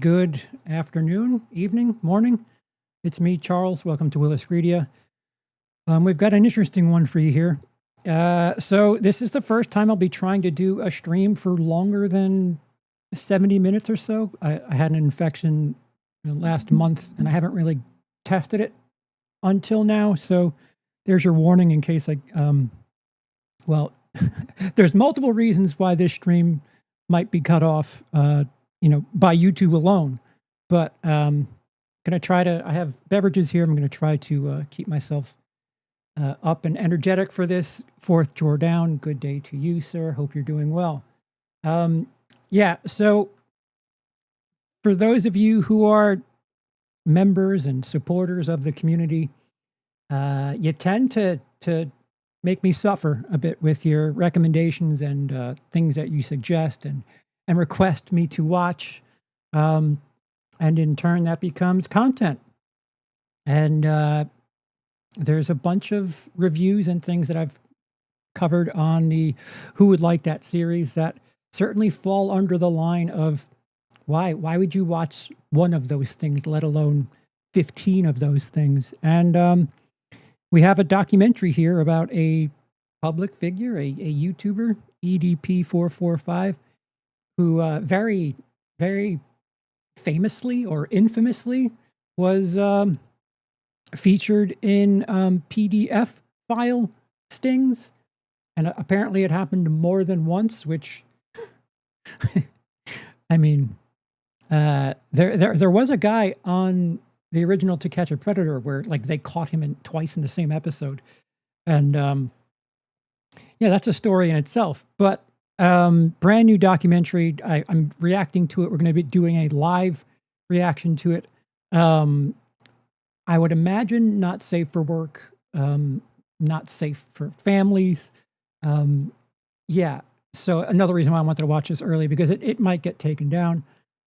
Good afternoon, evening, morning. It's me, Charles. Welcome to WILIscredia. We've got an interesting one for you here. So this is the first time I'll be trying to do a stream for longer than 70 minutes or so. I had an infection last month, and I haven't really tested it until now. So there's your warning in case well, there's multiple reasons why this stream might be cut off, by YouTube alone. But I have beverages here. I'm going to try to keep myself up and energetic for this. Fourth drawer down. Good day to you, sir. Hope you're doing well. So for those of you who are members and supporters of the community, you tend to make me suffer a bit with your recommendations and things that you suggest and request me to watch. And in turn, that becomes content. And there's a bunch of reviews and things that I've covered on the Who Would Like That series that certainly fall under the line of why would you watch one of those things, let alone 15 of those things. And we have a documentary here about a public figure, a YouTuber, EDP445, who very, very famously or infamously was featured in PDF file stings. And apparently it happened more than once, which, I mean, there was a guy on the original To Catch a Predator where they caught him twice in the same episode. And that's a story in itself. But brand new documentary. I'm reacting to it. We're going to be doing a live reaction to it. I would imagine not safe for work, not safe for families. So another reason why I wanted to watch this early, because it might get taken down.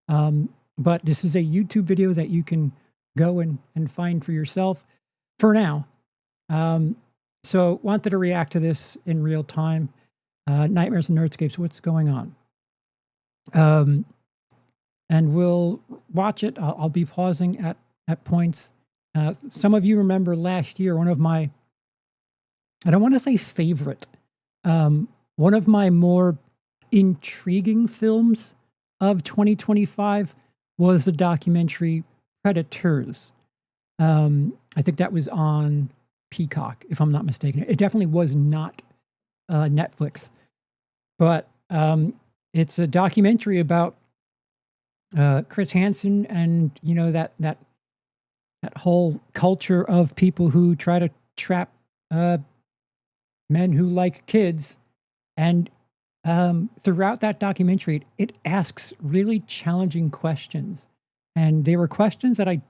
But this is a YouTube video that you can go and find for yourself for now. So wanted to react to this in real time. Nightmares and Nerdscapes, what's going on? And we'll watch it. I'll be pausing at points. Some of you remember last year, one of my, I don't want to say favorite, one of my more intriguing films of 2025 was the documentary Predators. I think that was on Peacock, if I'm not mistaken. It definitely was not Netflix, but it's a documentary about Chris Hansen and that whole culture of people who try to trap men who like kids. And throughout that documentary, it asks really challenging questions, and they were questions that I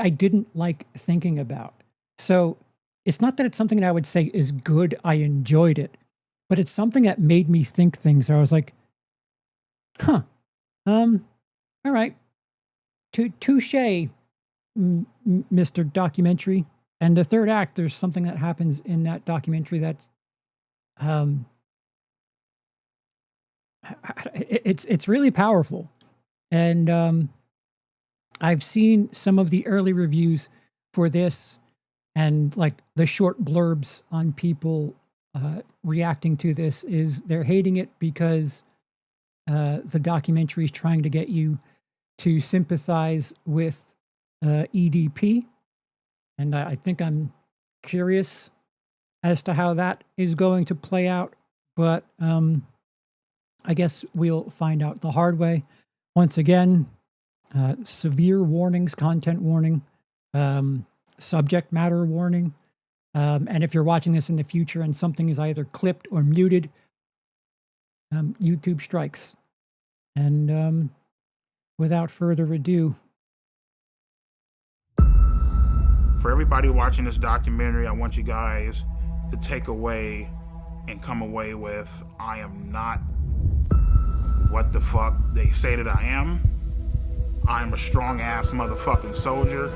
didn't like thinking about. So it's not that it's something that I would say is good. I enjoyed it, but it's something that made me think things. So I was like, all right, touche, Mr. Documentary. And the third act, there's something that happens in that documentary that's, it's really powerful. And I've seen some of the early reviews for this, and the short blurbs on people reacting to this is they're hating it because the documentary is trying to get you to sympathize with EDP. And I think I'm curious as to how that is going to play out. But I guess we'll find out the hard way. Once again, severe warnings, content warning, subject matter warning. And if you're watching this in the future and something is either clipped or muted, YouTube strikes. And without further ado. For everybody watching this documentary, I want you guys to take away and come away with, I am not what the fuck they say that I am. I'm a strong ass motherfucking soldier,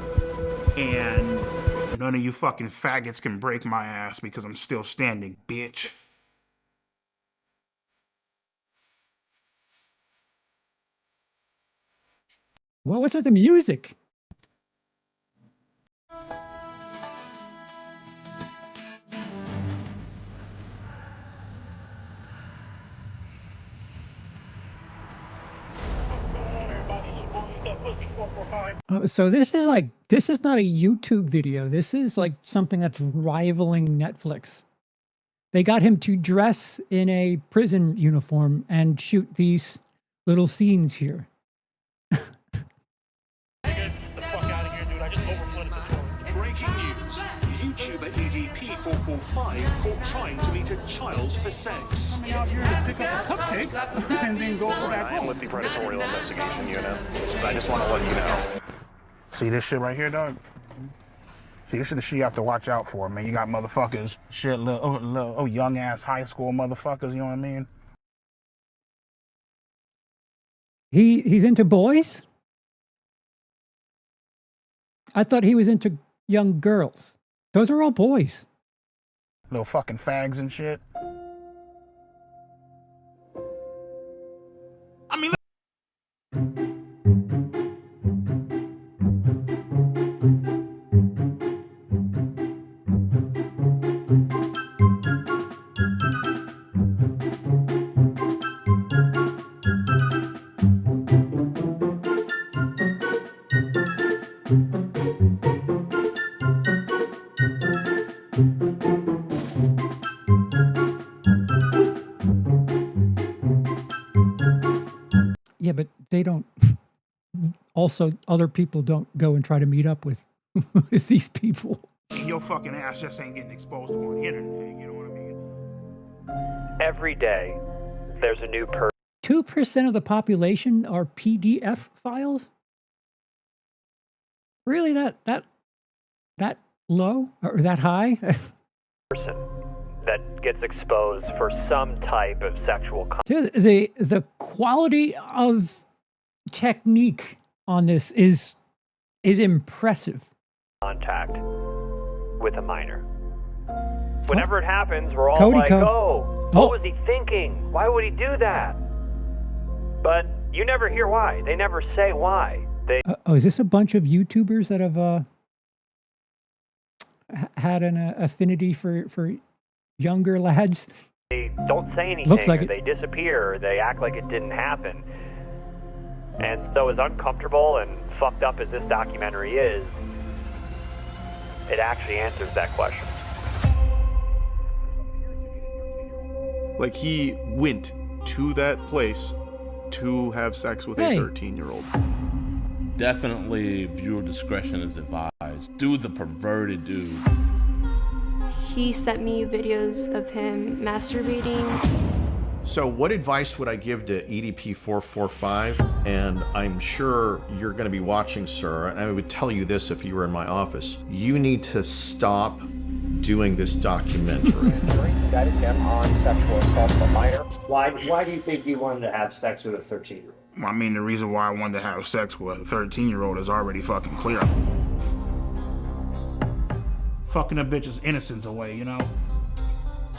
and none of you fucking faggots can break my ass because I'm still standing, bitch. Well, what's with the music? So this is not a YouTube video. This is like something that's rivaling Netflix. They got him to dress in a prison uniform and shoot these little scenes here. Get the fuck out of here, dude. I just overflooded the story. Breaking news. YouTuber EDP445 caught trying to meet a child for sex. Coming out here to pick up a cupcake and then go back I am home. with the Predatorial Investigation Unit. I just want to let you know. See this shit right here, dog? See, this is the shit you have to watch out for, man. You got motherfuckers, shit, little young ass high school motherfuckers, you know what I mean? He's into boys? I thought he was into young girls. Those are all boys. Little fucking fags and shit. I mean, Yeah, but they don't. Also, other people don't go and try to meet up with, with these people. your fucking ass just ain't getting exposed on the internet, you know what I mean? Every day, there's a new person. 2% of the population are PDF files? Really, that low or that high? That gets exposed for some type of sexual Dude, the quality of technique on this is impressive. contact with a minor. Whenever it happens, we're all Cody like, Co- oh, what was he thinking? Why would he do that? But you never hear why. They never say why. They Oh, is this a bunch of YouTubers that have had an affinity for younger lads? don't say anything, Looks like or it. they disappear, or they act like it didn't happen. And so as uncomfortable and fucked up as this documentary is, it actually answers that question. Like, he went to that place to have sex with Hey. a 13-year-old. Definitely viewer discretion is advised. Dude's a perverted dude. He sent me videos of him masturbating. So what advice would I give to EDP445? And I'm sure you're going to be watching, sir, and I would tell you this if you were in my office. You need to stop doing this documentary. Indicted him on sexual assault of a minor. Why do you think you wanted to have sex with a 13-year-old? I mean, the reason why I wanted to have sex with a 13-year-old is already fucking clear. Fucking a bitch's innocence away, you know?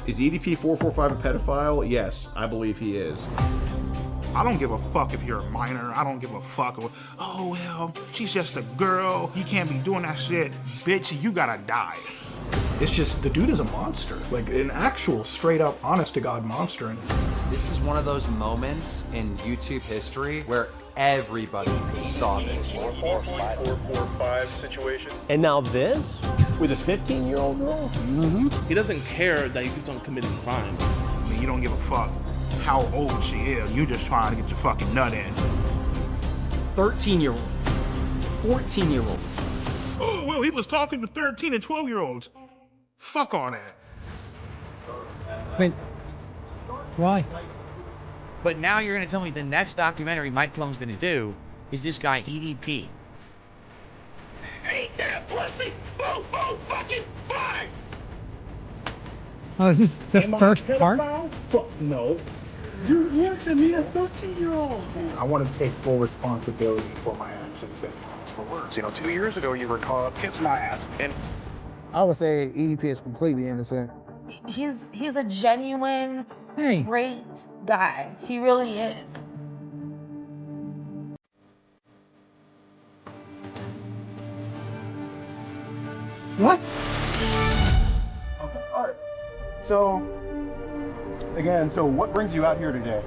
Is EDP445 a pedophile? Yes, I believe he is. I don't give a fuck if you're a minor. I don't give a fuck. Oh, well, she's just a girl. You can't be doing that shit. Bitch, you gotta die. It's just, the dude is a monster. Like, an actual, straight up, honest to God monster. And this is one of those moments in YouTube history where everybody saw this. 445 situation. And now this? With a 15-year-old girl? He doesn't care that he keeps on committing crime. I mean, you don't give a fuck how old she is. You just trying to get your fucking nut in. 13-year-olds, 14-year-olds. Oh, well, he was talking to 13 and 12-year-olds. Fuck all that. Wait, why? But now you're gonna tell me the next documentary Mike Plum's gonna do is this guy EDP. Ain't that pussy? Oh, fucking fine! Oh, is this the first part? Fuck no. You're answering me a 13-year-old. I want to take full responsibility for my actions and for words. You know, 2 years ago, you were called kiss my ass. And I would say EDP is completely innocent. He's a genuine, Hey. great guy. He really is. What? Okay, all right. So, again, so what brings you out here today?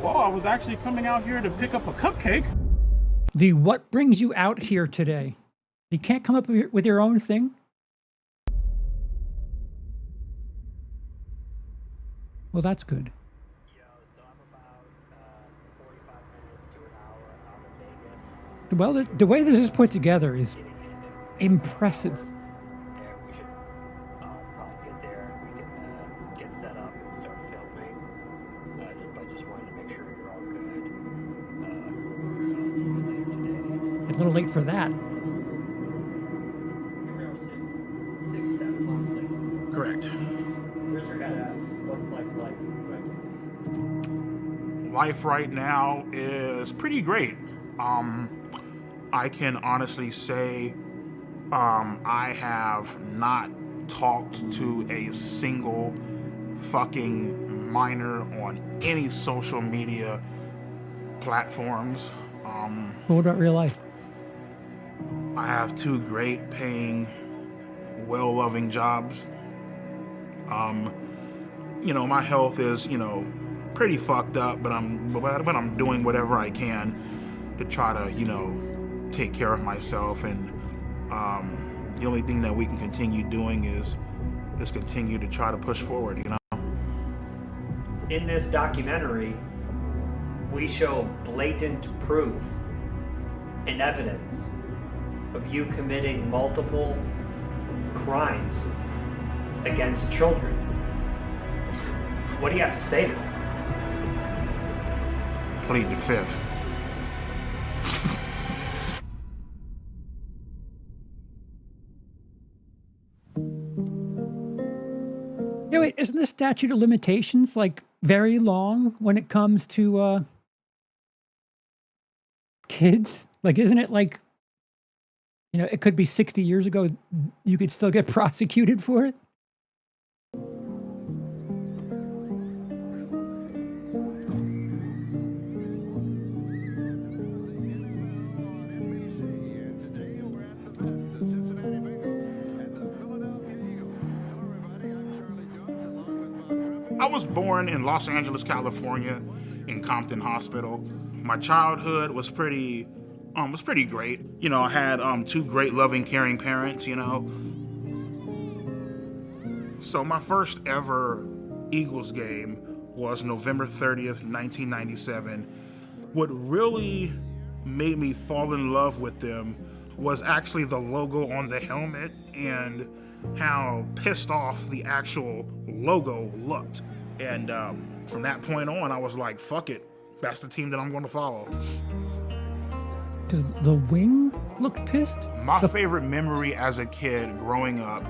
Well, I was actually coming out here to pick up a cupcake. The what brings you out here today? You can't come up with your own thing? Well, that's good. Well, the way this is put together is impressive. A little late for that. 6-7 months later. Correct. Where's your head at? What's life like right now? Life right now is pretty great. I can honestly say I have not talked to a single fucking minor on any social media platforms. What about real life? I have 2 great paying, well-loving jobs. You know, my health is, you know, pretty fucked up, but I'm doing whatever I can to try to, you know, take care of myself. And the only thing that we can continue doing is just continue to try to push forward, you know. In this documentary, we show blatant proof and evidence of you committing multiple crimes against children. What do you have to say to that? Plead the fifth. Yeah, wait, isn't the statute of limitations like very long when it comes to kids? Like, isn't it like, you know, it could be 60 years ago, you could still get prosecuted for it? I was born in Los Angeles, California, in Compton Hospital. My childhood was pretty great. You know, I had 2 great, loving, caring parents, you know. So my first ever Eagles game was November 30th, 1997. What really made me fall in love with them was actually the logo on the helmet and how pissed off the actual logo looked. And from that point on, I was like, fuck it. That's the team that I'm going to follow. Because the wing looked pissed? My favorite memory as a kid growing up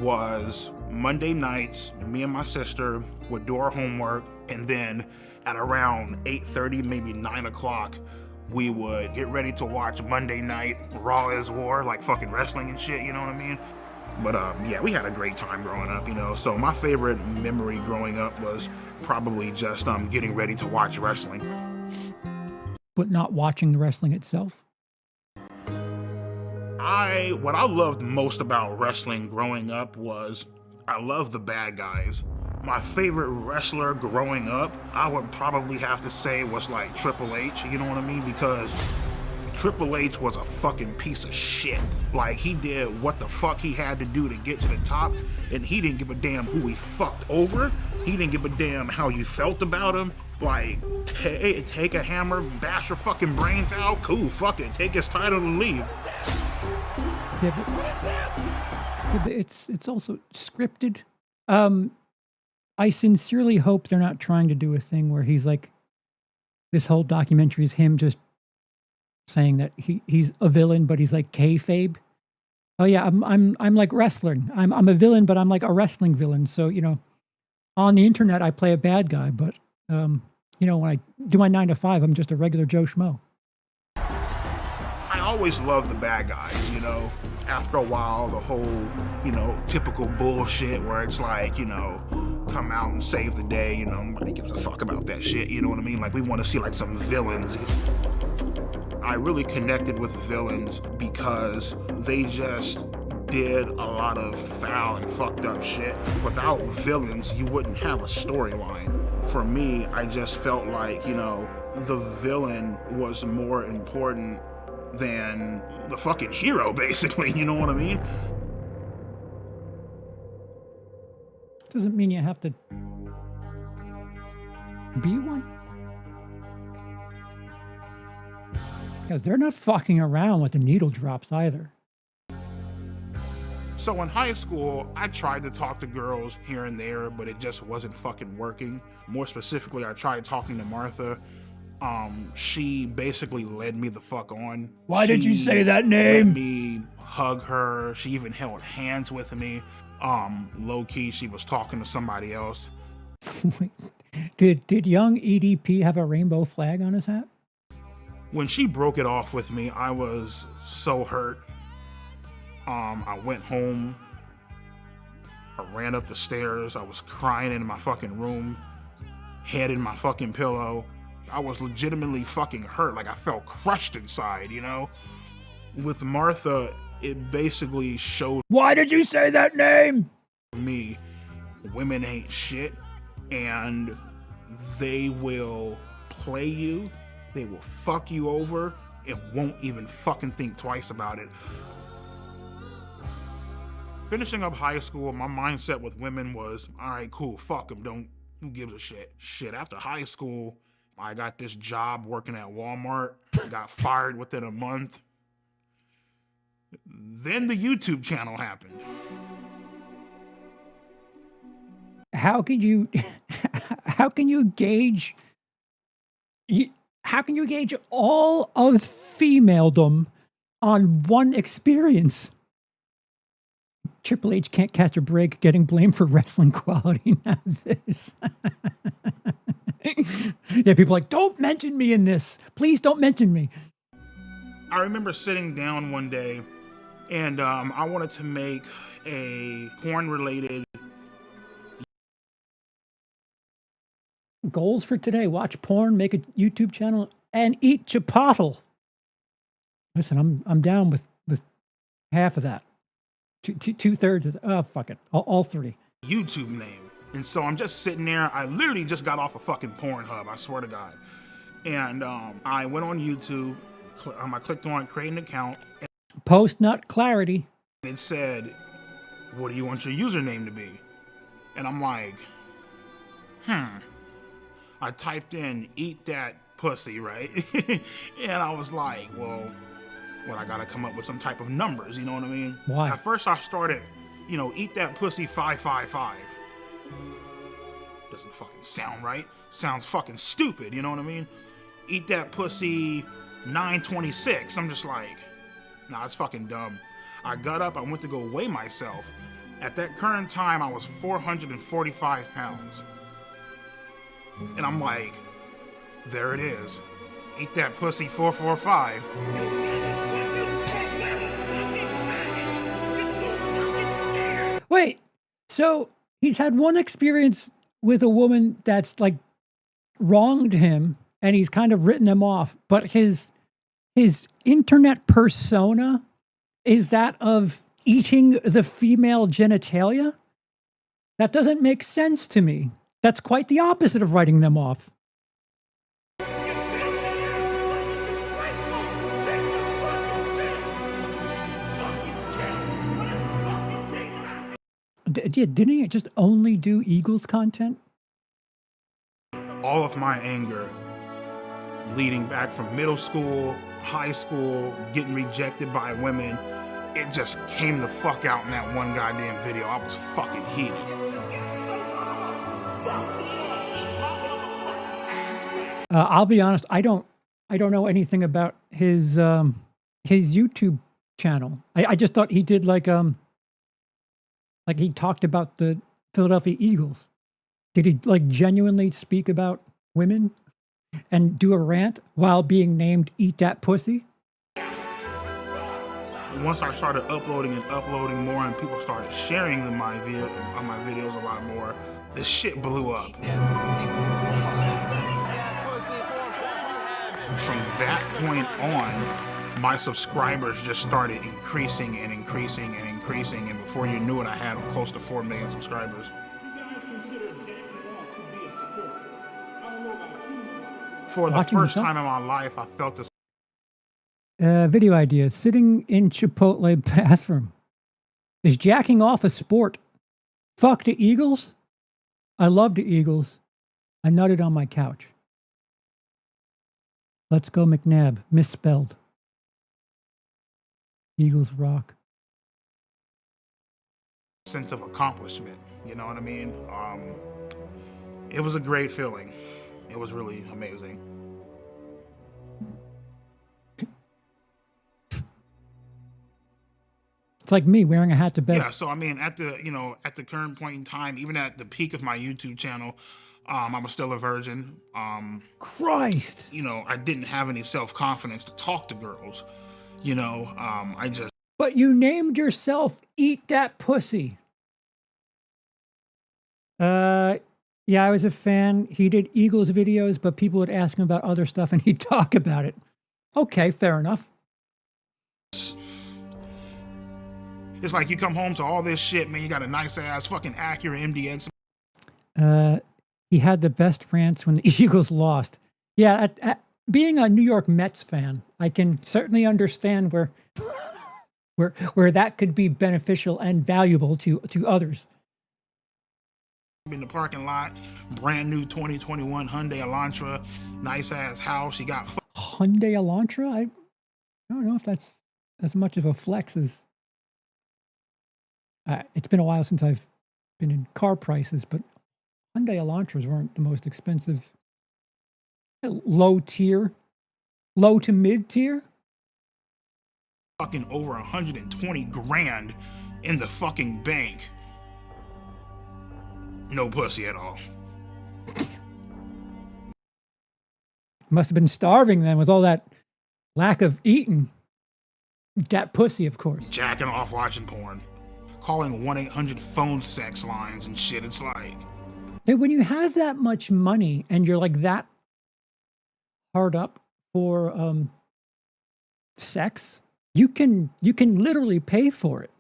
was Monday nights, me and my sister would do our homework, and then at around 8:30, maybe 9 o'clock, we would get ready to watch Monday Night Raw is War, like fucking wrestling and shit, you know what I mean? But yeah, we had a great time growing up, you know. So my favorite memory growing up was probably just getting ready to watch wrestling. But not watching the wrestling itself? What I loved most about wrestling growing up was I loved the bad guys. My favorite wrestler growing up, I would probably have to say was like Triple H, you know what I mean? Because Triple H was a fucking piece of shit. Like, he did what the fuck he had to do to get to the top, and he didn't give a damn who he fucked over. He didn't give a damn how you felt about him. Like, take a hammer, bash your fucking brains out, cool, fuck it, take his title and leave. Yeah, but it's also scripted. I sincerely hope they're not trying to do a thing where he's like, this whole documentary is him just saying that he's a villain, but he's like kayfabe. Oh yeah, I'm like wrestling. I'm a villain, but I'm like a wrestling villain. So, you know, on the internet I play a bad guy, but you know, when I do my 9 to 5, I'm just a regular Joe Schmo. I always loved the bad guys, you know. After a while, the whole, you know, typical bullshit where it's like, you know, come out and save the day, you know, nobody gives a fuck about that shit, you know what I mean? Like, we want to see like some villains. I really connected with villains because they just did a lot of foul and fucked up shit. Without villains, you wouldn't have a storyline. For me, I just felt like, you know, the villain was more important than the fucking hero, basically, you know what I mean? Doesn't mean you have to be one. Because they're not fucking around with the needle drops either. So in high school, I tried to talk to girls here and there, but it just wasn't fucking working. More specifically, I tried talking to Martha. She basically led me the fuck on. Why did you say that name? Let me hug her. She even held hands with me. Low key, she was talking to somebody else. Wait, did young EDP have a rainbow flag on his hat? When she broke it off with me, I was so hurt. I went home. I ran up the stairs. I was crying in my fucking room, head in my fucking pillow. I was legitimately fucking hurt. Like I felt crushed inside, you know? With Martha, it basically showed. Why did you say that name? Me, women ain't shit, and they will play you. They will fuck you over and won't even fucking think twice about it. Finishing up high school, my mindset with women was, all right, cool, fuck them, who gives a shit? Shit, after high school, I got this job working at Walmart, got fired within a month. Then the YouTube channel happened. How can you gauge all of femaledom on one experience? Triple H can't catch a break, getting blamed for wrestling quality nowadays. Yeah, people are like, don't mention me in this. Please don't mention me. I remember sitting down one day and I wanted to make a porn-related. Goals for today: watch porn, make a YouTube channel, and eat chipotle. Listen, I'm down with half of that. Two-thirds of that. Oh, fuck it. All three. YouTube name. And so I'm just sitting there. I literally just got off a fucking Pornhub, I swear to God. And I went on YouTube. I clicked on create an account. Post nut clarity. And it said, what do you want your username to be? And I'm like, I typed in eat that pussy, right? And I was like, well, I gotta come up with some type of numbers, you know what I mean? Why? At first I started, eat that pussy 555. Doesn't fucking sound right. Sounds fucking stupid, you know what I mean? Eat that pussy 926. I'm just like, nah, it's fucking dumb. I got up, I went to go weigh myself. At that current time, I was 445 pounds. And I'm like, there it is. Eat that pussy 445. Wait, so he's had one experience with a woman that's like wronged him and he's kind of written him off, but his internet persona is that of eating the female genitalia? That doesn't make sense to me. That's quite the opposite of writing them off. Didn't he just only do Eagles content? All of my anger leading back from middle school, high school, getting rejected by women, it just came the fuck out in that one goddamn video. I was fucking heated. I'll be honest, I don't know anything about his YouTube channel. I just thought he did like he talked about the Philadelphia Eagles. Did he like genuinely speak about women and do a rant while being named Eat That Pussy? Once I started uploading more and people started sharing my videos a lot more, the shit blew up. From that point on, my subscribers just started increasing and increasing and increasing. increasing, and before you knew it, I had close to 4 million subscribers. For the first time in my life, I felt this. Video idea. Sitting in Chipotle bathroom. Is jacking off a sport? Fuck the Eagles? I love the Eagles. I nutted on my couch. Let's go McNabb. Misspelled. Eagles rock. Sense of accomplishment, you know what I mean? It was a great feeling. It was really amazing. It's like me wearing a hat to bed. Yeah, so I mean, at the current point in time, even at the peak of my YouTube channel, I'm still a virgin. Christ. You know, I didn't have any self-confidence to talk to girls. You know, I just. But you named yourself Eat That Pussy. Yeah, I was a fan. He did Eagles videos, but people would ask him about other stuff and he'd talk about it. Okay, fair enough. It's like you come home to all this shit, man. You got a nice ass fucking Acura MDX. He had the best rants when the Eagles lost. Yeah, being a New York Mets fan, I can certainly understand where that could be beneficial and valuable to others. In the parking lot, brand new 2021 Hyundai Elantra, nice ass house. You got Hyundai Elantra. I don't know if that's as much of a flex as. It's been a while since I've been in car prices, but Hyundai Elantras weren't the most expensive. Low to mid tier. Fucking over 120 grand in the fucking bank. No pussy at all. Must have been starving then with all that lack of eating. That pussy, of course. Jacking off, watching porn. Calling 1-800 phone sex lines and shit. It's like. When you have that much money and you're like that hard up for sex, you can literally pay for it.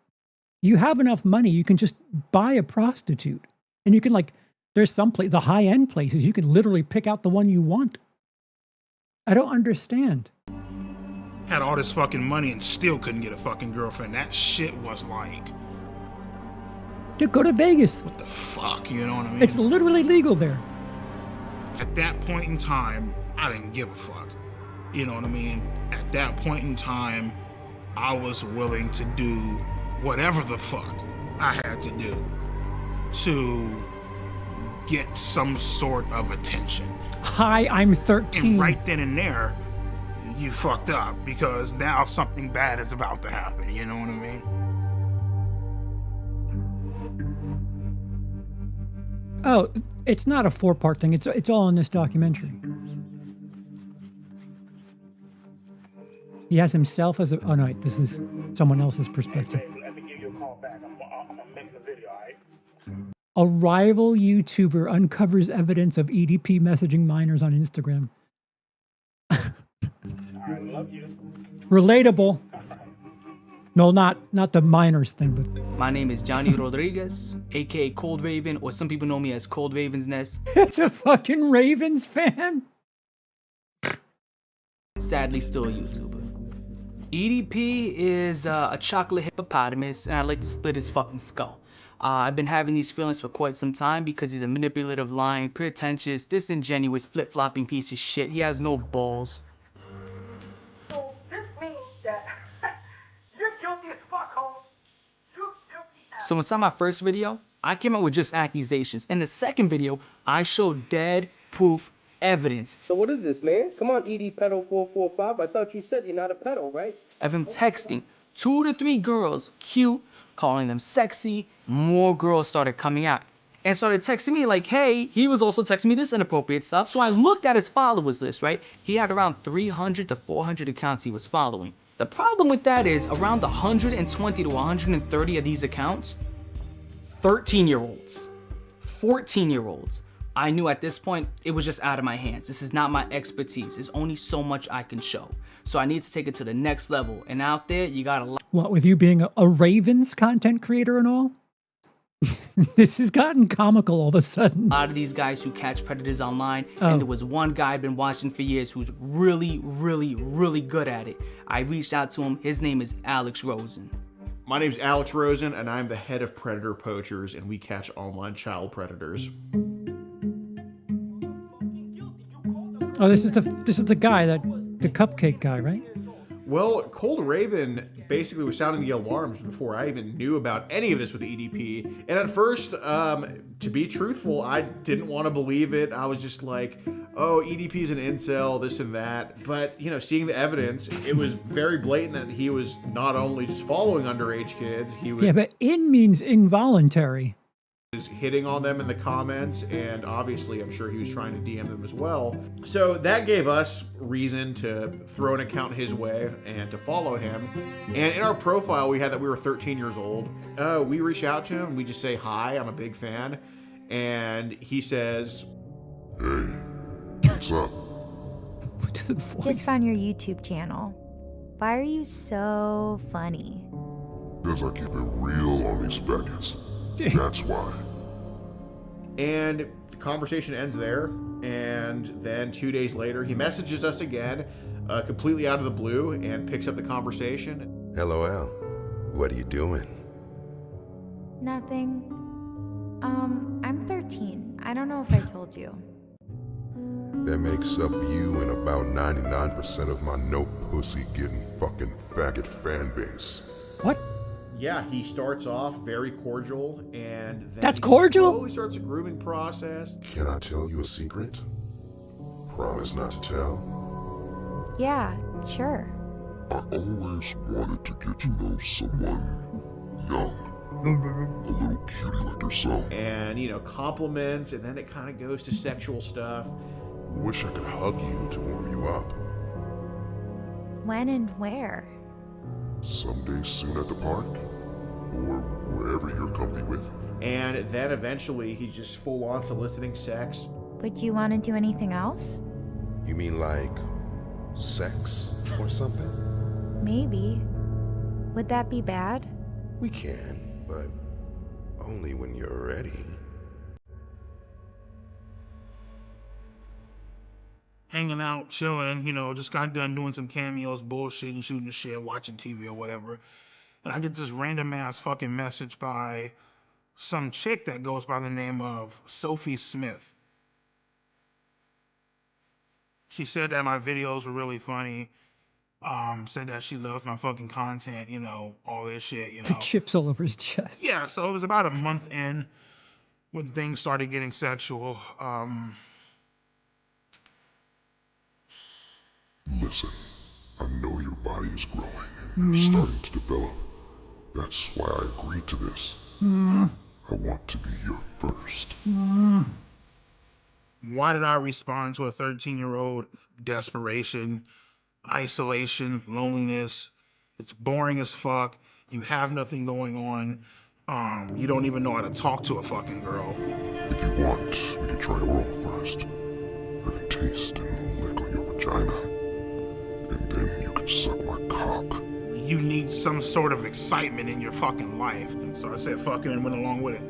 You have enough money, you can just buy a prostitute. And you can there's some place, the high-end places, you can literally pick out the one you want. I don't understand. Had all this fucking money and still couldn't get a fucking girlfriend. That shit was like. Dude, go to Vegas. What the fuck, you know what I mean? It's literally legal there. At that point in time, I didn't give a fuck. You know what I mean? At that point in time, I was willing to do whatever the fuck I had to do to get some sort of attention. Hi, I'm 13. And right then and there, you fucked up because now something bad is about to happen. You know what I mean? Oh, it's not a 4-part thing. It's all in this documentary. He has himself as a. Oh no, this is someone else's perspective. Let me give you a call back. I'm gonna make the video, all right? A rival YouTuber uncovers evidence of EDP messaging minors on Instagram. All right, love you. Relatable. No, not the minors thing, but. My name is Johnny Rodriguez, aka Cold Raven, or some people know me as Cold Raven's Nest. It's a fucking Ravens fan. Sadly, still a YouTuber. EDP is a chocolate hippopotamus, and I'd like to split his fucking skull. I've been having these feelings for quite some time because he's a manipulative, lying, pretentious, disingenuous, flip-flopping piece of shit. He has no balls. So this means that you're guilty as fuck, homie. You're guilty. So inside my first video, I came out with just accusations. In the second video, I showed dead proof evidence. So what is this, man? Come on, EDP445. I thought you said you're not a pedo, right? Of him texting 2 to 3 girls, cute, calling them sexy. More girls started coming out and started texting me like, hey, he was also texting me this inappropriate stuff. So I looked at his followers list, right? He had around 300 to 400 accounts he was following. The problem with that is around 120 to 130 of these accounts, 13-year-olds, 14-year-olds. I knew at this point it was just out of my hands. This is not my expertise. There's only so much I can show. So I need to take it to the next level. And out there, you gotta What, with you being a Ravens content creator and all? This has gotten comical all of a sudden. A lot of these guys who catch predators online, Oh. and there was one guy I've been watching for years who's really, really, really good at it. I reached out to him. His name is Alex Rosen. My name's Alex Rosen, and I'm the head of Predator Poachers, and we catch online child predators. Oh, this is the guy, the cupcake guy, right? Well, Cold Raven basically was sounding the alarms before I even knew about any of this with the EDP. And at first, to be truthful, I didn't want to believe it. I was just like, oh, EDP's an incel, this and that. But, you know, seeing the evidence, it was very blatant that he was not only just following underage kids, he was... Yeah, but in means involuntary. ...is hitting on them in the comments, and obviously I'm sure he was trying to DM them as well. So that gave us reason to throw an account his way and to follow him. And in our profile we had that we were 13 years old. We reach out to him, we just say hi, I'm a big fan, and he says, "Hey, what's up?" Just found your YouTube channel. Why are you so funny? Because I keep it real on these faggots. That's why. And the conversation ends there, and then 2 days later he messages us again, completely out of the blue, and picks up the conversation. LOL. What are you doing? Nothing. I'm 13. I don't know if I told you. That makes up you and about 99% of my no pussy getting fucking faggot fan base. What? Yeah, he starts off very cordial, and then That's cordial? slowly starts a grooming process. Can I tell you a secret? Promise not to tell. Yeah, sure. I always wanted to get to know someone young. A little cutie like yourself. And, you know, compliments, and then it kind of goes to sexual stuff. Wish I could hug you to warm you up. When and where? Someday soon at the park, or wherever you're comfy with. And then eventually he's just full on soliciting sex. Would you want to do anything else? You mean like sex or something? Maybe. Would that be bad? We can, but only when you're ready. Hanging out, chilling, you know, just got done doing some cameos, bullshitting, shooting the shit, watching TV or whatever. And I get this random ass fucking message by some chick that goes by the name of Sophie Smith. She said that my videos were really funny. Said that she loves my fucking content, you know, all this shit, you know. The chips all over his chest. Yeah, so it was about a month in when things started getting sexual. Listen, I know your body is growing and you're starting to develop. That's why I agreed to this. I want to be your first. Why did I respond to a 13-year-old? Desperation, isolation, loneliness. It's boring as fuck. You have nothing going on. You don't even know how to talk to a fucking girl. If you want, we can try oral first. I can taste and lick on your vagina. And then you can suck my cock. You need some sort of excitement in your fucking life. And so I said fucking and went along with it.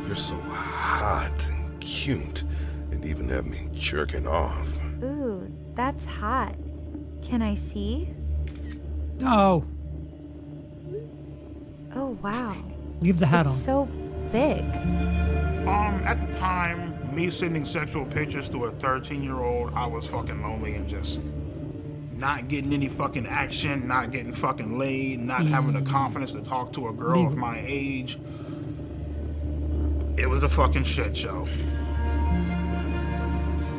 You're so hot and cute, and even have me jerking off. Ooh, that's hot. Can I see? Oh. Oh, wow. Leave the hat It's on. so big. At the time, me sending sexual pictures to a 13-year-old, I was fucking lonely and just not getting any fucking action, not getting fucking laid, not having the confidence to talk to a girl of my age. It was a fucking shit show.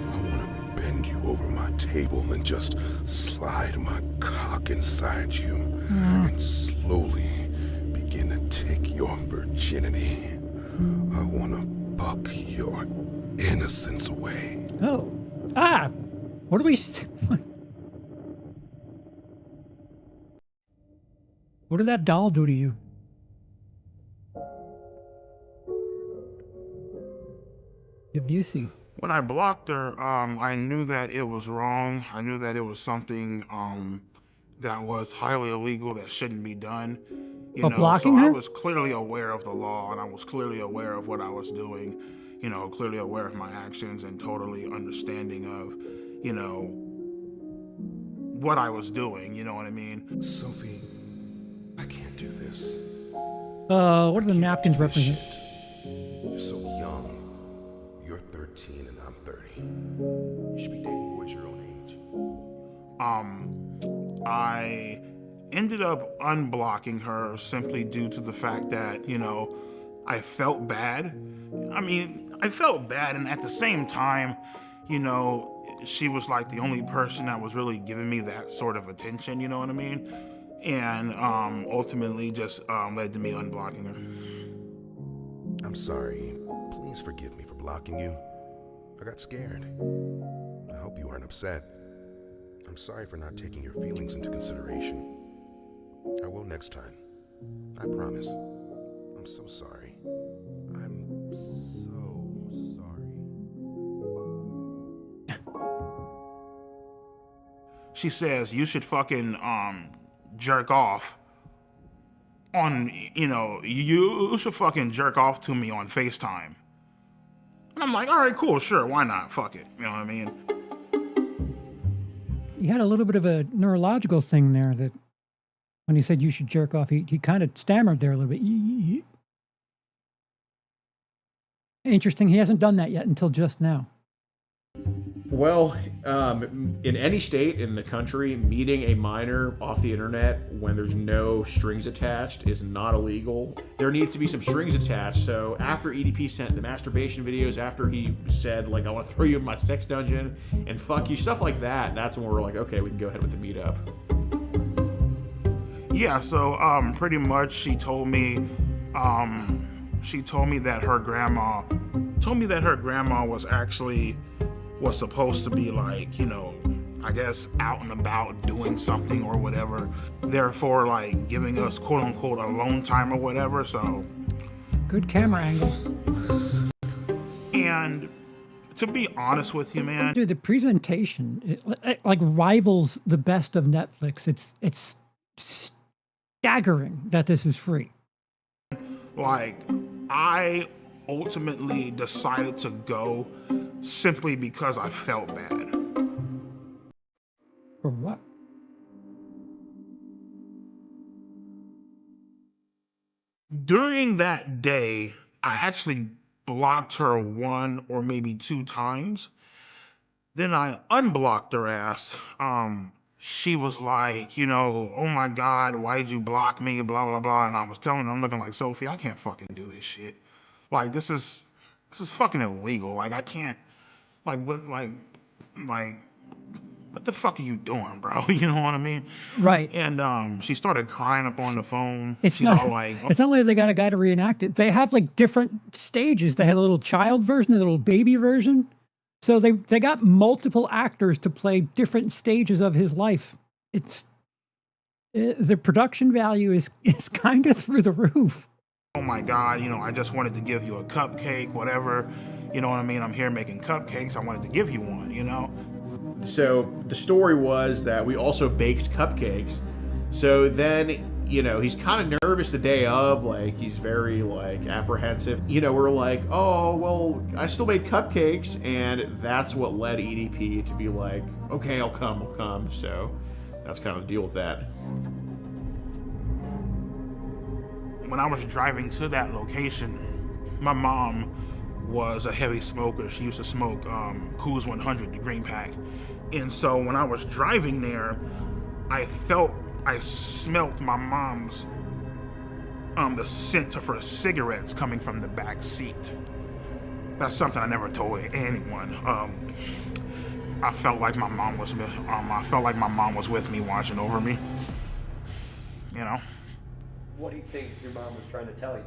I want to bend you over my table and just slide my cock inside you and slowly begin to take your virginity. I want to fuck your innocence away. Oh. Ah. What do we... What did that doll do to you? Debussy. When I blocked her, I knew that it was wrong. I knew that it was something that was highly illegal, that shouldn't be done. You But know, blocking so her? I was clearly aware of the law, and I was clearly aware of what I was doing, you know, clearly aware of my actions and totally understanding of, you know, what I was doing, you know what I mean? Sophie, I can't do this. What do the napkins represent? You're so young. You're 13 and I'm 30. You should be dating boys your own age. I ended up unblocking her simply due to the fact that, you know, I felt bad. I mean, I felt bad, and at the same time, you know, she was like the only person that was really giving me that sort of attention, you know what I mean? And ultimately just led to me unblocking her. I'm sorry. Please forgive me for blocking you. I got scared. I hope you aren't upset. I'm sorry for not taking your feelings into consideration. I will next time. I promise. I'm so sorry. I'm so sorry. She says, you should fucking jerk off on, you know, you should fucking jerk off to me on FaceTime. And I'm like, all right, cool, sure, why not? Fuck it. You know what I mean? He had a little bit of a neurological thing there that when he said you should jerk off, he kind of stammered there a little bit. Interesting. He hasn't done that yet until just now. Well, in any state in the country, meeting a minor off the internet when there's no strings attached is not illegal. There needs to be some strings attached. So after EDP sent the masturbation videos, after he said, like, I want to throw you in my sex dungeon and fuck you, stuff like that, that's when we're like, okay, we can go ahead with the meetup. Yeah, so pretty much she told me that her grandma was supposed to be like, you know, I guess out and about doing something or whatever, therefore like giving us quote unquote alone time or whatever. So good camera angle. And to be honest with you, man, dude, the presentation it like rivals the best of Netflix. It's staggering that this is free. Like, I ultimately decided to go simply because I felt bad. For what? During that day, I actually blocked her 1 or maybe 2 times. Then I unblocked her ass. She was like, you know, oh my God, why'd you block me, blah, blah, blah. And I was telling her, I'm looking like, Sophie, I can't fucking do this shit. Like, this is fucking illegal. Like, I can't, like, what the fuck are you doing, bro? You know what I mean? Right. And she started crying up on the phone. It's not like they got a guy to reenact it. They have like different stages. They had a little child version, a little baby version. So they got multiple actors to play different stages of his life. The production value is kind of through the roof. Oh my God, you know, I just wanted to give you a cupcake, whatever. You know what I mean? I'm here making cupcakes. I wanted to give you one, you know? So the story was that we also baked cupcakes. So then, you know, he's kind of nervous the day of, like, he's very, like, apprehensive. You know, we're like, oh, well, I still made cupcakes, and that's what led EDP to be like, okay, I'll come. So that's kind of the deal with that. When I was driving to that location, my mom was a heavy smoker. She used to smoke Coors 100, the green pack. And so when I was driving there, I smelt my mom's, the scent of her cigarettes coming from the back seat. That's something I never told anyone. I felt like my mom was with me, watching over me. You know? What do you think your mom was trying to tell you?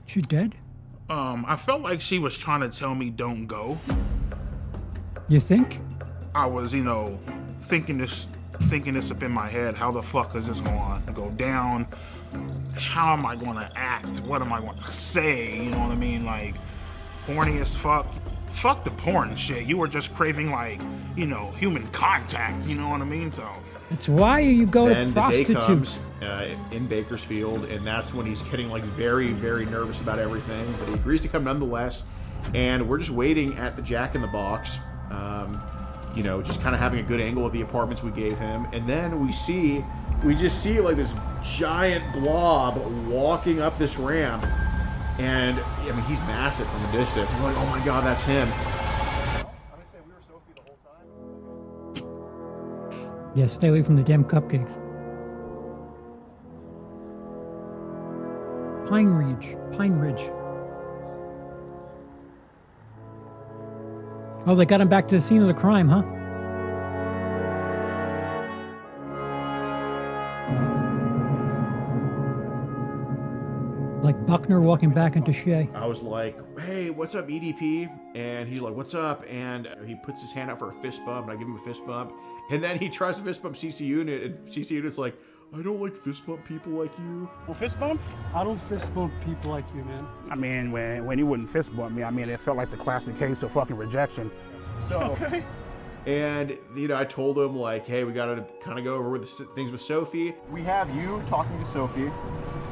She dead? I felt like she was trying to tell me don't go. You think? I was, you know, thinking this up in my head. How the fuck is this going to go down? How am I going to act? What am I going to say? You know what I mean? Like, horny as fuck. Fuck the porn shit. You were just craving, like, you know, human contact. You know what I mean? So It's why you go then to the day prostitutes. comes in Bakersfield, and that's when he's getting like very, very nervous about everything. But he agrees to come nonetheless, and we're just waiting at the Jack in the Box. You know, just kind of having a good angle of the apartments we gave him, and then we just see like this giant blob walking up this ramp, and I mean he's massive from a distance. We're like, oh my god, that's him. Yeah, stay away from the damn cupcakes. Pine Ridge. Pine Ridge. Oh, they got him back to the scene of the crime, huh? Like Buckner walking back into Shea. I was like, hey, what's up, EDP? And he's like, what's up? And he puts his hand out for a fist bump, and I give him a fist bump. And then he tries to fist bump CC Unit, and CC Unit's like, I don't like fist bump people like you. Well, fist bump? I don't fist bump people like you, man. I mean, when you wouldn't fist bump me, I mean, it felt like the classic case of fucking rejection. So, okay. And, you know, I told him, like, hey, we got to kind of go over with the things with Sophie. We have you talking to Sophie,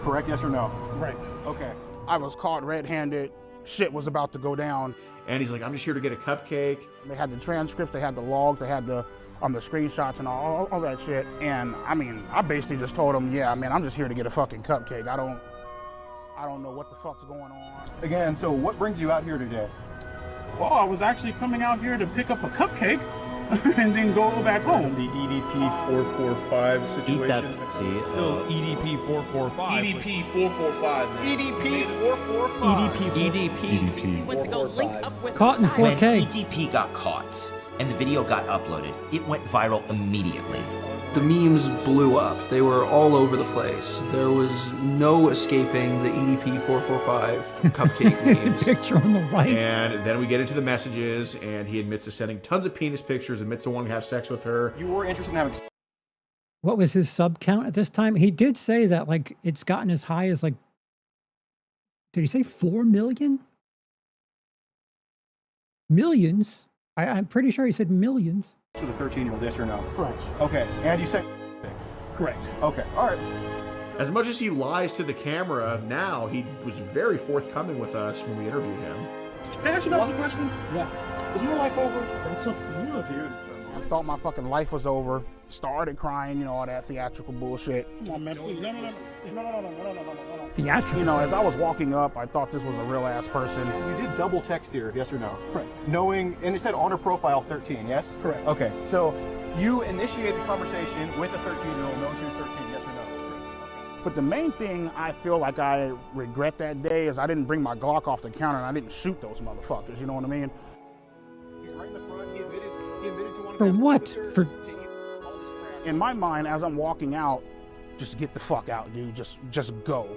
correct? Yes or no? Right. Okay. I was caught red-handed. Shit was about to go down. And he's like, I'm just here to get a cupcake. They had the transcripts, they had the logs, they had the screenshots and all that shit. And I mean, I basically just told him, yeah, man, I'm just here to get a fucking cupcake. I don't know what the fuck's going on. Again, so what brings you out here today? Well, I was actually coming out here to pick up a cupcake and then go back home. The EDP445 situation. Still EDP445. EDP445. EDP445. Caught in 4K. When EDP got caught and the video got uploaded, it went viral immediately. The memes blew up. They were all over the place. There was no escaping the EDP445 cupcake memes. Picture on the right. And then we get into the messages, and he admits to sending tons of penis pictures, admits to wanting to have sex with her. You were interested in having... What was his sub count at this time? He did say that, like, it's gotten as high as, like, did he say 4 million? Millions? I'm pretty sure he said millions. To the 13-year-old, yes or no? Correct. Okay, and you said... Correct. Okay, all right. As much as he lies to the camera now, he was very forthcoming with us when we interviewed him. Can I ask you guys a question? Yeah. Is your life over? It's up to you, dude. I thought my fucking life was over. Started crying, you know, all that theatrical bullshit. Come on, man, please. No. Theatrical. You know, as I was walking up, I thought this was a real ass person. You did double text here, yes or no? Correct. Knowing, and it said on her profile 13, yes? Correct. Okay, so you initiated conversation with a 13-year-old knowing she was 13, yes or no? Correct. But the main thing I feel like I regret that day is I didn't bring my Glock off the counter and I didn't shoot those motherfuckers, you know what I mean? He's right in the front, he admitted to one For what? For... In my mind, as I'm walking out, just get the fuck out, dude. Just go.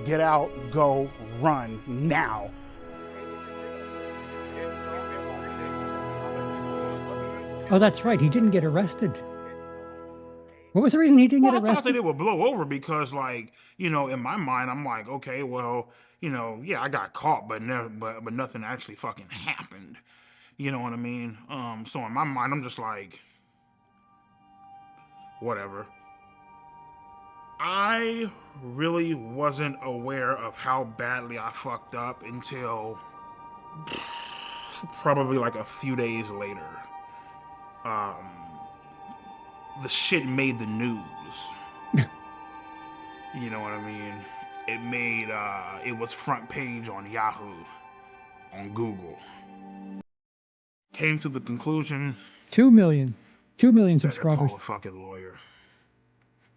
Get out, go, run, now. Oh, that's right. He didn't get arrested. What was the reason he didn't get Well, I thought arrested? that it would blow over because, like, you know, in my mind, I'm like, okay, well, you know, yeah, I got caught, but nothing actually fucking happened. You know what I mean? So in my mind, I'm just like, whatever. I really wasn't aware of how badly I fucked up until probably like a few days later. The shit made the news. You know what I mean? It was front page on Yahoo, on Google. Came to the conclusion 2 million. 2 million that to subscribers. call a fucking lawyer.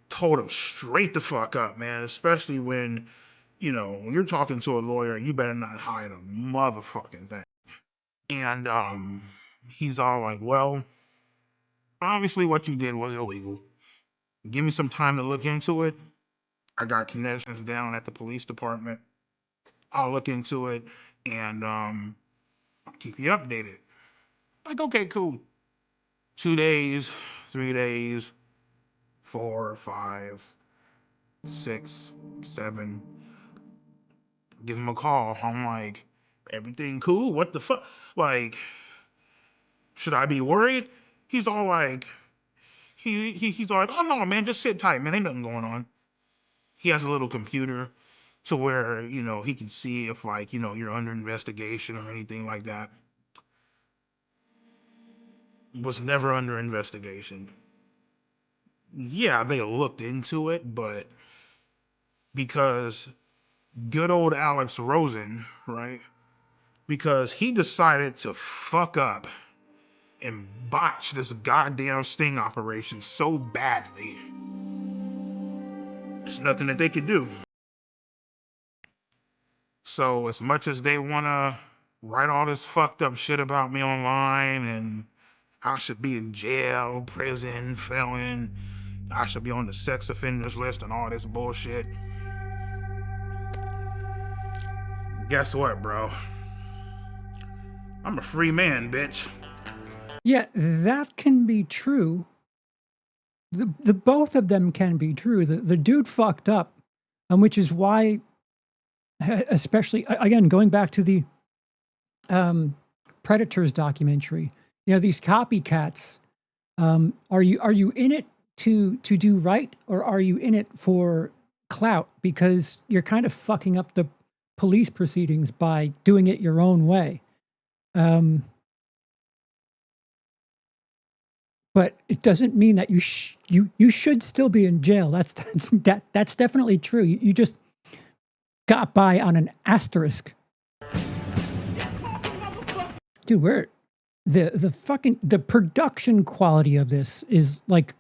Told him straight the fuck up, man. Especially when, you know, when you're talking to a lawyer, you better not hide a motherfucking thing. And he's all like, well, obviously what you did was illegal. Give me some time to look into it. I got connections down at the police department. I'll look into it and I'll keep you updated. Like, okay, cool. 2 days, 3 days, 4, 5, 6, 7. Give him a call. I'm like, everything cool? What the fuck? Like, should I be worried? He's all like, He's like, oh no, man, just sit tight, man. Ain't nothing going on. He has a little computer to where, you know, he can see if, like, you know, you're under investigation or anything like that. Was never under investigation. Yeah, they looked into it, but because good old Alex Rosen, right? Because he decided to fuck up and botch this goddamn sting operation so badly. There's nothing that they could do. So as much as they want to write all this fucked up shit about me online and I should be in jail, prison, felon, I should be on the sex offenders list and all this bullshit. Guess what, bro? I'm a free man, bitch. Yeah, that can be true. The both of them can be true. The dude fucked up, and which is why, especially again going back to the Predators documentary, you know, these copycats. Are you in it to do right, or are you in it for clout? Because you're kind of fucking up the police proceedings by doing it your own way. But it doesn't mean that you should still be in jail. That's definitely true. You just got by on an asterisk. Dude, where the production quality of this is like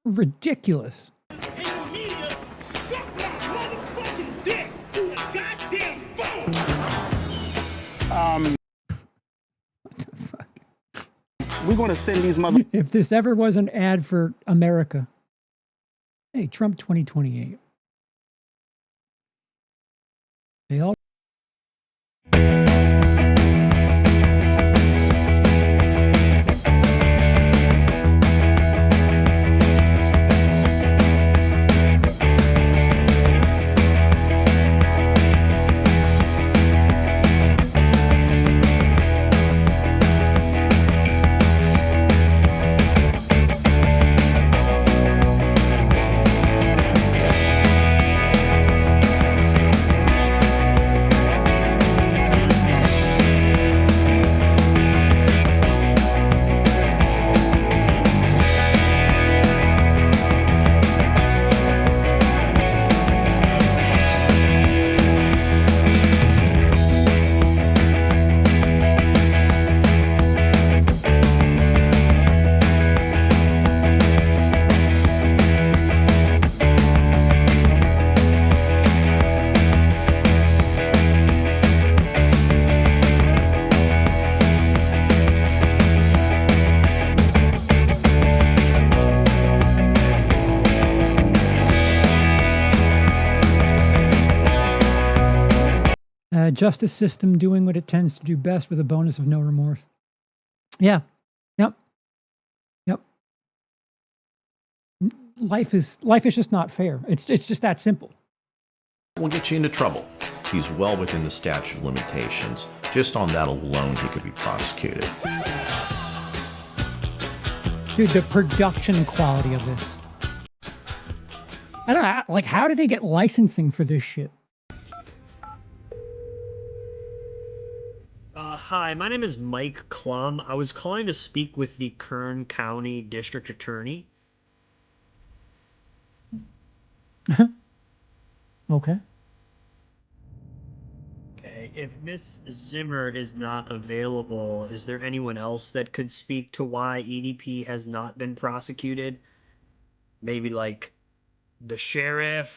ridiculous. We're going to send these mother... If this ever was an ad for America. Hey, Trump 2028. They all... Justice system doing what it tends to do best with a bonus of no remorse. Yeah. Yep. Life is just not fair. It's just that simple. Will get you into trouble. He's well within the statute of limitations. Just on that alone, he could be prosecuted. Dude, the production quality of this. I don't know, like, how did they get licensing for this shit? Hi, my name is Mike Klum. I was calling to speak with the Kern County District Attorney. Okay. Okay, if Miss Zimmer is not available, is there anyone else that could speak to why EDP has not been prosecuted? Maybe like the sheriff?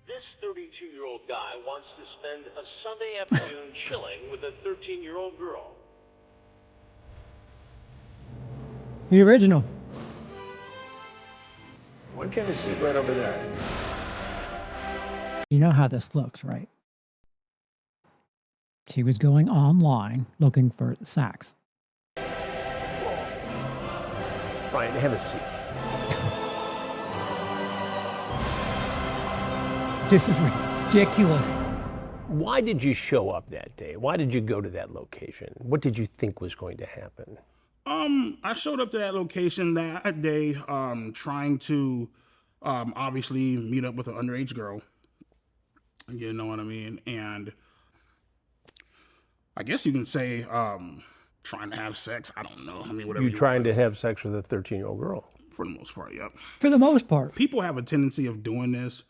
This 32-year-old guy wants to spend a Sunday afternoon chilling with a 13-year-old girl. The original. Why don't you have a seat right over there? You know how this looks, right? She was going online looking for sex. Fine, have a seat. This is ridiculous. Why did you show up that day? Why did you go to that location? What did you think was going to happen? I showed up to that location that day, trying to, obviously meet up with an underage girl. You know what I mean? And I guess you can say, trying to have sex. I don't know. I mean, whatever. You trying to have sex with a 13-year-old girl? For the most part, yep. For the most part. People have a tendency of doing this,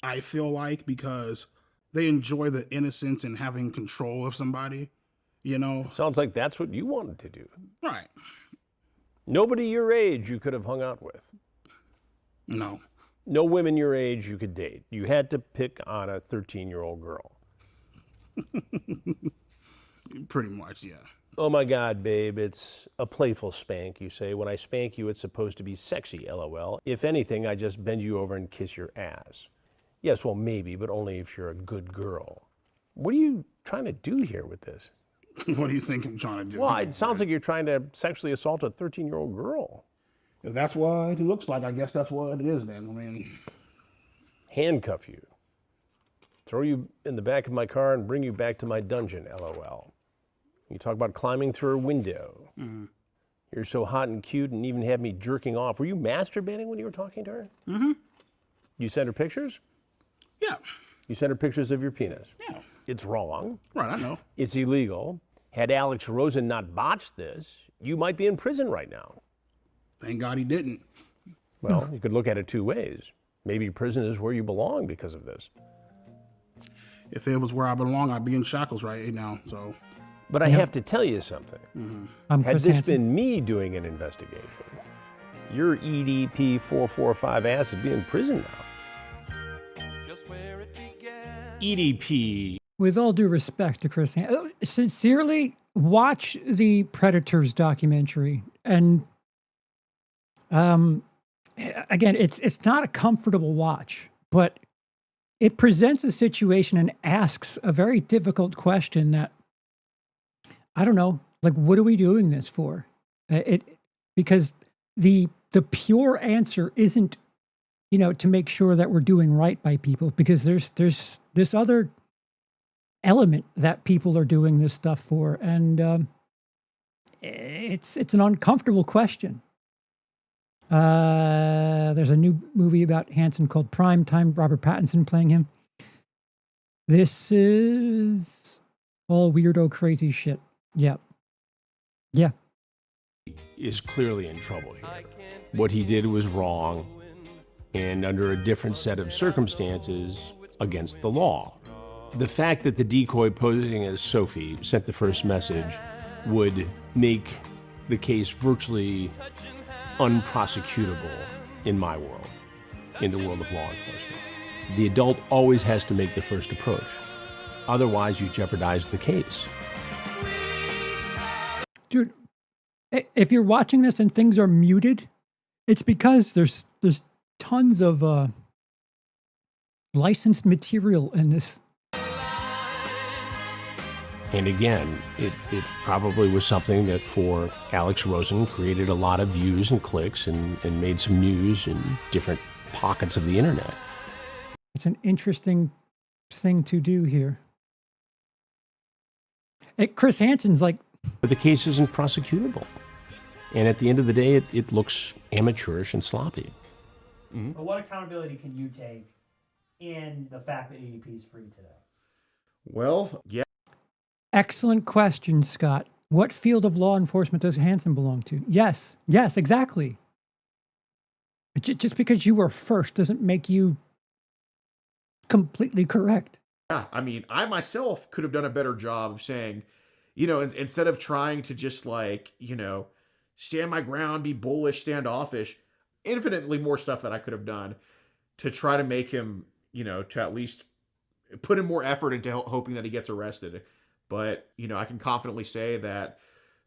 I feel like, because they enjoy the innocence and having control of somebody, you know? Sounds like that's what you wanted to do. Right. Nobody your age you could have hung out with. No. No women your age you could date. You had to pick on a 13-year-old girl. Pretty much, yeah. Oh my God, babe, it's a playful spank, you say. When I spank you, it's supposed to be sexy, LOL. If anything, I just bend you over and kiss your ass. Yes, well, maybe, but only if you're a good girl. What are you trying to do here with this? What do you think I'm trying to do? Well, it sounds like you're trying to sexually assault a 13-year-old girl. If that's what it looks like, I guess that's what it is then. I mean... Handcuff you. Throw you in the back of my car and bring you back to my dungeon, LOL. You talk about climbing through a window. Mm-hmm. You're so hot and cute and even had me jerking off. Were you masturbating when you were talking to her? Mm-hmm. You sent her pictures? Yeah. You sent her pictures of your penis? Yeah. It's wrong. Right, I know. It's illegal. Had Alex Rosen not botched this, you might be in prison right now. Thank God he didn't. Well, you could look at it two ways. Maybe prison is where you belong because of this. If it was where I belong, I'd be in shackles right now, so... But I have to tell you something. Mm-hmm. Had this been me doing an investigation, your EDP445 ass would be in prison now. EDP. With all due respect to Chris, sincerely, watch the Predators documentary. And again, it's not a comfortable watch, but it presents a situation and asks a very difficult question that, I don't know, like, what are we doing this for? Because the pure answer isn't, to make sure that we're doing right by people, because there's this other element that people are doing this stuff for, and it's an uncomfortable question. There's a new movie about Hanson called Prime Time, Robert Pattinson playing him. This is all weirdo crazy shit. Yeah. Yeah. Is clearly in trouble here. What he did was wrong, and under a different set of circumstances, against the law. The fact that the decoy posing as Sophie sent the first message would make the case virtually unprosecutable in my world, in the world of law enforcement. The adult always has to make the first approach. Otherwise, you jeopardize the case. Dude, if you're watching this and things are muted, it's because there's tons of licensed material in this. And again, it probably was something that for Alex Rosen created a lot of views and clicks and made some news in different pockets of the internet. It's an interesting thing to do here. Chris Hansen's like... But the case isn't prosecutable. And at the end of the day, it looks amateurish and sloppy. Mm-hmm. But what accountability can you take in the fact that EDP is free today? Well, yeah. Excellent question, Scott. What field of law enforcement does Hansen belong to? Yes, exactly. Just because you were first doesn't make you completely correct. Yeah, I mean, I myself could have done a better job of saying, instead of trying to just stand my ground, be bullish, standoffish, infinitely more stuff that I could have done to try to make him, to at least put in more effort into hoping that he gets arrested. But, I can confidently say that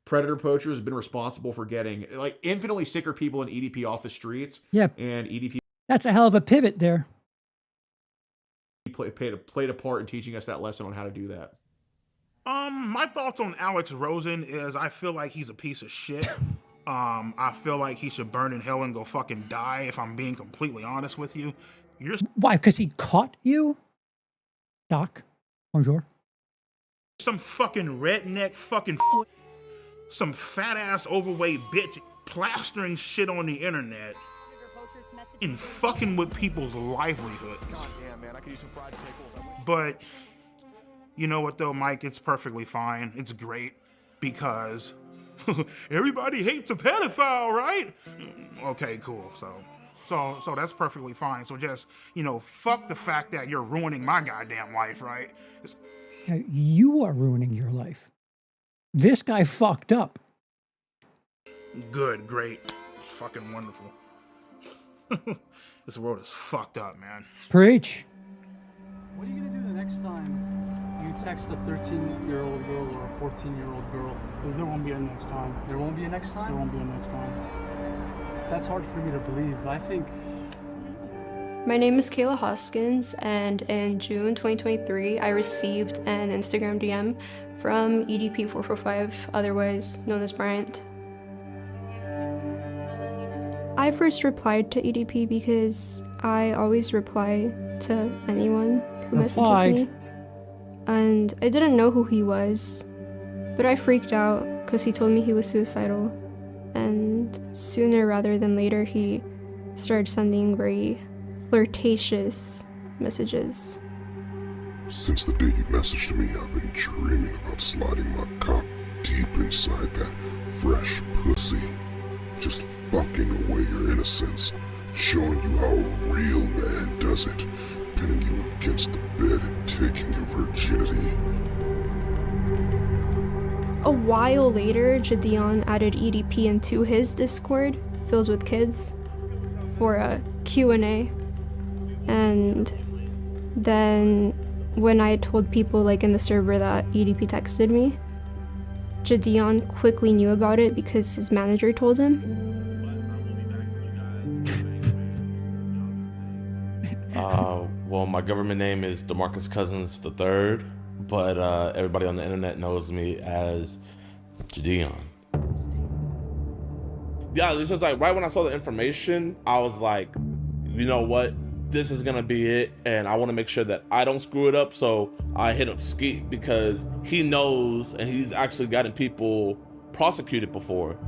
predator poachers have been responsible for getting infinitely sicker people in EDP off the streets. Yeah. And EDP. That's a hell of a pivot there. Played a part in teaching us that lesson on how to do that. My thoughts on Alex Rosen is I feel like he's a piece of shit. I feel like he should burn in hell and go fucking die, if I'm being completely honest with you. You're Why? Because he caught you? Doc, bonjour. some fucking redneck fucking some fat ass overweight bitch plastering shit on the internet and fucking with people's livelihoods. But you know what though, Mike? It's perfectly fine. It's great because everybody hates a pedophile, right? Okay, cool. So that's perfectly fine. So just, fuck the fact that you're ruining my goddamn life, right? You are ruining your life. This guy fucked up. Good, great, fucking wonderful. This world is fucked up, man. Preach. What are you gonna do the next time you text a 13-year-old girl or a 14-year-old girl? There won't be a next time. There won't be a next time? There won't be a next time. That's hard for me to believe. I think... My name is Kayla Hoskins, and in June 2023, I received an Instagram DM from EDP445, otherwise known as Bryant. I first replied to EDP because I always reply to anyone who messages me. And I didn't know who he was, but I freaked out because he told me he was suicidal. And sooner rather than later, he started sending very flirtatious messages. Since the day you messaged me, I've been dreaming about sliding my cock deep inside that fresh pussy. Just fucking away your innocence, showing you how a real man does it, pinning you against the bed and taking your virginity. A while later, Jadion added EDP into his Discord, filled with kids, for a Q&A. And then when I told people in the server that EDP texted me, Jadion quickly knew about it because his manager told him. Well, my government name is DeMarcus Cousins III, but everybody on the internet knows me as Jadion. Yeah, this was right when I saw the information, I was like, you know what? This is gonna be it, and I want to make sure that I don't screw it up, so I hit up Skeet because he knows and he's actually gotten people prosecuted before.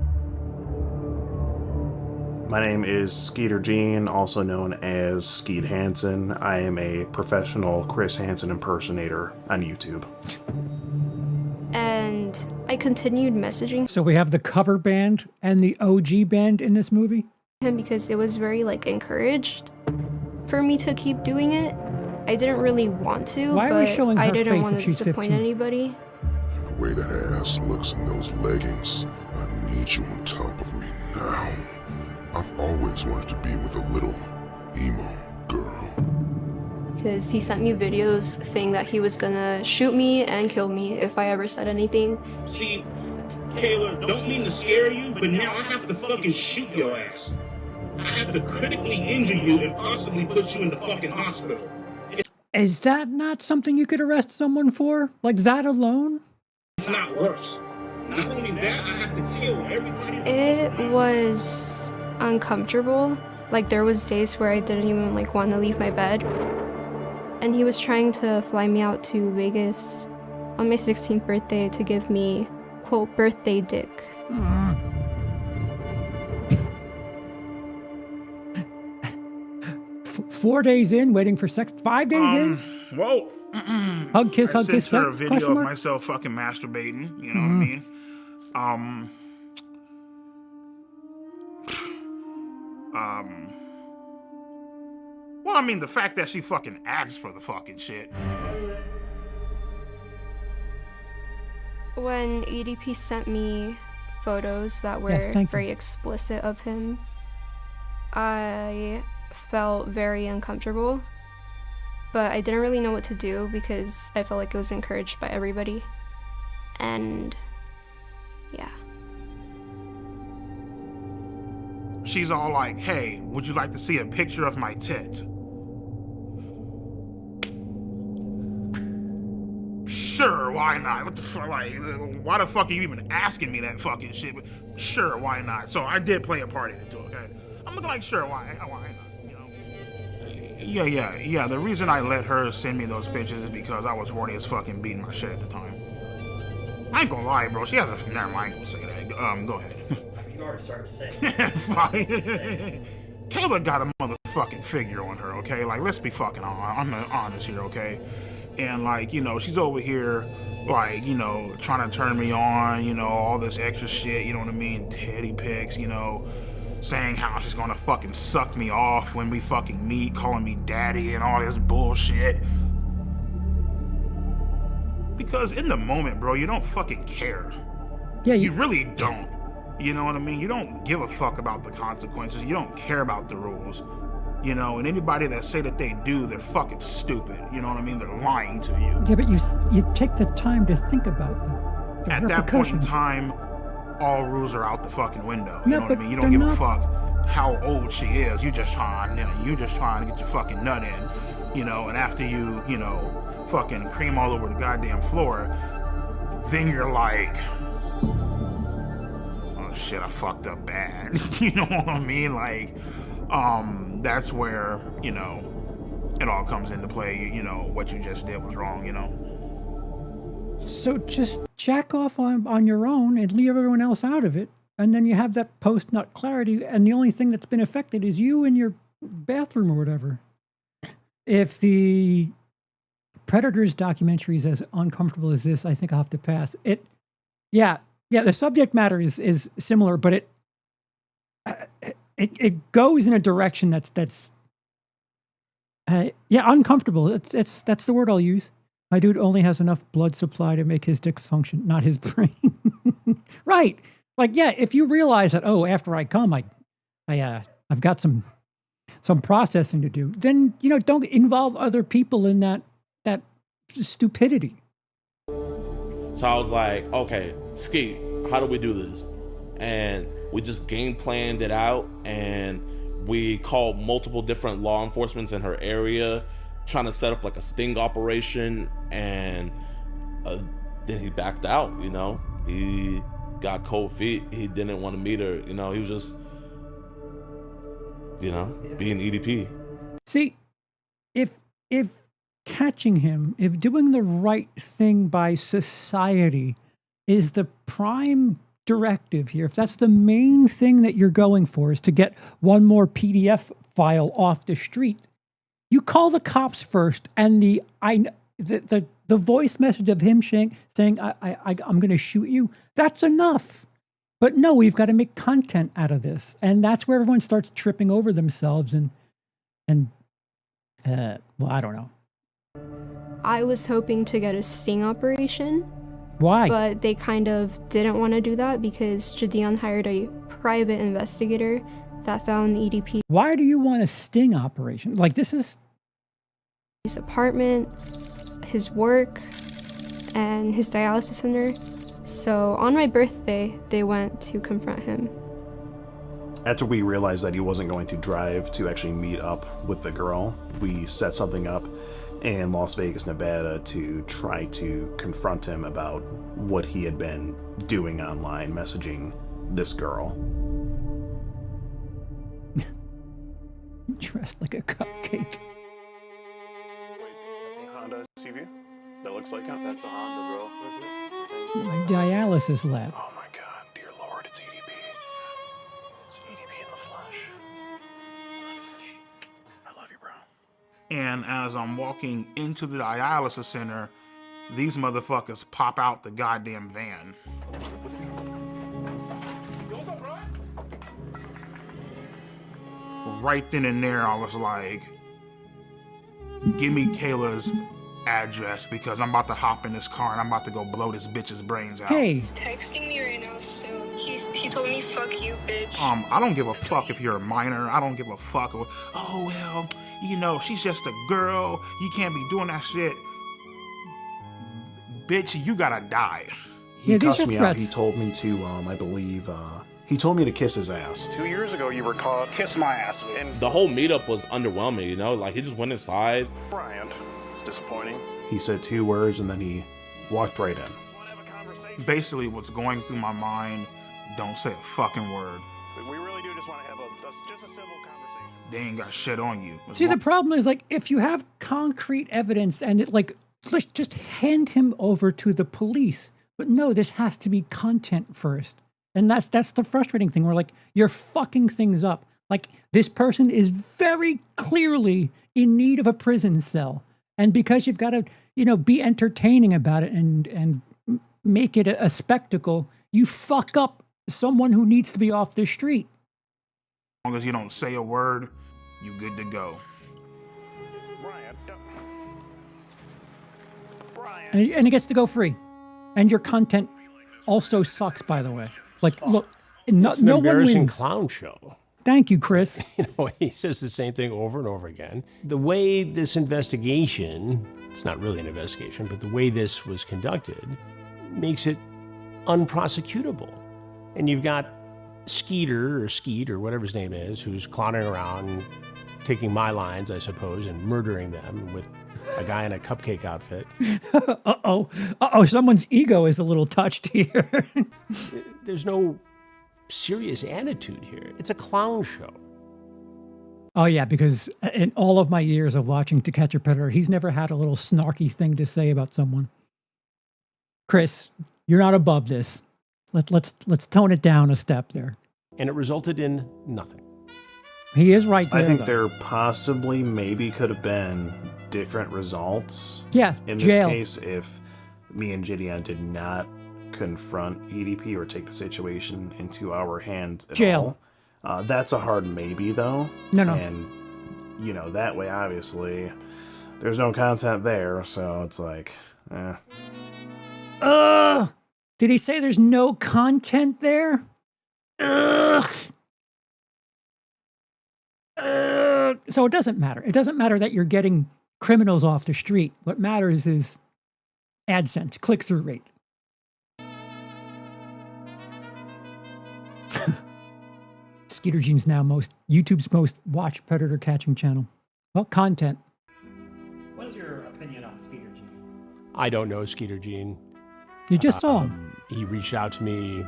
My name is Skeeter Gene, also known as Skeet Hansen. I am a professional Chris Hansen impersonator on YouTube. And I continued messaging So we have the cover band and the OG band in this movie? him because it was very encouraged for me to keep doing it. I didn't really want to, Why are we but showing I her didn't face want if to she's disappoint 15? anybody. The way that ass looks in those leggings, I need you on top of me now. I've always wanted to be with a little emo girl. Because he sent me videos saying that he was gonna shoot me and kill me if I ever said anything. See, Kayla, don't mean to scare you, but now I have to fucking shoot your ass. I have to critically injure you and possibly put you in the fucking hospital. Is that not something you could arrest someone for? Like that alone? It's not worse. Not only that, I have to kill everybody. It was uncomfortable. There was days where I didn't even want to leave my bed. And he was trying to fly me out to Vegas on my 16th birthday to give me, quote, birthday dick. 4 days in, waiting for sex. 5 days in? Whoa. Hug, kiss, I hug, kiss, sent her a sex? video Question of mark? myself fucking masturbating, you know what I mean? Well, I mean, the fact that she fucking asked for the fucking shit. When EDP sent me photos that were Yes, thank you. very explicit of him, I felt very uncomfortable, but I didn't really know what to do because I felt like it was encouraged by everybody. And yeah. She's all like, hey, would you like to see a picture of my tits? Sure, why not? What the fuck, why the fuck are you even asking me that fucking shit? But sure, why not? So I did play a part in it too, okay? I'm looking like, sure, why not? You know? Yeah. The reason I let her send me those pictures is because I was horny as fucking beating my shit at the time. I ain't gonna lie, bro. She has a... Never mind, I ain't gonna say that. Go ahead. You already started saying Fine. Kayla got a motherfucking figure on her, okay? Like, let's be fucking honest here, okay? And, like, you know, she's over here, like, you know, trying to turn me on, you know, all this extra shit, you know what I mean? Teddy pics, you know, saying how she's gonna fucking suck me off when we fucking meet, calling me daddy and all this bullshit. Because in the moment, bro, you don't fucking care. Yeah, you really don't. You know what I mean? You don't give a fuck about the consequences. You don't care about the rules. You know, and anybody that say that they do, they're fucking stupid. You know what I mean? They're lying to you. Yeah, but you take the time to think about the At that point in time, all rules are out the fucking window. You know what I mean? You don't give a fuck how old she is. You just trying to get your fucking nut in. You know, and after you know, fucking cream all over the goddamn floor, then you're like, oh shit, I fucked up bad. You know what I mean? Like, that's where, you know, it all comes into play. You know, what you just did was wrong, you know? So just jack off on your own and leave everyone else out of it. And then you have that post-nut clarity, and the only thing that's been affected is you and your bathroom or whatever. If the Predators documentary is as uncomfortable as this, I think I'll have to pass. Yeah, the subject matter is similar, but it goes in a direction that's uncomfortable. That's the word I'll use. My dude only has enough blood supply to make his dick function, not his brain. Right. Like, yeah, if you realize that, oh, after I come, I've got some processing to do, then, you know, don't involve other people in that stupidity. So I was like, okay, Skeet, how do we do this? And we just game planned it out, and we called multiple different law enforcement in her area, trying to set up like a sting operation, and then he backed out, you know? He got cold feet. He didn't want to meet her, you know? He was just, you know, being EDP. See, if catching him, if doing the right thing by society is the prime directive here, if that's the main thing that you're going for, is to get one more PDF file off the street, you call the cops first, and the voice message of him saying I'm going to shoot you, that's enough. But no, we've got to make content out of this, and that's where everyone starts tripping over themselves and well, I don't know. I was hoping to get a sting operation. Why? But they kind of didn't want to do that because Jadion hired a private investigator that found EDP. Why do you want a sting operation? Like, this is his apartment, his work, and his dialysis center. So on my birthday, they went to confront him. After we realized that he wasn't going to drive to actually meet up with the girl, we set something up in Las Vegas, Nevada to try to confront him about what he had been doing online, messaging this girl. Dressed like a cupcake. Honda CV? That looks like it? That's a Honda, bro. What's it? My dialysis lab. Oh my god, dear Lord, it's EDP. It's EDP in the flesh. I love you, bro. And as I'm walking into the dialysis center, these motherfuckers pop out the goddamn van. Right then and there, I was like, give me Kayla's address, because I'm about to hop in this car and I'm about to go blow this bitch's brains out. Hey. He's texting me right now, so he told me, fuck you, bitch. I don't give a fuck if you're a minor. I don't give a fuck. Oh, well, you know, she's just a girl. You can't be doing that shit. Bitch, you gotta die. He cussed me out. He told me to, I believe, he told me to kiss his ass. 2 years ago, you were called kiss my ass. And The whole meetup was underwhelming, you know? Like, he just went inside. Brian, it's disappointing. He said 2 words and then he walked right in. Basically, what's going through my mind, don't say a fucking word. we really do just want to have just a civil conversation. they ain't got shit on you. See, the problem is, like, if you have concrete evidence and it, like, let's just hand him over to the police. But no, this has to be content first. And that's the frustrating thing. We're like, you're fucking things up. Like, this person is very clearly in need of a prison cell. And because you've got to, you know, be entertaining about it and make it a spectacle, you fuck up someone who needs to be off the street. As long as you don't say a word, you good to go. And it gets to go free. And your content also sucks, by the way. Like, look, It's an no one embarrassing wins. clown show. Thank you, Chris. You know, he says the same thing over and over again. The way this investigation, it's not really an investigation, but the way this was conducted makes it unprosecutable. And you've got Skeeter or Skeet or whatever his name is, who's clowning around, taking my lines, I suppose, and murdering them with a guy in a cupcake outfit. Uh-oh, someone's ego is a little touched here. There's no serious attitude here. It's a clown show. Oh, yeah, because in all of my years of watching To Catch a Predator, he's never had a little snarky thing to say about someone. Chris, you're not above this. Let's tone it down a step there. And it resulted in nothing. He is right there. I think though. there possibly maybe could have been different results. Yeah, in jail. this case, if me and Gideon did not confront EDP or take the situation into our hands at Jail. all. That's a hard maybe, though. No. And, you know, that way, obviously, there's no content there, so it's like, Did he say there's no content there? So it doesn't matter. It doesn't matter that you're getting criminals off the street. What matters is AdSense, click-through rate. Skeeter Gene's now YouTube's most watched predator catching channel. Well, content. What is your opinion on Skeeter Gene? I don't know Skeeter Gene. You just saw him. He reached out to me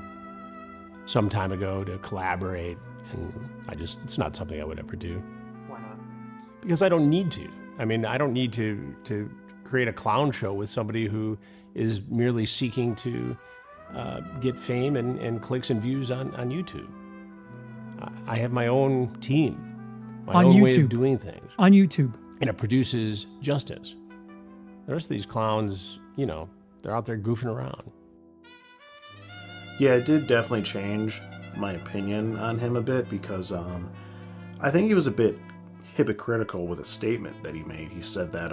some time ago to collaborate, and it's not something I would ever do. Why not? Because I don't need to. I mean, I don't need to create a clown show with somebody who is merely seeking to get fame and clicks and views on YouTube. I have my own team, my own way of doing things. On YouTube. And it produces justice. The rest of these clowns, you know, they're out there goofing around. yeah, it did definitely change my opinion on him a bit because I think he was a bit hypocritical with a statement that he made. He said that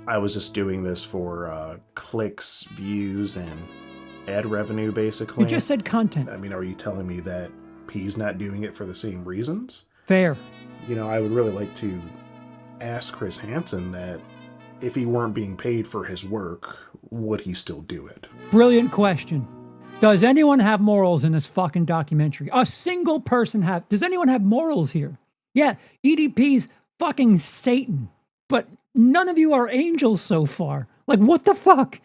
I was just doing this for clicks, views, and ad revenue, basically. You just said content. I mean, are you telling me that he's not doing it for the same reasons? Fair. You know, I would really like to ask Chris Hansen that if he weren't being paid for his work, would he still do it? Brilliant question. Does anyone have morals in this fucking documentary? A single person have. Does anyone have morals here? Yeah, EDP's fucking Satan, but none of you are angels so far. Like, what the fuck?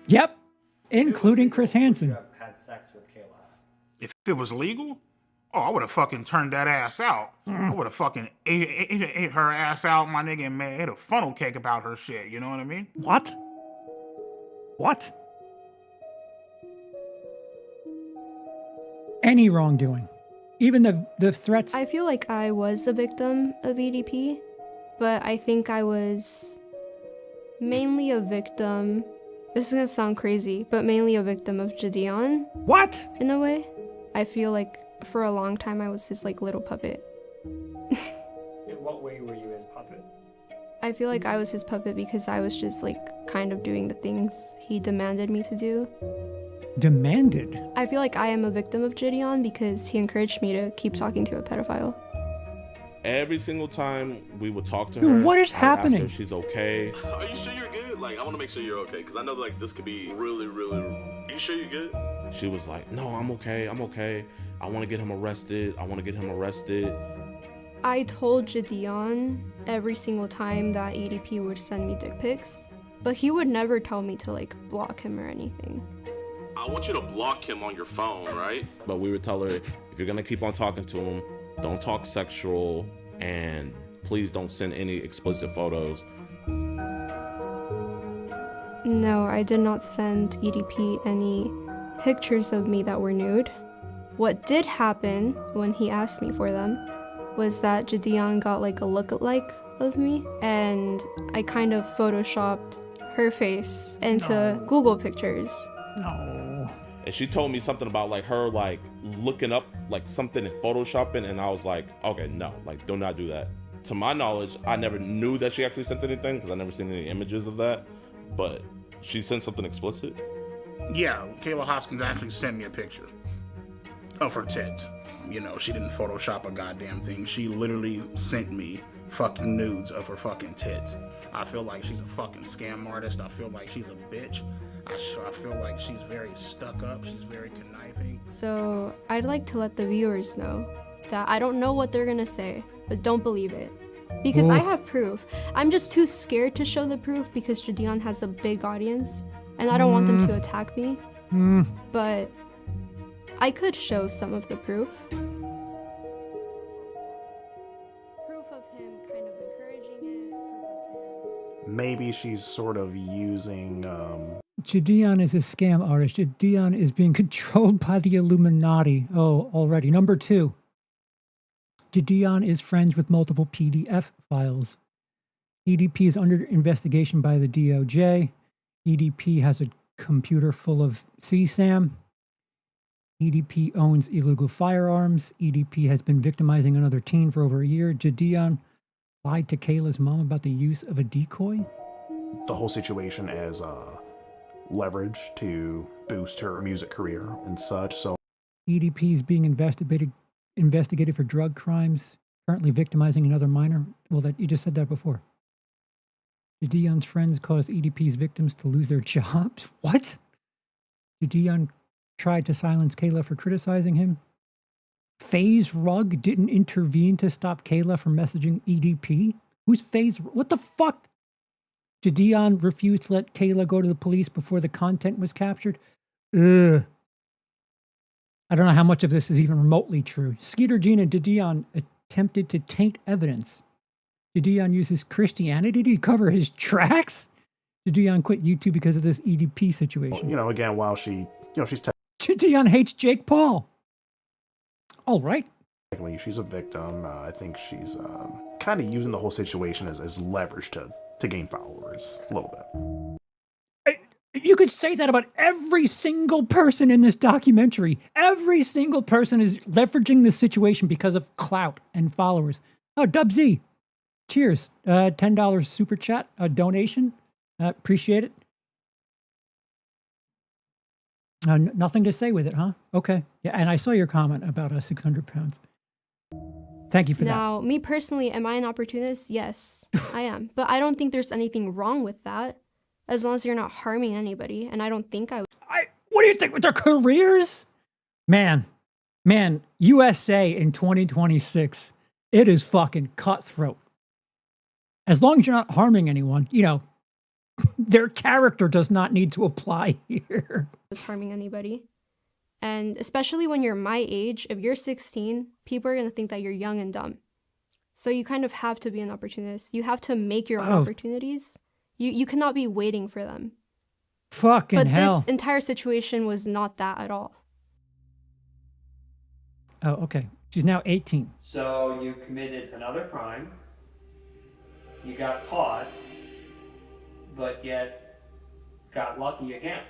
Yep, including Chris Hansen. Had sex with Kayla Hastings. If it was legal, oh, I would have fucking turned that ass out. I would have fucking ate her ass out, my nigga, and made a funnel cake about her shit. You know what I mean? What? What? Any wrongdoing, even the threats. I feel like I was a victim of EDP, but I think I was mainly a victim. This is gonna sound crazy, but mainly a victim of Gideon. What? In a way. I feel like for a long time I was his like little puppet. In what way were you his puppet? I feel like I was his puppet because I was just like kind of doing the things he demanded me to do. Demanded? I feel like I am a victim of Gideon because he encouraged me to keep talking to a pedophile. Every single time we would talk to Dude, her, what is I would happening? ask her if she's okay. Are you sure you're good? Like, I want to make sure you're okay, because I know, like, this could be really, really... Are you sure you're good? She was like, no, I'm okay, I'm okay. I want to get him arrested. I want to get him arrested. I told Gideon every single time that EDP would send me dick pics But he would never tell me to like block him or anything. I want you to block him on your phone, right? But we would tell her, if you're gonna keep on talking to him, don't talk sexual, and please don't send any explicit photos. No, I did not send EDP any pictures of me that were nude. What did happen when he asked me for them was that Jadian got like a lookalike of me, and I kind of photoshopped her face into Google pictures. No. And she told me something about like her like looking up like something in photoshopping, and I was like, okay, no, like do not do that. To my knowledge, I never knew that she actually sent anything because I never seen any images of that, but she sent something explicit. Yeah, Kayla Hoskins actually sent me a picture of her tits. You know, she didn't Photoshop a goddamn thing. She literally sent me fucking nudes of her fucking tits. I feel like she's a fucking scam artist. I feel like she's a bitch. I feel like she's very stuck up. She's very conniving. So I'd like to let the viewers know that I don't know what they're gonna say, but don't believe it. Because I have proof. I'm just too scared to show the proof because Jadian has a big audience and I don't want them to attack me. But I could show some of the proof. Proof of him kind of encouraging it. Maybe she's sort of using Jadian is a scam artist. Jadian is being controlled by the Illuminati. Oh, already. Number 2. Jadian is friends with multiple PDF files. EDP is under investigation by the DOJ. EDP has a computer full of CSAM. EDP owns illegal firearms. EDP has been victimizing another teen for over a year. Jadian lied to Kayla's mom about the use of a decoy. the whole situation as leverage to boost her music career and such. So EDP is being investigated for drug crimes, currently victimizing another minor. Well, that you just said that before. Jadion's friends caused EDP's victims to lose their jobs. What? Jadion tried to silence Kayla for criticizing him. FaZe Rug didn't intervene to stop Kayla from messaging EDP. Who's FaZe? What the fuck? Jadion refused to let Kayla go to the police before the content was captured. Ugh. I don't know how much of this is even remotely true. Skeeter Jean and Jadion attempted to taint evidence. Jadion uses Christianity to cover his tracks. Jadion quit YouTube because of this EDP situation. You know, again, while she, she's Jadion hates Jake Paul. All right. technically she's a victim. I think she's kind of using the whole situation as leverage to gain followers a little bit. You could say that about every single person in this documentary. Every single person is leveraging this situation because of clout and followers. Oh, Dub Z. Cheers. $10 super chat, a donation. Appreciate it. Nothing to say with it, huh? Okay. Yeah, and I saw your comment about 600 pounds. Thank you for that. Now, me personally, am I an opportunist? Yes, I am. But I don't think there's anything wrong with that, as long as you're not harming anybody. And I don't think I would. What do you think with their careers? Man, USA in 2026, it is fucking cutthroat. As long as you're not harming anyone, their character does not need to apply here. Was harming anybody. And especially when you're my age, if you're 16, people are going to think that you're young and dumb. So you kind of have to be an opportunist. You have to make your own opportunities. You cannot be waiting for them. Fucking hell. But this entire situation was not that at all. Oh, okay. She's now 18. So you committed another crime. You got caught, but yet got lucky again.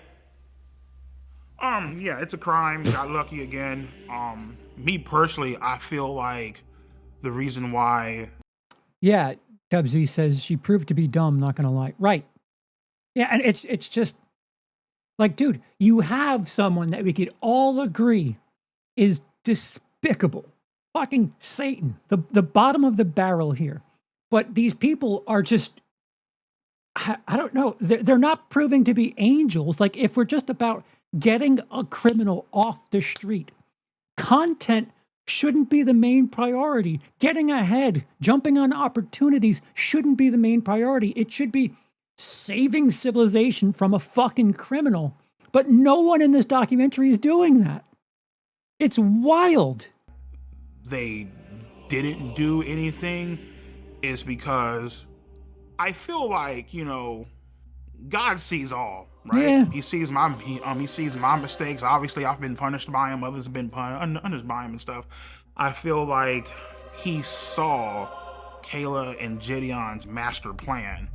Yeah, it's a crime. Got lucky again. Me personally, I feel like the reason why. Yeah, Dub Z says she proved to be dumb, not gonna lie. Right. Yeah, and it's just like, dude, you have someone that we could all agree is despicable. Fucking Satan. The bottom of the barrel here. But these people are just, I don't know, they're not proving to be angels. Like, if we're just about getting a criminal off the street, content shouldn't be the main priority. Getting ahead, jumping on opportunities shouldn't be the main priority. It should be saving civilization from a fucking criminal. But no one in this documentary is doing that. It's wild. They didn't do anything is because I feel like, you know, God sees all, right? Yeah. He sees my mistakes. Obviously, I've been punished by him. Others have been punished by him and stuff. I feel like he saw Kayla and Gideon's master plan.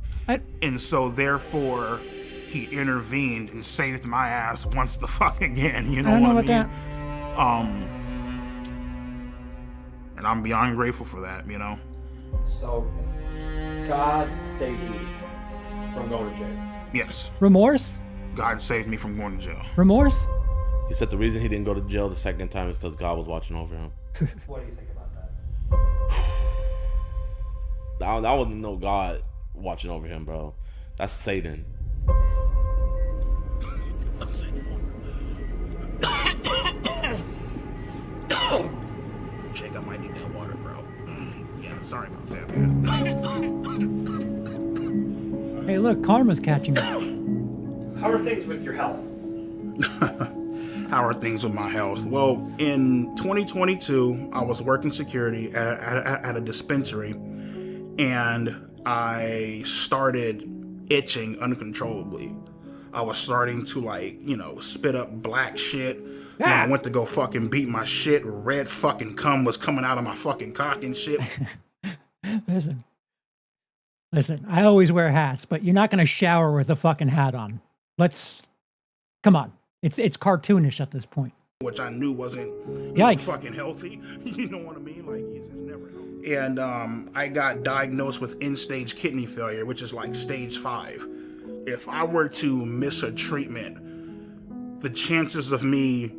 And so therefore he intervened and saved my ass once the fuck again. You know what I mean? And I'm beyond grateful for that, you know? So, God saved you from going to jail. Yes. Remorse? God saved me from going to jail. Remorse? He said the reason he didn't go to jail the second time is because God was watching over him. What do you think about that? That wasn't no God watching over him, bro. That's Satan. Jake, I might need that water, bro. Yeah, sorry about that, man. Hey, look, karma's catching up. How are things with your health? How are things with my health? Well, in 2022, I was working security at a dispensary, and I started itching uncontrollably. I was starting to, like, you know, spit up black shit. When I went to go fucking beat my shit, red fucking cum was coming out of my fucking cock and shit. Listen, I always wear hats, but you're not going to shower with a fucking hat on. Come on. It's cartoonish at this point. Which I knew wasn't fucking healthy. You know what I mean? Like, it's never healthy. And I got diagnosed with end-stage kidney failure, which is like stage 5. If I were to miss a treatment, the chances of me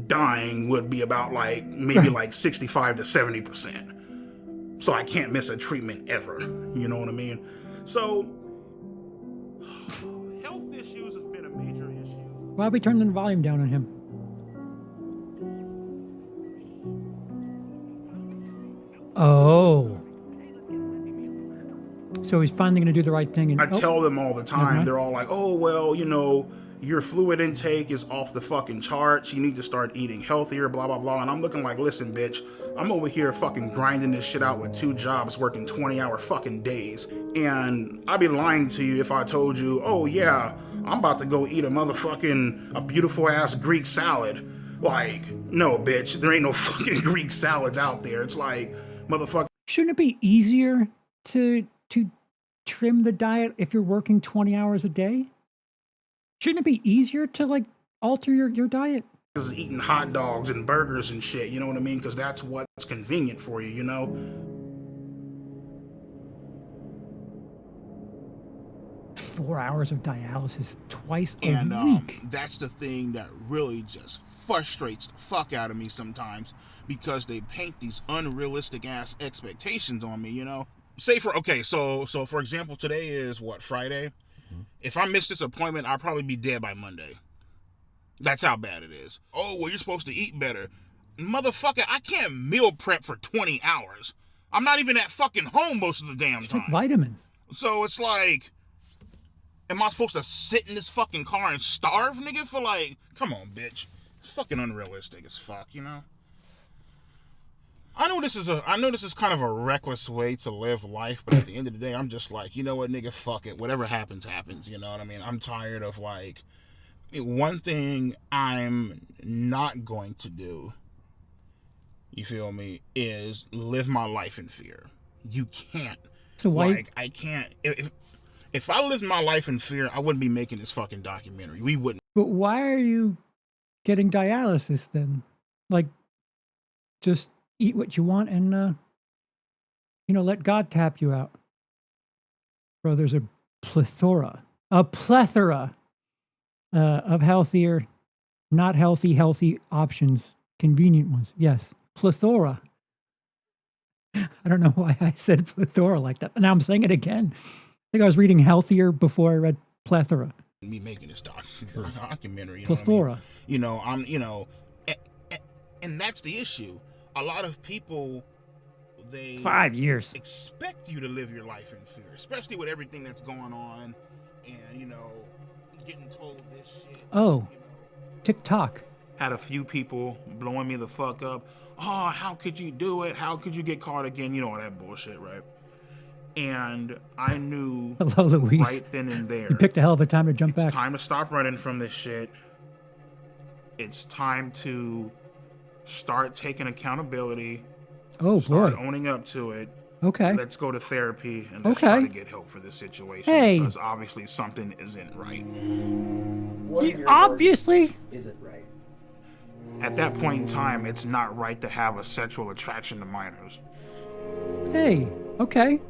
dying would be about like maybe like 65 to 70%. So I can't miss a treatment ever. You know what I mean? So health issues have been a major issue. Why are we turning the volume down on him? Oh. So he's finally going to do the right thing. And, I tell them all the time, they're all like, oh, well, you know, your fluid intake is off the fucking charts. You need to start eating healthier, blah, blah, blah. And I'm looking like, listen, bitch, I'm over here fucking grinding this shit out with 2 jobs, working 20-hour fucking days. And I'd be lying to you if I told you, oh, yeah, I'm about to go eat a beautiful ass Greek salad. Like, no, bitch, there ain't no fucking Greek salads out there. It's like, motherfucker. Shouldn't it be easier to trim the diet if you're working 20 hours a day? Shouldn't it be easier to, like, alter your diet? Is eating hot dogs and burgers and shit, you know what I mean? Because that's what's convenient for you, you know? Four hours of dialysis twice a week. That's the thing that really just frustrates the fuck out of me sometimes, because they paint these unrealistic ass expectations on me, you know? So for example, today is what, Friday? If I miss this appointment, I'll probably be dead by Monday. That's how bad it is. Oh, well, you're supposed to eat better. Motherfucker, I can't meal prep for 20 hours. I'm not even at fucking home most of the damn time. Take vitamins. So it's like, am I supposed to sit in this fucking car and starve, nigga, for like, come on, bitch. It's fucking unrealistic as fuck, you know? I know this is kind of a reckless way to live life, but at the end of the day, I'm just like, you know what, nigga, fuck it. Whatever happens, happens. You know what I mean? I'm tired of, like, one thing I'm not going to do, you feel me, is live my life in fear. You can't. So why? Like, I can't. If I lived my life in fear, I wouldn't be making this fucking documentary. We wouldn't. But why are you getting dialysis then? Like, just eat what you want and, let God tap you out. Bro, there's a plethora of healthier, not healthy options, convenient ones. Yes, plethora. I don't know why I said plethora like that, but now I'm saying it again. I think I was reading healthier before I read plethora. Me making this documentary, you plethora. Know what I mean? And that's the issue. A lot of people, they 5 years expect you to live your life in fear, especially with everything that's going on and, you know, getting told this shit. Oh, TikTok. Had a few people blowing me the fuck up. Oh, how could you do it? How could you get caught again? You know, all that bullshit, right? And I knew Hello, Luis. right then and there. You picked a hell of a time to jump It's back. time to stop running from this shit. It's time to start taking accountability. Oh, start boy. owning up to it. Okay. Let's go to therapy and let's Okay. try to get help for this situation. Hey. Because obviously something isn't right. Obviously. Isn't right. At that point in time, it's not right to have a sexual attraction to minors. Hey, okay.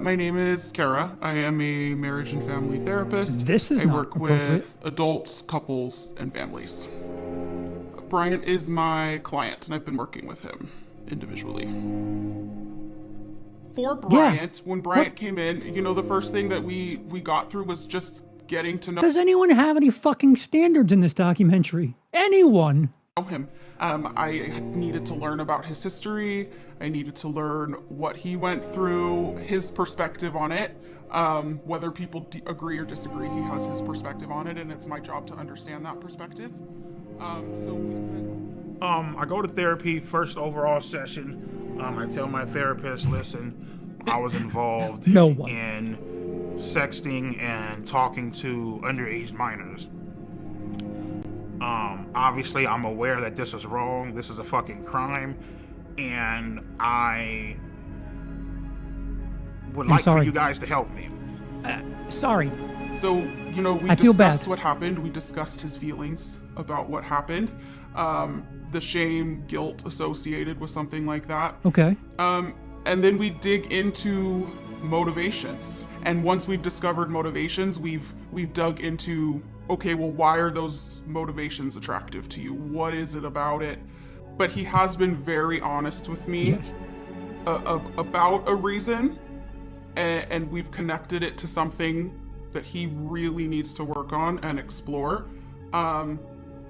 My name is Kara. I am a marriage and family therapist. This is I not work appropriate. with adults, couples, and families. Bryant is my client, and I've been working with him individually. For Bryant, when Bryant came in, you know, the first thing that we got through was just getting to know Does anyone have any fucking standards in this documentary? Anyone? him. I needed to learn about his history. I needed to learn what he went through, his perspective on it. Whether people agree or disagree, he has his perspective on it, and it's my job to understand that perspective. So we spent... I go to therapy, first overall session. I tell my therapist, listen, I was involved in sexting and talking to underage minors. Obviously, I'm aware that this is wrong. This is a fucking crime. And I would like for you guys to help me. Sorry. So, you know, we I feel discussed bad. what happened. We discussed his feelings about what happened. The shame, guilt associated with something like that. Okay. And then we dig into motivations. And once we've discovered motivations, we've dug into, okay, well, why are those motivations attractive to you? What is it about it? But he has been very honest with me about a reason, and we've connected it to something that he really needs to work on and explore.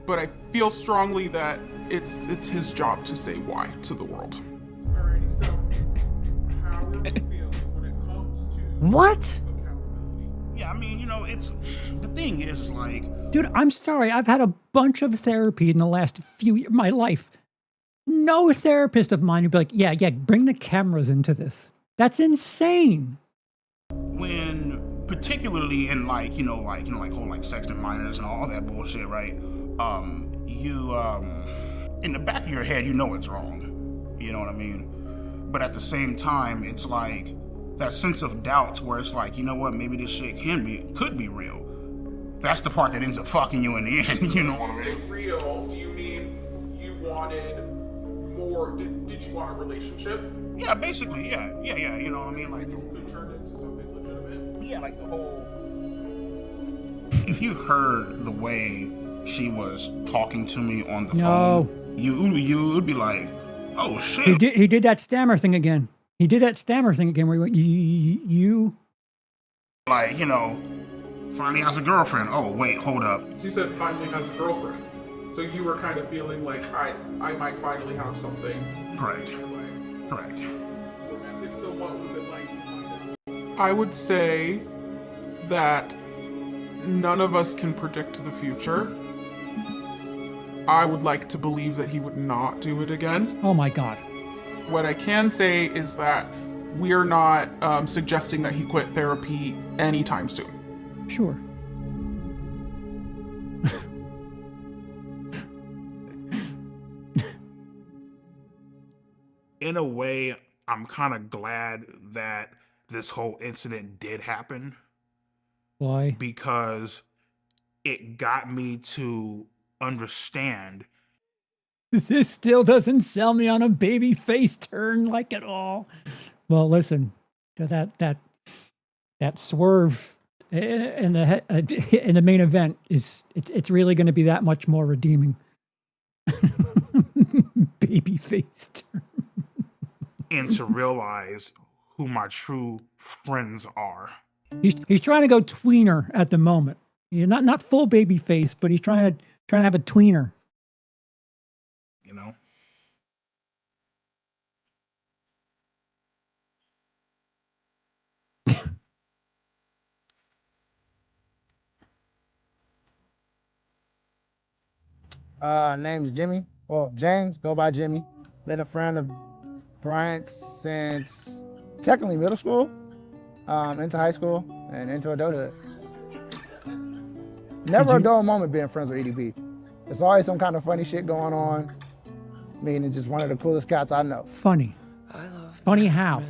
But I feel strongly that it's his job to say why to the world. Alrighty, so how are you feeling when it comes to What? Yeah, I mean, you know, it's the thing is like, Dude, I'm sorry. I've had a bunch of therapy in the last few years, my life. No therapist of mine would be like, yeah, bring the cameras into this. That's insane. when particularly in like whole like sexting minors and all that bullshit, right? You in the back of your head, you know it's wrong. You know what I mean? But at the same time, it's like that sense of doubt where it's like, you know what, maybe this shit could be real. That's the part that ends up fucking you in the end, you know what I mean? Real, do you mean you wanted more, did you want a relationship? Yeah, basically, yeah, you know what I mean? Like, it turned into something legitimate? Yeah, like the whole... If you heard the way she was talking to me on the phone, you would be like, oh shit. He did that stammer thing again. He did that stammer thing again where he went, you... Like, you know, finally has a girlfriend. Oh, wait, hold up. She said finally has a girlfriend. So you were kind of feeling like I might finally have something. Correct. Correct. Romantic. So what was it like to find out? I would say that none of us can predict the future. I would like to believe that he would not do it again. Oh my God. What I can say is that we are not suggesting that he quit therapy anytime soon. Sure. In a way, I'm kind of glad that this whole incident did happen. Why? Because it got me to understand. This still doesn't sell me on a baby face turn like at all. Well, listen, that swerve in the main event it's really going to be that much more redeeming. Baby face turn. And to realize who my true friends are. He's trying to go tweener at the moment. Not full baby face, but he's trying to have a tweener. You know, Name's Jimmy. Well, James, go by Jimmy. Been a friend of Bryant's since technically middle school, into high school, and into adulthood. Never a dull moment being friends with EDP. There's always some kind of funny shit going on. I mean, it's just one of the coolest cats I know. Funny. Funny how?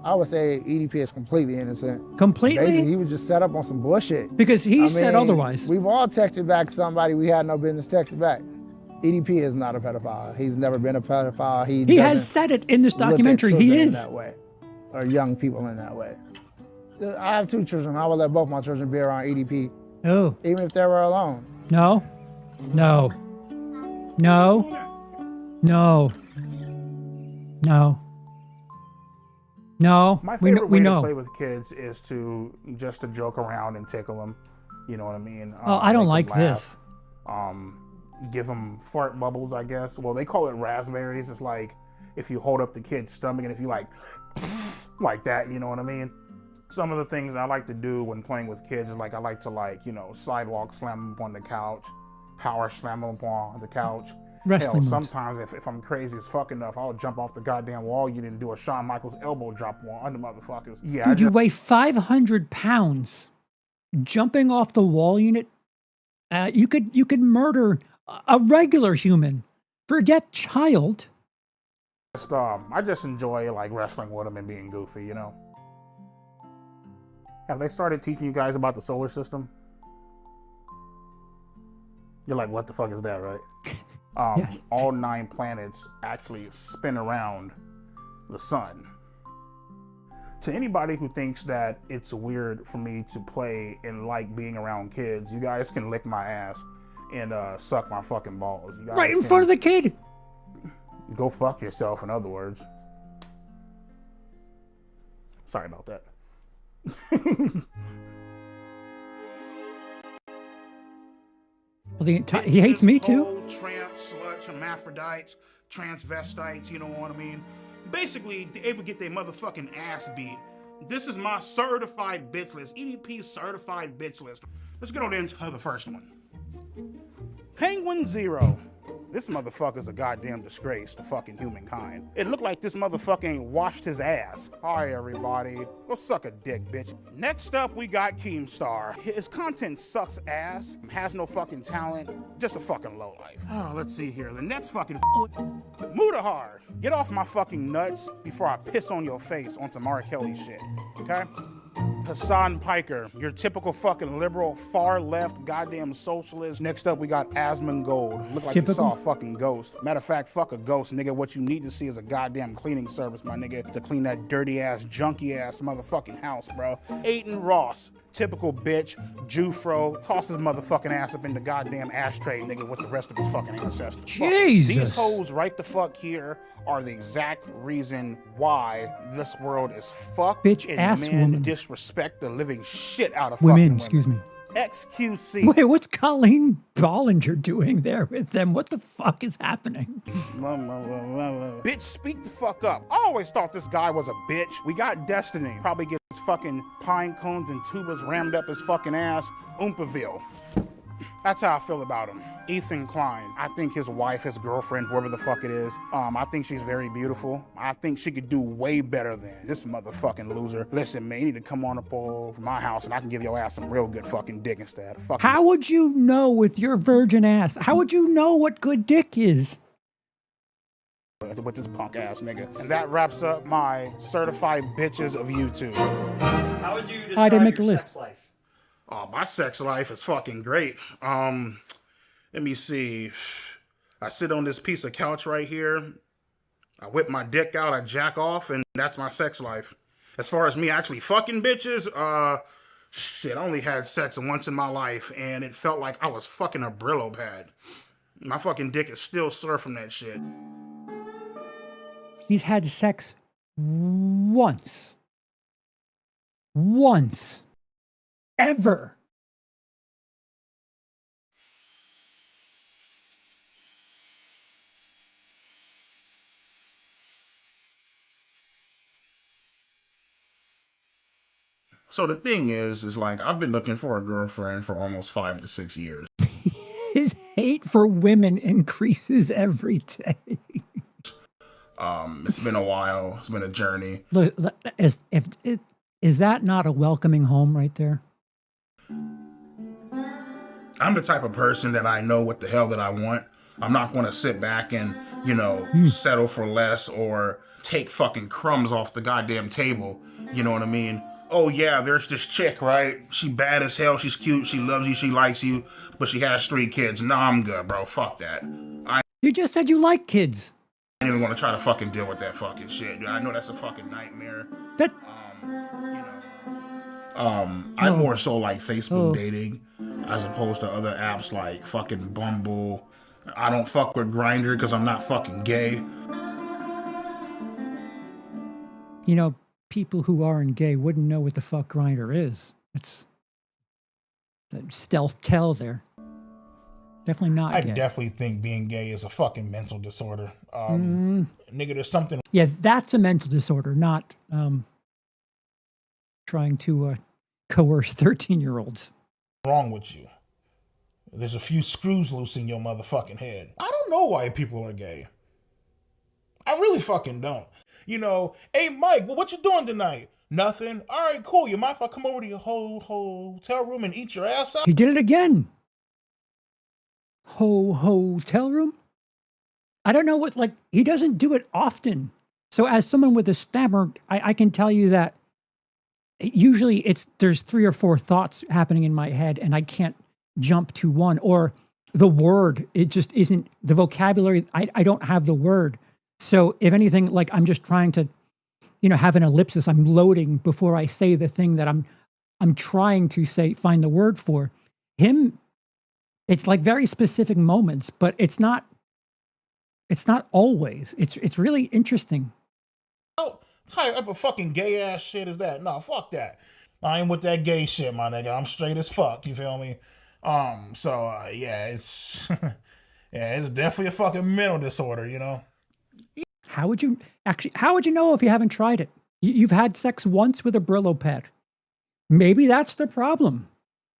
I would say EDP is completely innocent. Completely? Basically, he was just set up on some bullshit. Because he said otherwise. We've all texted back somebody we had no business texting back. EDP is not a pedophile. He's never been a pedophile. He has said it in this documentary. He is. In that way, or young people in that way. I have 2 children. I would let both my children be around EDP. Oh. Even if they were alone. No. No. No. No. No. No. My favorite we way know. to play with kids is to just to joke around and tickle them. You know what I mean? Oh, I don't make like them this. laugh. Give them fart bubbles, I guess. Well, they call it raspberries. It's like if you hold up the kid's stomach and if you like that, you know what I mean? Some of the things I like to do when playing with kids is like I like to sidewalk slam them on the couch, power slam them on the couch. Wrestling Hell, moves. sometimes if I'm crazy as fuck enough, I'll jump off the goddamn wall unit and do a Shawn Michaels elbow drop on the motherfuckers. Yeah, Dude, you weigh 500 pounds. Jumping off the wall unit, you could murder a regular human. Forget child. I just enjoy like wrestling with them and being goofy, you know. Have they started teaching you guys about the solar system? You're like, what the fuck is that, right? Yes. All 9 planets actually spin around the sun. To anybody who thinks that it's weird for me to play and like being around kids, you guys can lick my ass and suck my fucking balls. You guys Right in front of the kid. Go fuck yourself, in other words. Sorry about that. Well, he hates me too. Whole tramp, sluts, hermaphrodites, transvestites, you know what I mean? Basically, they would get their motherfucking ass beat. This is my certified bitch list, EDP certified bitch list. Let's get on into the first one. Penguin Zero. This motherfucker's a goddamn disgrace to fucking humankind. It looked like this motherfucker ain't washed his ass. Hi, everybody. Go suck a dick, bitch. Next up, we got Keemstar. His content sucks ass, has no fucking talent, just a fucking lowlife. Oh, let's see here. The next fucking Mudahar. Get off my fucking nuts before I piss on your face on some R. Kelly shit, okay? Hassan Piker, your typical fucking liberal, far left, goddamn socialist. Next up, we got Asmongold. Look like you saw a fucking ghost. Matter of fact, fuck a ghost, nigga. What you need to see is a goddamn cleaning service, my nigga, to clean that dirty ass, junky ass motherfucking house, bro. Aiden Ross, typical bitch, Jufro, toss his motherfucking ass up in the goddamn ashtray, nigga, with the rest of his fucking ancestors. Jesus. These hoes right the fuck here are the exact reason why this world is fucked. Bitch and ass men woman. disrespect the living shit out of Women, fucking excuse me. XQC. Wait, what's Colleen Bollinger doing there with them? What the fuck is happening? Bitch, speak the fuck up. I always thought this guy was a bitch. We got Destiny. Probably gets fucking pine cones and tubas rammed up his fucking ass. Oompaville. That's how I feel about him. Ethan Klein. I think his wife, his girlfriend, whoever the fuck it is, I think she's very beautiful. I think she could do way better than this motherfucking loser. Listen, man, you need to come on up over my house and I can give your ass some real good fucking dick instead. How would you know with your virgin ass? How would you know what good dick is? With this punk ass nigga. And that wraps up my certified bitches of YouTube. How would you I describe didn't make your the list. sex life? Oh, my sex life is fucking great. Let me see. I sit on this piece of couch right here. I whip my dick out, I jack off, and that's my sex life. As far as me actually fucking bitches, shit, I only had sex once in my life, and it felt like I was fucking a Brillo pad. My fucking dick is still sore from that shit. He's had sex once. Once. Ever. So the thing is like, I've been looking for a girlfriend for almost 5 to 6 years. His hate appetite for women increases every day. It's been a while. It's been a journey. Look, is that not a welcoming home right there? I'm the type of person that I know what the hell that I want. I'm not going to sit back and, settle for less or take fucking crumbs off the goddamn table. You know what I mean? Oh yeah, there's this chick, right? She bad as hell. She's cute. She loves you. She likes you. But she has 3 kids. Nah, I'm good, bro. Fuck that. You just said you like kids. I ain't even gonna try to fucking deal with that fucking shit. Dude. I know that's a fucking nightmare. I more so like Facebook dating as opposed to other apps like fucking Bumble. I don't fuck with Grindr because I'm not fucking gay. People who aren't gay wouldn't know what the fuck Grindr is. It's the stealth tells there. Definitely not I gay. definitely think being gay is a fucking mental disorder. Nigga, there's something. Yeah, that's a mental disorder, not trying to coerce 13-year-olds. Wrong with you. There's a few screws loose in your motherfucking head. I don't know why people are gay. I really fucking don't. Hey Mike, well, what you doing tonight? Nothing. All right, cool. You mind if I come over to your hotel room and eat your ass out? He did it again. Hotel room? I don't know he doesn't do it often. So as someone with a stammer, I can tell you that usually there's 3 or 4 thoughts happening in my head and I can't jump to one, or the word, it just isn't the vocabulary. I don't have the word. So if anything, I'm just trying to, have an ellipsis. I'm loading before I say the thing that I'm trying to find the word for. Him, it's very specific moments, but it's not always. It's really interesting. Oh, what type of fucking gay ass shit is that? No, fuck that. I ain't with that gay shit, my nigga. I'm straight as fuck. You feel me? Yeah, it's it's definitely a fucking mental disorder, How would you know if you haven't tried it? You've had sex once with a Brillo pad. Maybe that's the problem.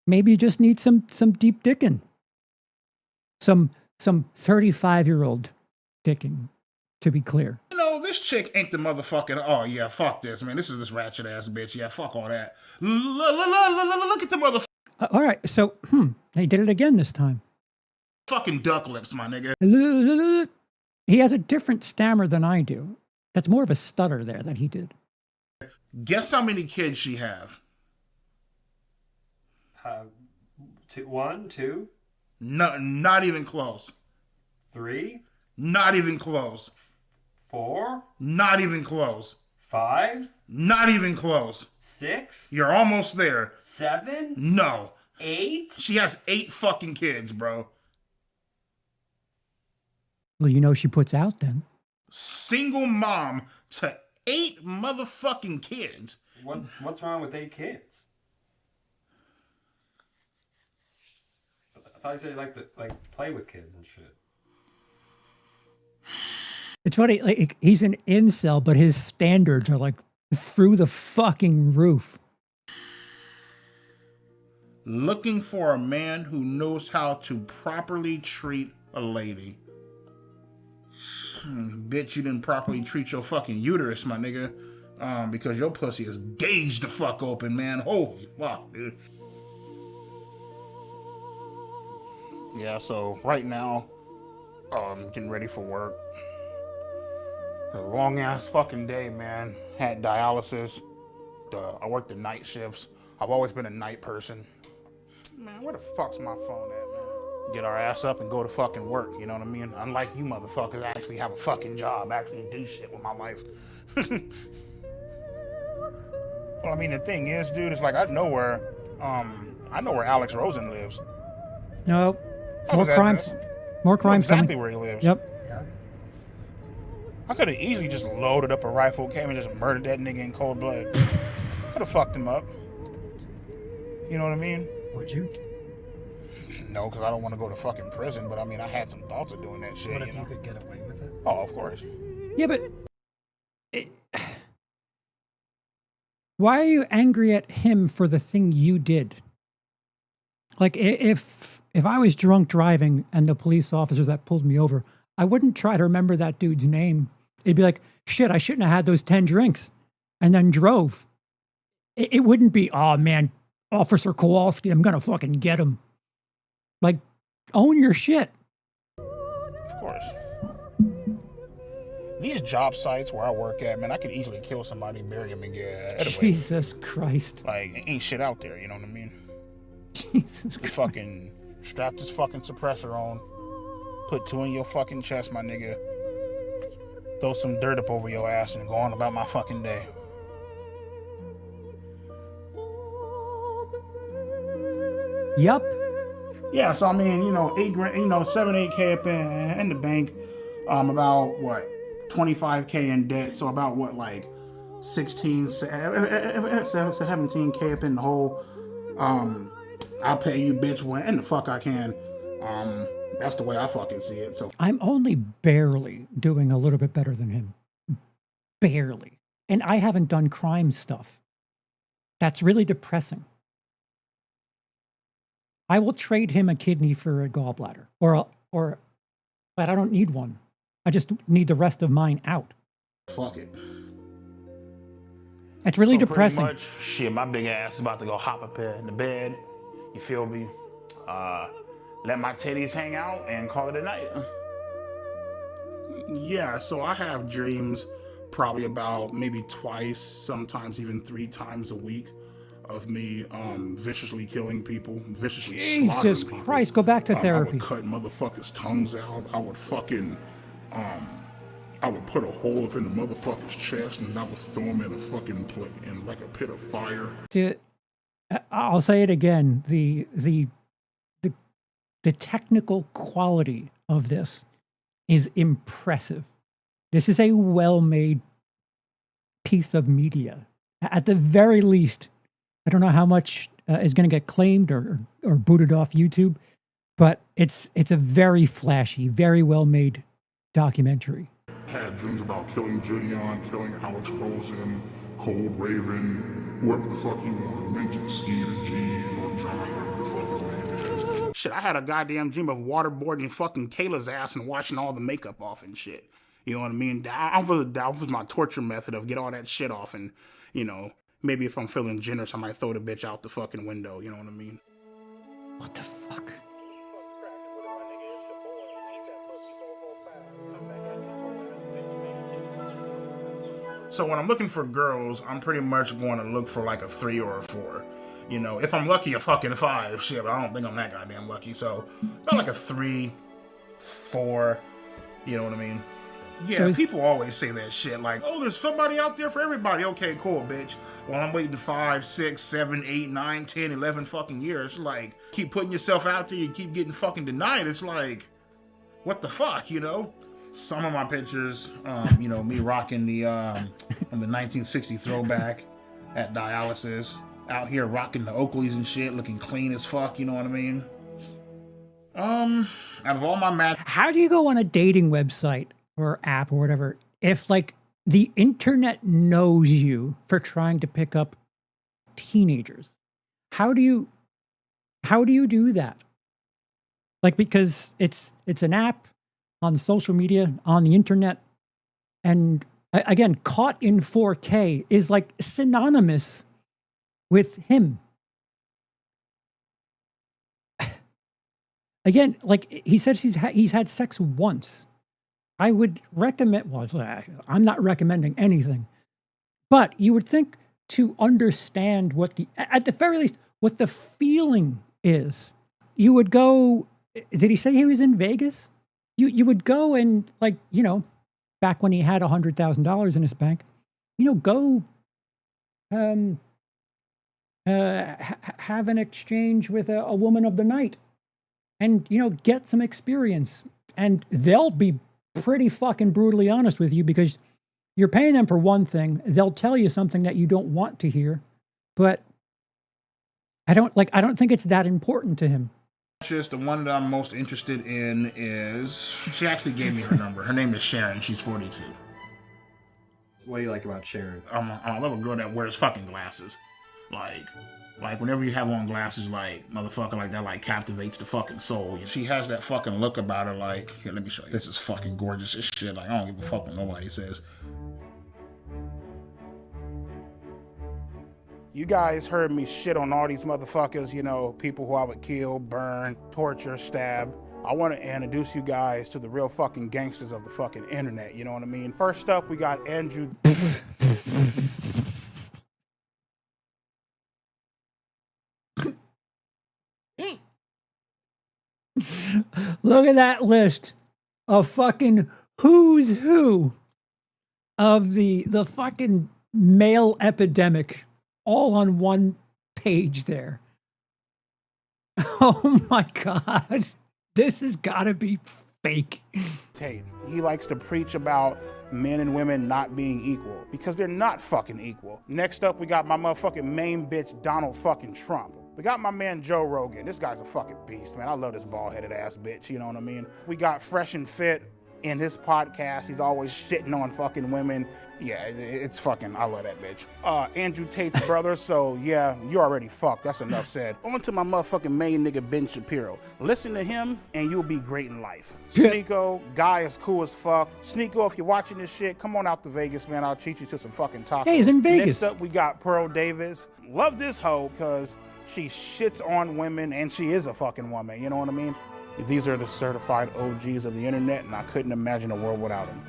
Maybe you just need some deep dicking. Some 35-year-old dicking, to be clear. This chick ain't the motherfucking, oh yeah, fuck this, man. This is this ratchet ass bitch. Yeah, fuck all that. Look at the motherfucking. All right, so, they did it again this time. Fucking duck lips, my nigga. He has a different stammer than I do. That's more of a stutter there that he did. Guess how many kids she have? 1, 2? No, not even close. 3? Not even close. 4? Not even close. 5? Not even close. 6? You're almost there. 7? No. 8? She has 8 fucking kids, bro. Well, she puts out then. Single mom to 8 motherfucking kids. What's wrong with 8 kids? I thought you said you like to play with kids and shit. It's funny, he's an incel, but his standards are through the fucking roof. Looking for a man who knows how to properly treat a lady. Bitch, you didn't properly treat your fucking uterus, my nigga. Because your pussy is gauged the fuck open, man. Holy fuck, dude. Yeah, so right now, getting ready for work. A long ass fucking day, man. Had dialysis. I worked the night shifts. I've always been a night person. Man, where the fuck's my phone at, man? Get our ass up and go to fucking work, you know what I mean? Unlike you motherfuckers, I actually have a fucking job, actually do shit with my life. Well, I mean, the thing is, dude, it's I know where Alex Rosen lives. No, more crimes. More crimes. Exactly where he lives. Yep. I could have easily just loaded up a rifle, came and just murdered that nigga in cold blood. Could have fucked him up. You know what I mean? Would you? No, because I don't want to go to fucking prison, but I mean, I had some thoughts of doing that shit. What if you could get away with it? Oh, of course. Yeah, but why are you angry at him for the thing you did? If If I was drunk driving and the police officers that pulled me over, I wouldn't try to remember that dude's name. It'd be like, shit, I shouldn't have had those 10 drinks and then drove. It wouldn't be, oh man, Officer Kowalski, I'm going to fucking get him. Like, own your shit. Of course. These job sites where I work at, man, I could easily kill somebody, bury them, and get anyway. Jesus Christ. Like, ain't shit out there, you know what I mean? Jesus Christ. Fucking strap this fucking suppressor on, put 2 in your fucking chest, my nigga. Throw some dirt up over your ass and go on about my fucking day. Yep. Yeah, so I mean, you know, $7-8K up in the bank, about what, 25K in debt, so about what, like 17K up in the hole. I'll pay you, bitch, when the fuck I can. That's the way I fucking see it. So I'm only barely doing a little bit better than him. Barely. And I haven't done crime stuff. That's really depressing. I will trade him a kidney for a gallbladder, but I don't need one. I just need the rest of mine out. fuck it. It's really depressing. Pretty much, shit, my big ass is about to go hop up in the bed. You feel me? Let my titties hang out and call it a night. Yeah, so I have dreams probably about maybe twice, sometimes even 3 times a week of me viciously killing people, viciously slaughtering people. Jesus Christ, go back to therapy. I would cut motherfuckers' tongues out. I would fucking, I would put a hole up in the motherfucker's chest and I would throw him in a fucking in like a pit of fire. Dude, I'll say it again. The technical quality of this is impressive. This is a well-made piece of media. At the very least, I don't know how much is going to get claimed or booted off YouTube, but it's a very flashy, very well-made documentary. I had dreams about killing Gideon, killing Alex Rosen, Cold Raven, whoever the fuck you want to mention, Steve or G or John, whatever the fuck his name is. Shit, I had a goddamn dream of waterboarding fucking Kayla's ass and washing all the makeup off and shit. You know what I mean? That was my torture method of get all that shit off and, you know, maybe if I'm feeling generous, I might throw the bitch out the fucking window. You know what I mean? What the fuck? So when I'm looking for girls, I'm pretty much going to look for like a 3 or a 4. You know, if I'm lucky, a fucking 5. Shit, but I don't think I'm that goddamn lucky. So about like a 3, 4. You know what I mean? Yeah, so people always say that shit like, oh, there's somebody out there for everybody. Okay, cool, bitch. Well, I'm waiting 5, 6, 7, 8, 9, 10, 11 fucking years. Like, keep putting yourself out there, you keep getting fucking denied. It's like, what the fuck, you know? Some of my pictures, you know, me rocking the 1960 throwback at dialysis, out here rocking the Oakleys and shit, looking clean as fuck, you know what I mean? Out of all my matches. How do you go on a dating website or app or whatever if like the internet knows you for trying to pick up teenagers? How do you do that? Like, because it's an app on social media, on the internet, and again, caught in 4K is like synonymous with him. Again, like he says he's had sex once. I would recommend, well, I'm not recommending anything, but you would think to understand what at the very least, what the feeling is, you would go, did he say he was in Vegas? You would go and, like, you know, back when he had $100,000 in his bank, you know, go have an exchange with a woman of the night and, you know, get some experience. And they'll be pretty fucking brutally honest with you because you're paying them for one thing. They'll tell you something that you don't want to hear, but I don't think it's that important to him. Just the one that I'm most interested in is, she actually gave me her number. Her name is Sharon. She's 42. What do you like about Sharon? I love a girl that wears fucking glasses. Like, Like, whenever you have on glasses, like, motherfucker, like, that, like, captivates the fucking soul. She has that fucking look about her, like, here, let me show you. This is fucking gorgeous as shit. Like, I don't give a fuck what nobody says. You guys heard me shit on all these motherfuckers, you know, people who I would kill, burn, torture, stab. I want to introduce you guys to the real fucking gangsters of the fucking internet, you know what I mean? First up, we got Andrew. Look at that list of fucking who's who of the fucking male epidemic all on one page there. Oh my God. This has got to be fake. Tate. He likes to preach about men and women not being equal because they're not fucking equal. Next up, we got my motherfucking main bitch, Donald fucking Trump. We got my man, Joe Rogan. This guy's a fucking beast, man. I love this bald-headed ass bitch, you know what I mean? We got Fresh and Fit in his podcast. He's always shitting on fucking women. Yeah, it's fucking, I love that bitch. Andrew Tate's brother, so yeah, you already fucked. That's enough said. On to my motherfucking main nigga, Ben Shapiro. Listen to him and you'll be great in life. Sneeko, guy is cool as fuck. Sneeko, if you're watching this shit, come on out to Vegas, man. I'll treat you to some fucking tacos. Hey, he's in Vegas. Next up, we got Pearl Davis. Love this hoe, because she shits on women and she is a fucking woman, you know what I mean? These are the certified OGs of the internet, and I couldn't imagine a world without them.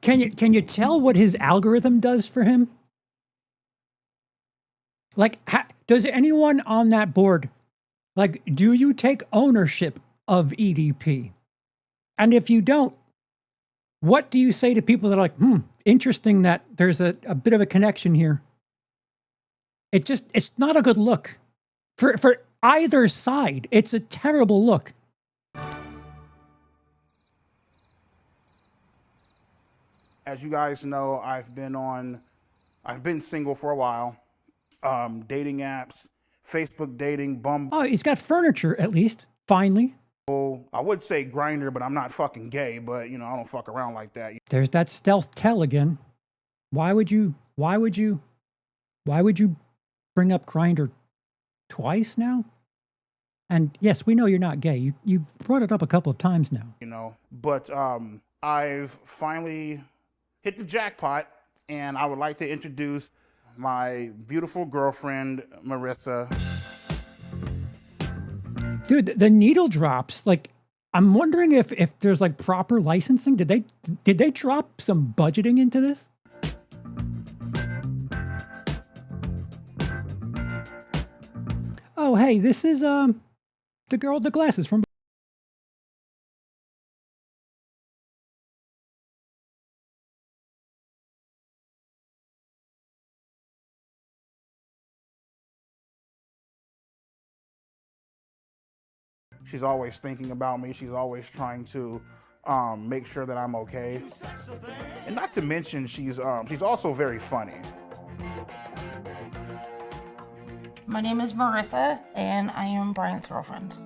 Can you tell what his algorithm does for him? Like, does anyone on that board, like, do you take ownership of EDP? And if you don't, what do you say to people that are like, interesting that there's a bit of a connection here? It's not a good look. For either side, it's a terrible look. As you guys know, I've been single for a while. Dating apps, Facebook dating, Bumble. Oh, he's got furniture at least, finally. I would say Grindr, but I'm not fucking gay, but you know, I don't fuck around like that. There's that stealth tell again. Why would you bring up Grindr twice now? And yes, we know you're not gay. You've brought it up a couple of times now. You know, but I've finally hit the jackpot, and I would like to introduce my beautiful girlfriend, Marissa. Dude, the needle drops, like, I'm wondering if there's like proper licensing. Did they drop some budgeting into this? Oh, hey, this is the girl with the glasses from. She's always thinking about me. She's always trying to make sure that I'm okay. And not to mention, she's also very funny. My name is Marissa, and I am Brian's girlfriend.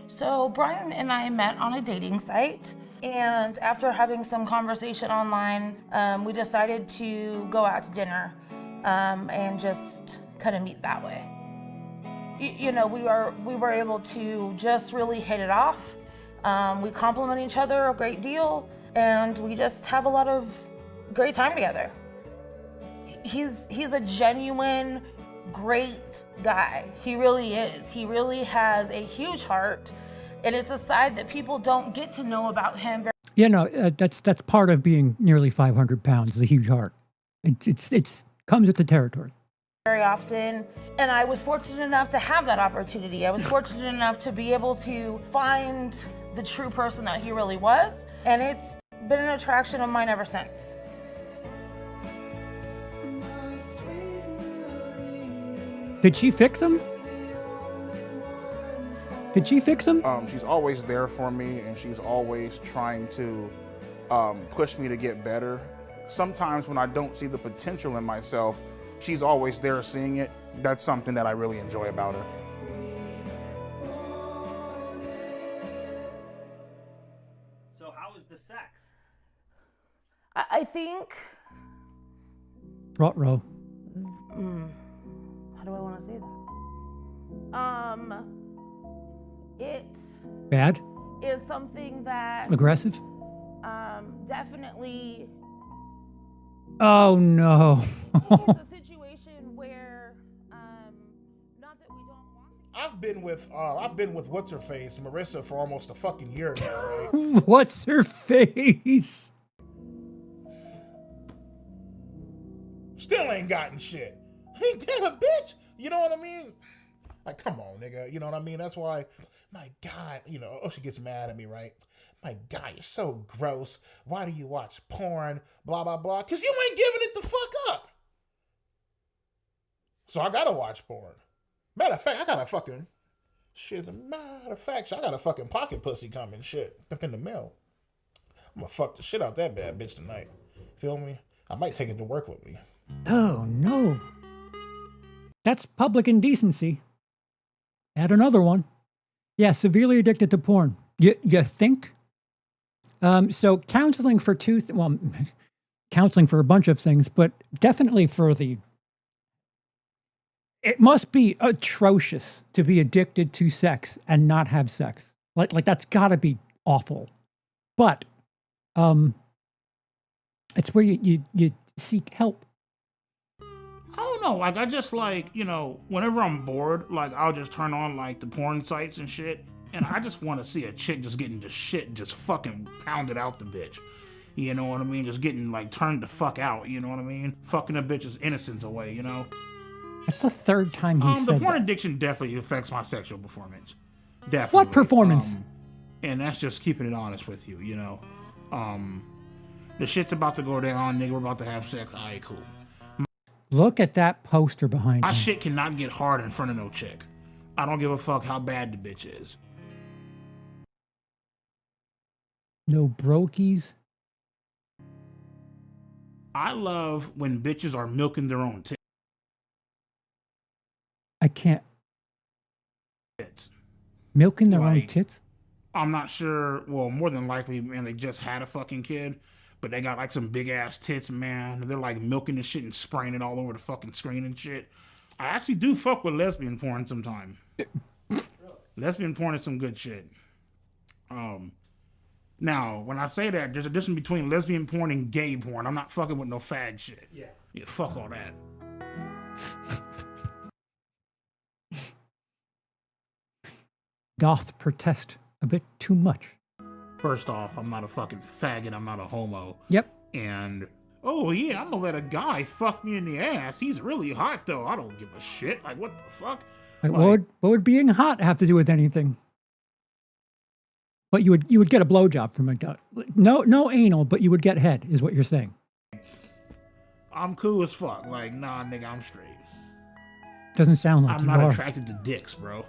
So Brian and I met on a dating site, and after having some conversation online, we decided to go out to dinner and just kind of meet that way. You know, we were able to just really hit it off. We compliment each other a great deal, and we just have a lot of great time together. He's a genuine, great guy. He really is. He really has a huge heart, and it's a side that people don't get to know about him. You know, that's part of being nearly 500 pounds, the huge heart. It's comes with the territory. Very often, and I was fortunate enough to have that opportunity. I was fortunate enough to be able to find the true person that he really was, and it's been an attraction of mine ever since. Did she fix him? Did she fix him? She's always there for me, and she's always trying to push me to get better. Sometimes when I don't see the potential in myself, she's always there seeing it. That's something that I really enjoy about her. So how was the sex? I think... Ruh-roh. how do I want to say that? It Bad? is something that Aggressive? definitely Oh no. it's a situation where not that we don't want I've been with what's her face, Marissa, for almost a fucking year now, right? What's her face? Still ain't gotten shit. Ain't that a bitch? You know what I mean? Like, come on, nigga. You know what I mean? That's why, my God, you know, she gets mad at me, right? My God, you're so gross. Why do you watch porn? Blah, blah, blah. Because you ain't giving it the fuck up. So I gotta watch porn. Matter of fact, I got a fucking, shit, matter of fact, I got a fucking pocket pussy coming, shit, up in the mail. I'm gonna fuck the shit out that bad bitch tonight. Feel me? I might take it to work with me. Oh no. That's public indecency. Add another one. Yeah, severely addicted to porn. You think? So counseling for counseling for a bunch of things, but definitely for it must be atrocious to be addicted to sex and not have sex. Like that's gotta be awful. But it's where you seek help. I don't know, like I just like, you know, whenever I'm bored, like I'll just turn on like the porn sites and shit, and I just want to see a chick just getting just shit, just fucking pounded out the bitch. You know what I mean? Just getting like turned the fuck out, you know what I mean? Fucking a bitch's innocence away, you know? That's the third time he The said porn that. addiction definitely affects my sexual performance. Definitely. What performance? And that's just keeping it honest with you, you know? The shit's about to go down, nigga, we're about to have sex, alright, cool. Look at that poster behind My him. shit cannot get hard in front of no chick. I don't give a fuck how bad the bitch is. No brokies. I love when bitches are milking their own I can't. tits. Milking their own Like, tits? I'm not sure, well, more than likely, man, they just had a fucking kid, but they got like some big ass tits, man. They're like milking the shit and spraying it all over the fucking screen and shit. I actually do fuck with lesbian porn sometime. Lesbian porn is some good shit. Now, when I say that, there's a difference between lesbian porn and gay porn. I'm not fucking with no fag shit. Yeah, fuck all that. Doth protest a bit too much. First off, I'm not a fucking faggot. I'm not a homo. Yep. And, oh yeah, I'm gonna let a guy fuck me in the ass. He's really hot though. I don't give a shit. Like, what the fuck? Like, what would being hot have to do with anything? But you would get a blowjob from a guy. No anal, but you would get head, is what you're saying. I'm cool as fuck. Like, nah, nigga, I'm straight. Doesn't sound like I'm you not are. attracted to dicks, bro.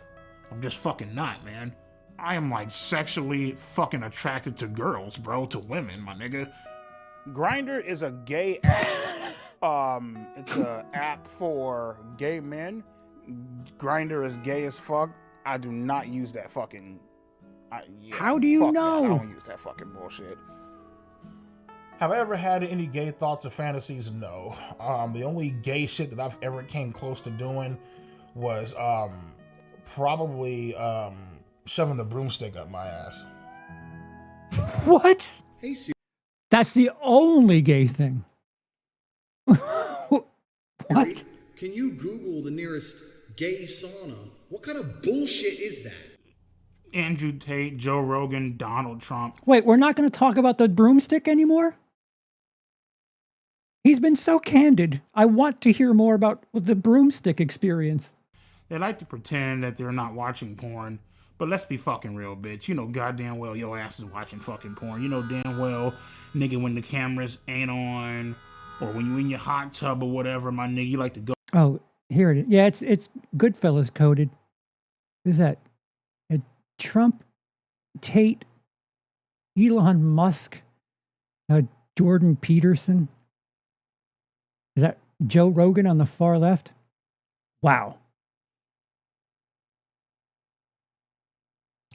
I'm just fucking not, man. I am like sexually fucking attracted to girls, bro, to women, my nigga. Grindr is a gay app. It's an app for gay men. Grindr is gay as fuck. I do not use that fucking. How do you fuck know? That. I don't use that fucking bullshit. Have I ever had any gay thoughts or fantasies? No. The only gay shit that I've ever came close to doing was probably shoving a broomstick up my ass. What? Hey, Siri. That's the only gay thing. What? Can you Google the nearest gay sauna? What kind of bullshit is that? Andrew Tate, Joe Rogan, Donald Trump. Wait, we're not going to talk about the broomstick anymore? He's been so candid. I want to hear more about the broomstick experience. They like to pretend that they're not watching porn, but let's be fucking real, bitch. You know goddamn well your ass is watching fucking porn. You know damn well, nigga, when the cameras ain't on, or when you in your hot tub or whatever, my nigga, you like to go. Oh, here it is. Yeah, it's Goodfellas coded. Who's that? Trump, Tate, Elon Musk, Jordan Peterson. Is that Joe Rogan on the far left? Wow.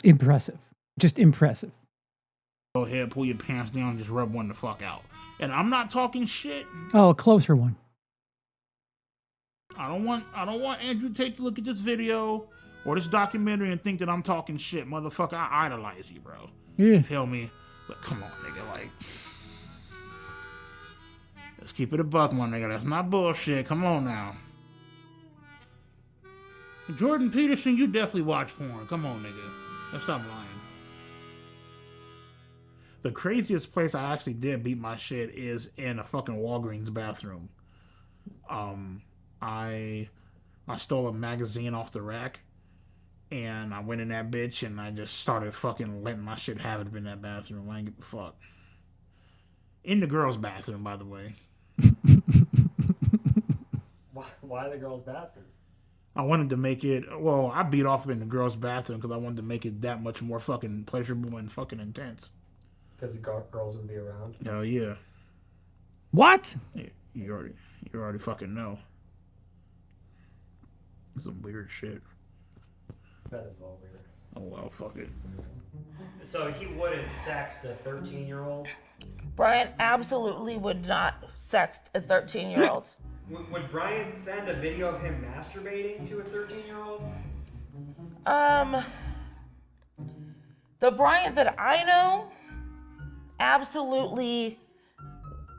Impressive. Just impressive. Go ahead, pull your pants down, and just rub one the fuck out. And I'm not talking shit. Oh, a closer one. I don't want Andrew Tate to look at this video or this documentary and think that I'm talking shit. Motherfucker, I idolize you, bro. Yeah. You feel me? But come on, nigga, like, let's keep it a buck, my nigga. That's not bullshit. Come on now. Jordan Peterson, you definitely watch porn. Come on, nigga. Let's stop lying. The craziest place I actually did beat my shit is in a fucking Walgreens bathroom. I stole a magazine off the rack, and I went in that bitch, and I just started fucking letting my shit have it in that bathroom. I ain't give a fuck. In the girls' bathroom, by the way. Why the girls' bathroom? I wanted to make it, well, I beat off in the girls' bathroom because I wanted to make it that much more fucking pleasurable and fucking intense. Because the girls would be around. Hell yeah. What? You already fucking know. Some weird shit. That is a little weird. Oh well, fuck it. So he wouldn't sext a 13-year-old? Brian absolutely would not sext a 13-year-old. Would Brian send a video of him masturbating to a 13-year-old? The Brian that I know absolutely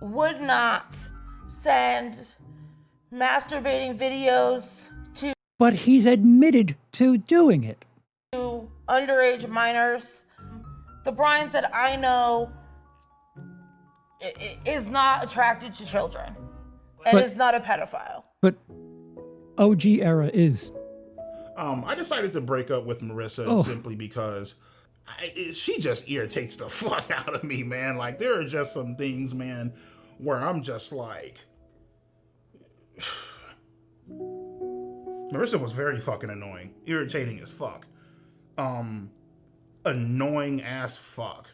would not send masturbating videos to But he's admitted to doing it. underage minors. The Brian that I know is not attracted to children and is not a pedophile. But OG era is. I decided to break up with Marissa simply because she just irritates the fuck out of me, man. Like, there are just some things, man, where I'm just like... Marissa was very fucking annoying. Irritating as fuck. Annoying as fuck.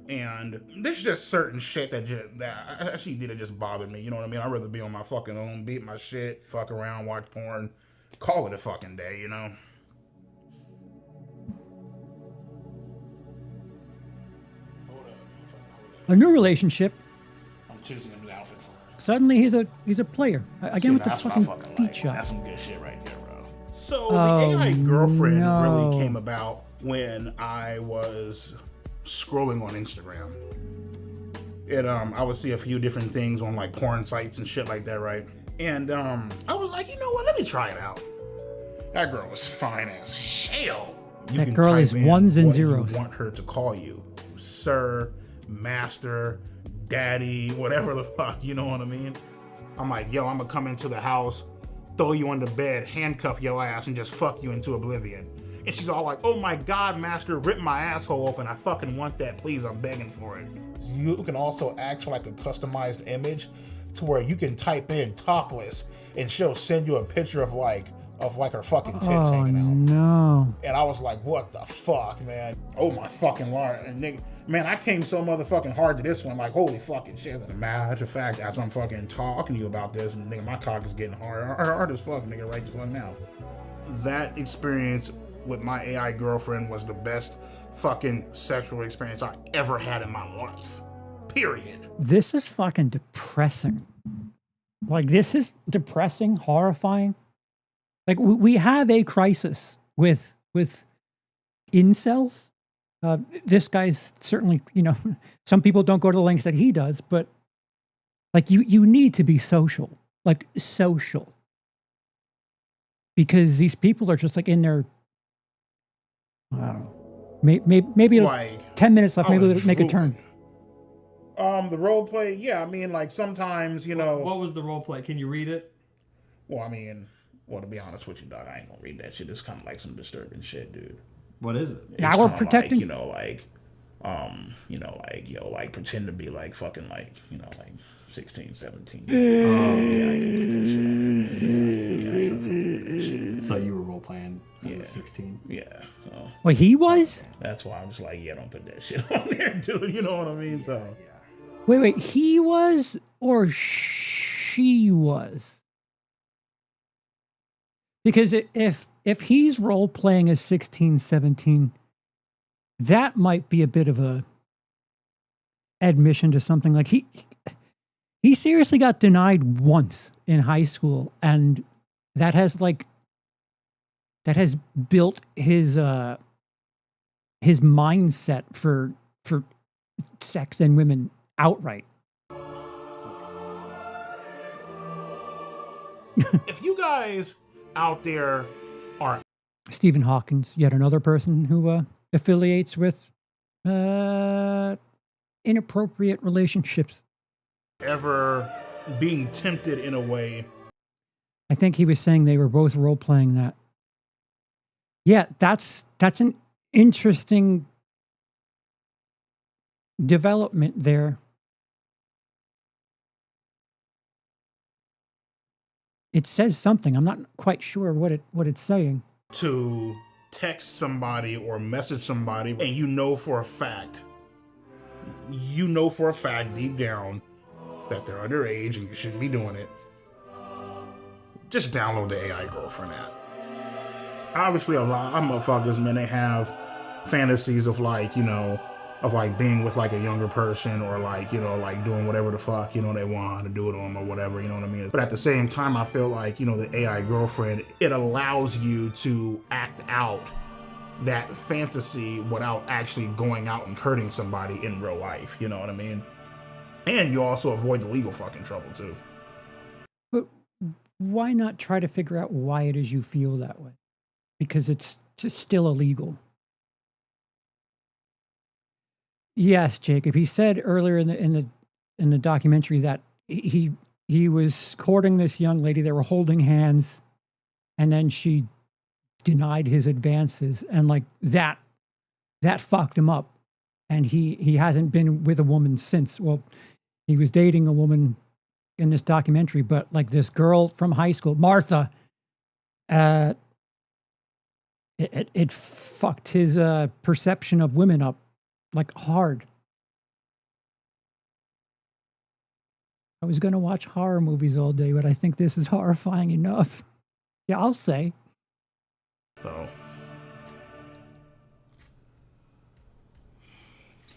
And there's just certain shit that she did, it just bothered me. You know what I mean? I'd rather be on my fucking own, beat my shit, fuck around, watch porn, call it a fucking day, you know? A new relationship. I'm choosing a new outfit for her. Suddenly he's a player. Again with the That's fucking what I fucking feet like. shot. That's some good shit right there, bro. So the AI girlfriend really came about when I was scrolling on Instagram. I would see a few different things on like porn sites and shit like that, right? And I was like, you know what? Let me try it out. That girl was fine as hell. That girl is ones and zeros. You want her to call you, sir, master, daddy, whatever the fuck, you know what I mean? I'm like, yo, I'm gonna come into the house, throw you on the bed, handcuff your ass, and just fuck you into oblivion. And she's all like, oh my God, master, rip my asshole open. I fucking want that, please, I'm begging for it. You can also ask for like a customized image to where you can type in topless and she'll send you a picture of her fucking tits hanging out. No. And I was like, what the fuck, man? Oh my fucking Lord. And nigga, man, I came so motherfucking hard to this one, like, holy fucking shit. As a matter of fact, as I'm fucking talking to you about this, and nigga, my cock is getting hard as fuck, nigga, right the fuck now. That experience with my AI girlfriend was the best fucking sexual experience I ever had in my life. Period. This is fucking depressing. Like, this is depressing, horrifying. Like, we have a crisis with incels. This guy's certainly, some people don't go to the lengths that he does, but like you need to be social, like social. Because these people are just like in their, I don't know, maybe like, 10 minutes left, maybe they'll make a turn. The role play, yeah, I mean, like sometimes, What was the role play? Can you read it? Well, I mean, to be honest with you, dog, I ain't gonna read that shit. It's kind of like some disturbing shit, dude. What is it? Now we're protecting. Like, pretend to be like fucking like, like 16, 17. So you were role playing as a 16? Yeah. Well, he was? That's why I'm just like, don't put that shit on there, dude. You know what I mean? So. Wait, he was or she was? Because if he's role playing as 16, 17, that might be a bit of a admission to something. Like he seriously got denied once in high school, and that has built his mindset for sex and women outright. If you guys out there are Stephen Hawkins, yet another person who affiliates with inappropriate relationships. ever being tempted in a way, I think he was saying they were both role playing that. Yeah, that's an interesting development there. It says something. I'm not quite sure what it's saying. to text somebody or message somebody and you know for a fact deep down that they're underage and you shouldn't be doing it, just download the AI girlfriend app. Obviously, a lot of motherfuckers, man, they have fantasies of being with like a younger person or doing whatever the fuck, they want to do it on or whatever, you know what I mean? But at the same time, I feel like, the AI girlfriend, it allows you to act out that fantasy without actually going out and hurting somebody in real life, you know what I mean? And you also avoid the legal fucking trouble too. But why not try to figure out why it is you feel that way? Because it's just still illegal. Yes, Jacob. He said earlier in the documentary that he was courting this young lady. They were holding hands, and then she denied his advances, and like that fucked him up. And he hasn't been with a woman since. Well, he was dating a woman in this documentary, but like this girl from high school, Martha, it fucked his perception of women up. Like hard. I was going to watch horror movies all day, but I think this is horrifying enough. Yeah, I'll say. So.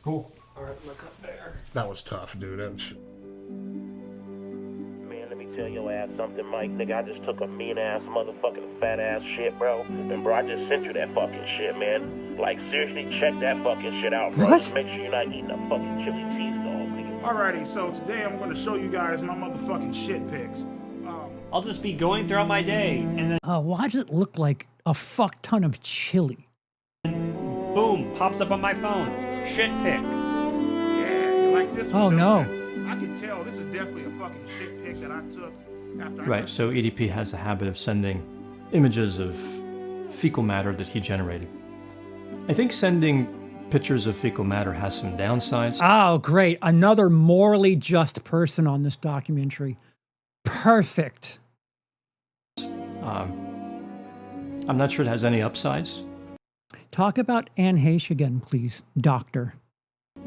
Cool. All right, look up there. That was tough, dude. Man, let me tell your ass something, Mike. Nigga, I just took a mean-ass, motherfucking fat-ass shit, bro. And, bro, I just sent you that fucking shit, man. Like, seriously, check that fucking shit out, bro. What? Just make sure you're not eating a fucking chili cheese dog, nigga. Alrighty, so today I'm going to show you guys my motherfucking shit pics. I'll just be going throughout my day, and then Why does it look like a fuck ton of chili? boom, pops up on my phone. Shit pic. Yeah, you like this one? Oh, no. I can tell this is definitely a fucking shit pic that I took after Right, so EDP has a habit of sending images of fecal matter that he generated. I think sending pictures of fecal matter has some downsides. Oh, great. Another morally just person on this documentary. Perfect. I'm not sure it has any upsides. Talk about Anne Heche again, please, doctor.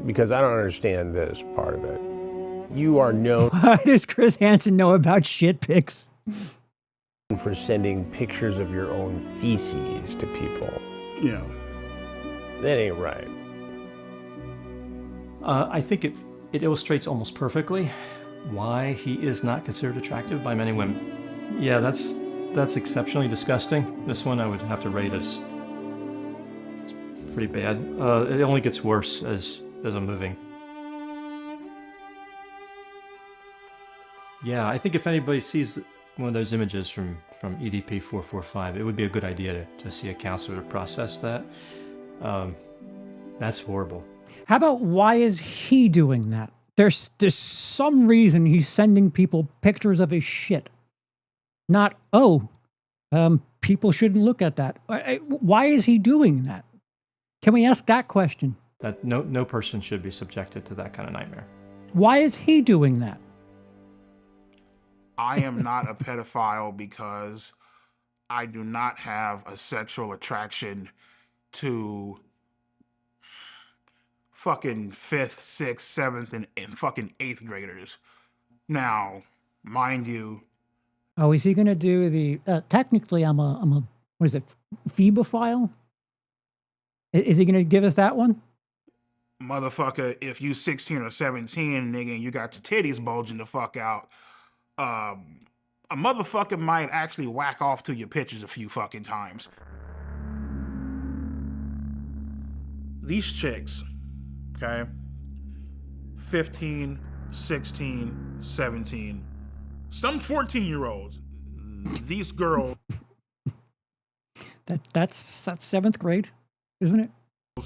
Because I don't understand this part of it. You are known What does Chris Hansen know about shit pics? for sending pictures of your own feces to people. Yeah. That ain't right. I think it illustrates almost perfectly why he is not considered attractive by many women. Yeah, that's exceptionally disgusting. This one I would have to rate as it's pretty bad. It only gets worse as I'm moving. Yeah, I think if anybody sees one of those images from EDP445, it would be a good idea to see a counselor to process that. That's horrible. How about why is he doing that? There's some reason he's sending people pictures of his shit. Not, people shouldn't look at that. Why is he doing that? Can we ask that question? That no person should be subjected to that kind of nightmare. Why is he doing that? I am not a pedophile because I do not have a sexual attraction to fucking 5th, 6th, 7th, and fucking 8th graders. Now, mind you. Oh, is he going to do the, technically I'm a, what is it, phebophile? Is he going to give us that one? Motherfucker, if you 16 or 17, nigga, and you got your titties bulging the fuck out, a motherfucker might actually whack off to your pictures a few fucking times. These chicks, okay, 15, 16, 17, some 14-year-olds, these girls. That's 7th grade, isn't it?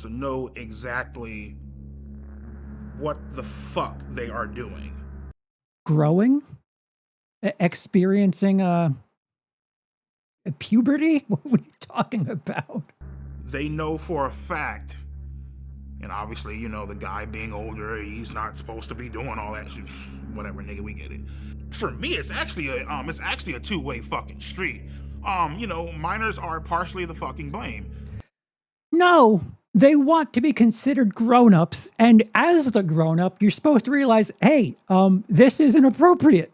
To know exactly what the fuck they are doing. Growing? Experiencing a puberty? What are you talking about? They know for a fact, and obviously, you know, the guy being older, he's not supposed to be doing all that shit. Whatever, nigga, we get it. For me, it's actually a two-way fucking street. You know, minors are partially the fucking blame. No, they want to be considered grown-ups, and as the grown-up, you're supposed to realize, hey, this isn't appropriate.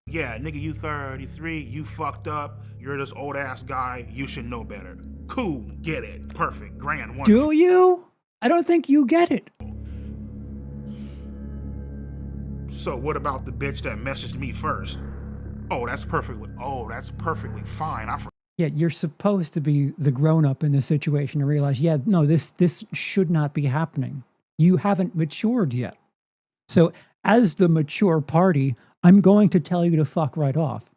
Yeah, nigga, you 33, you fucked up, you're this old-ass guy, you should know better. Cool, get it, perfect, grand, wonderful. Do you? I don't think you get it. So what about the bitch that messaged me first? Oh, that's perfectly fine. Yeah, you're supposed to be the grown-up in this situation to realize, yeah, no, this should not be happening. You haven't matured yet. So as the mature party, I'm going to tell you to fuck right off.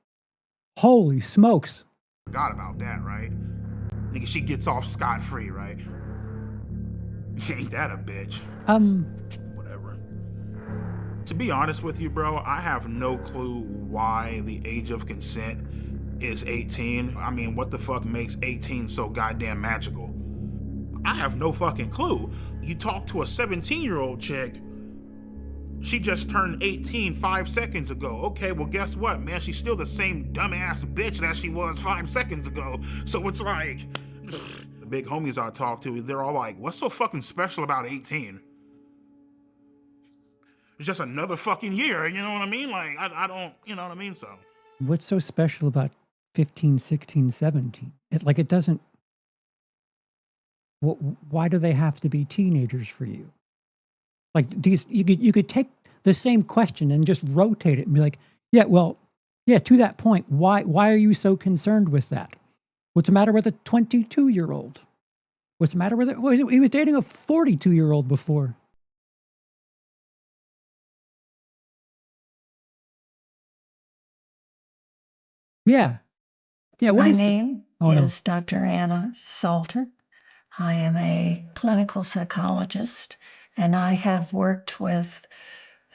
Holy smokes. Forgot about that, right? Nigga, she gets off scot-free, right? Ain't that a bitch? Whatever. To be honest with you, bro, I have no clue why the age of consent is 18. I mean, what the fuck makes 18 so goddamn magical? I have no fucking clue. You talk to a 17-year-old chick, she just turned 18 5 seconds ago. Okay, well, guess what, man? She's still the same dumbass bitch that she was 5 seconds ago. So it's like, the big homies I talk to, they're all like, what's so fucking special about 18? It's just another fucking year, you know what I mean? Like, I don't, you know what I mean? So What's so special about 15, 16, 17? It doesn't... Why do they have to be teenagers for you? Like, these, you could take the same question and just rotate it and be like, yeah, well, yeah, to that point, why are you so concerned with that? What's the matter with a 22-year-old? What's the matter with it? Well, he was dating a 42-year-old before. Yeah. Yeah, My name Oh, no. is Dr. Anna Salter. I am a clinical psychologist, and I have worked with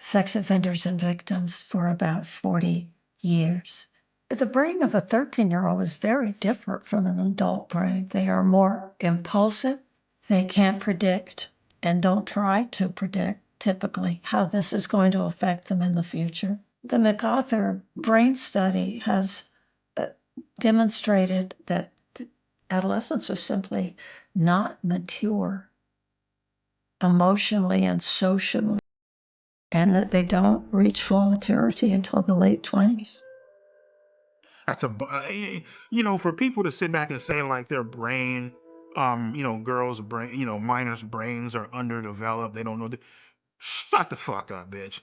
sex offenders and victims for about 40 years. The brain of a 13-year-old is very different from an adult brain. They are more impulsive. They can't predict and don't try to predict typically how this is going to affect them in the future. The MacArthur brain study has demonstrated that adolescents are simply not mature emotionally and socially, and that they don't reach full maturity until the late 20s. that's you know, for people to sit back and say like their brain, you know, girls' brain, you know, minors' brains are underdeveloped, they don't know. Shut the fuck up, bitch.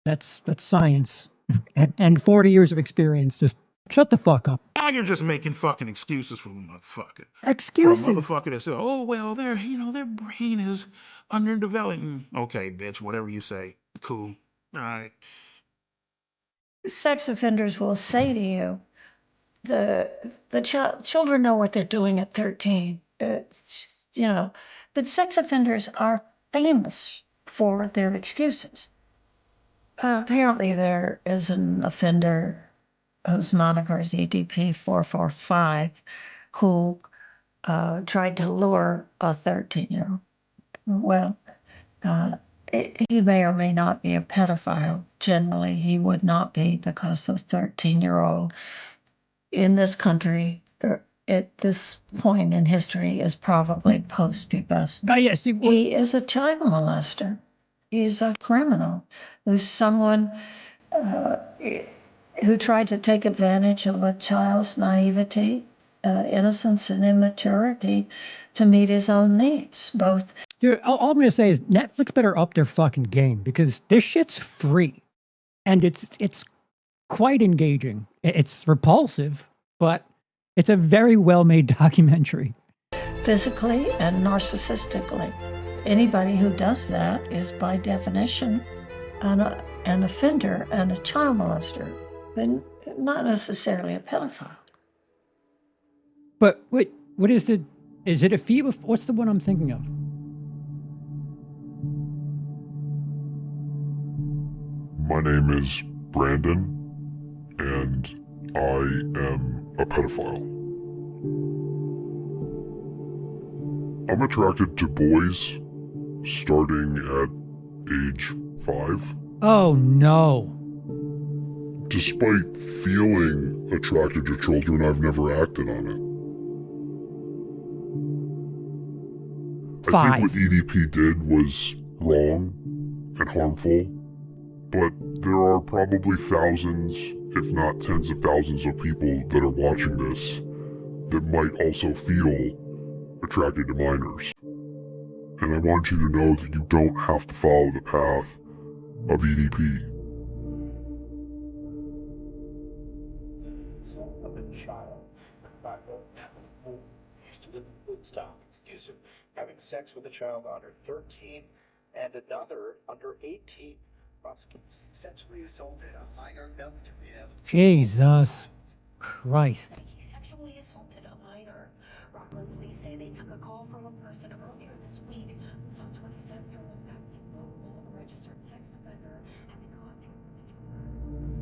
That's science. And 40 years of experience. Just shut the fuck up. Now you're just making fucking excuses for a motherfucker. Excuses? For a motherfucker that said, oh, well, their brain is underdeveloped. Okay, bitch, whatever you say. Cool. All right. Sex offenders will say to you, the children know what they're doing at 13. It's, you know, but sex offenders are famous for their excuses. Apparently, there is an offender whose moniker is EDP445 who tried to lure a 13-year-old. Well, he may or may not be a pedophile. Generally, he would not be, because the 13-year-old in this country at this point in history is probably post-pubescent. Yes, he is a child molester. He's a criminal. There's someone who tried to take advantage of a child's naivety, innocence, and immaturity to meet his own needs, both. Dude, all I'm going to say is Netflix better up their fucking game, because this shit's free. And it's quite engaging. It's repulsive, but it's a very well-made documentary. Physically and narcissistically. Anybody who does that is by definition an offender and a child molester, but not necessarily a pedophile. But what is it? Is it a fee? What's the one I'm thinking of? My name is Brandon, and I am a pedophile. I'm attracted to boys starting at age 5. Oh no. Despite feeling attracted to children, I've never acted on it. I think what EDP did was wrong and harmful, but there are probably thousands, if not tens of thousands of people that are watching this that might also feel attracted to minors. And I want you to know that you don't have to follow the path of EDP. Of a child, used to live in Woodstock, having sex with a child under 13 and another under 18, prosecuted sexually assaulted a minor relative. Jesus Christ. He sexually assaulted a minor. Rockland police say they took a call from a person earlier this week who saw 27-year-old Matthew Lowell, a registered sex offender, having contact with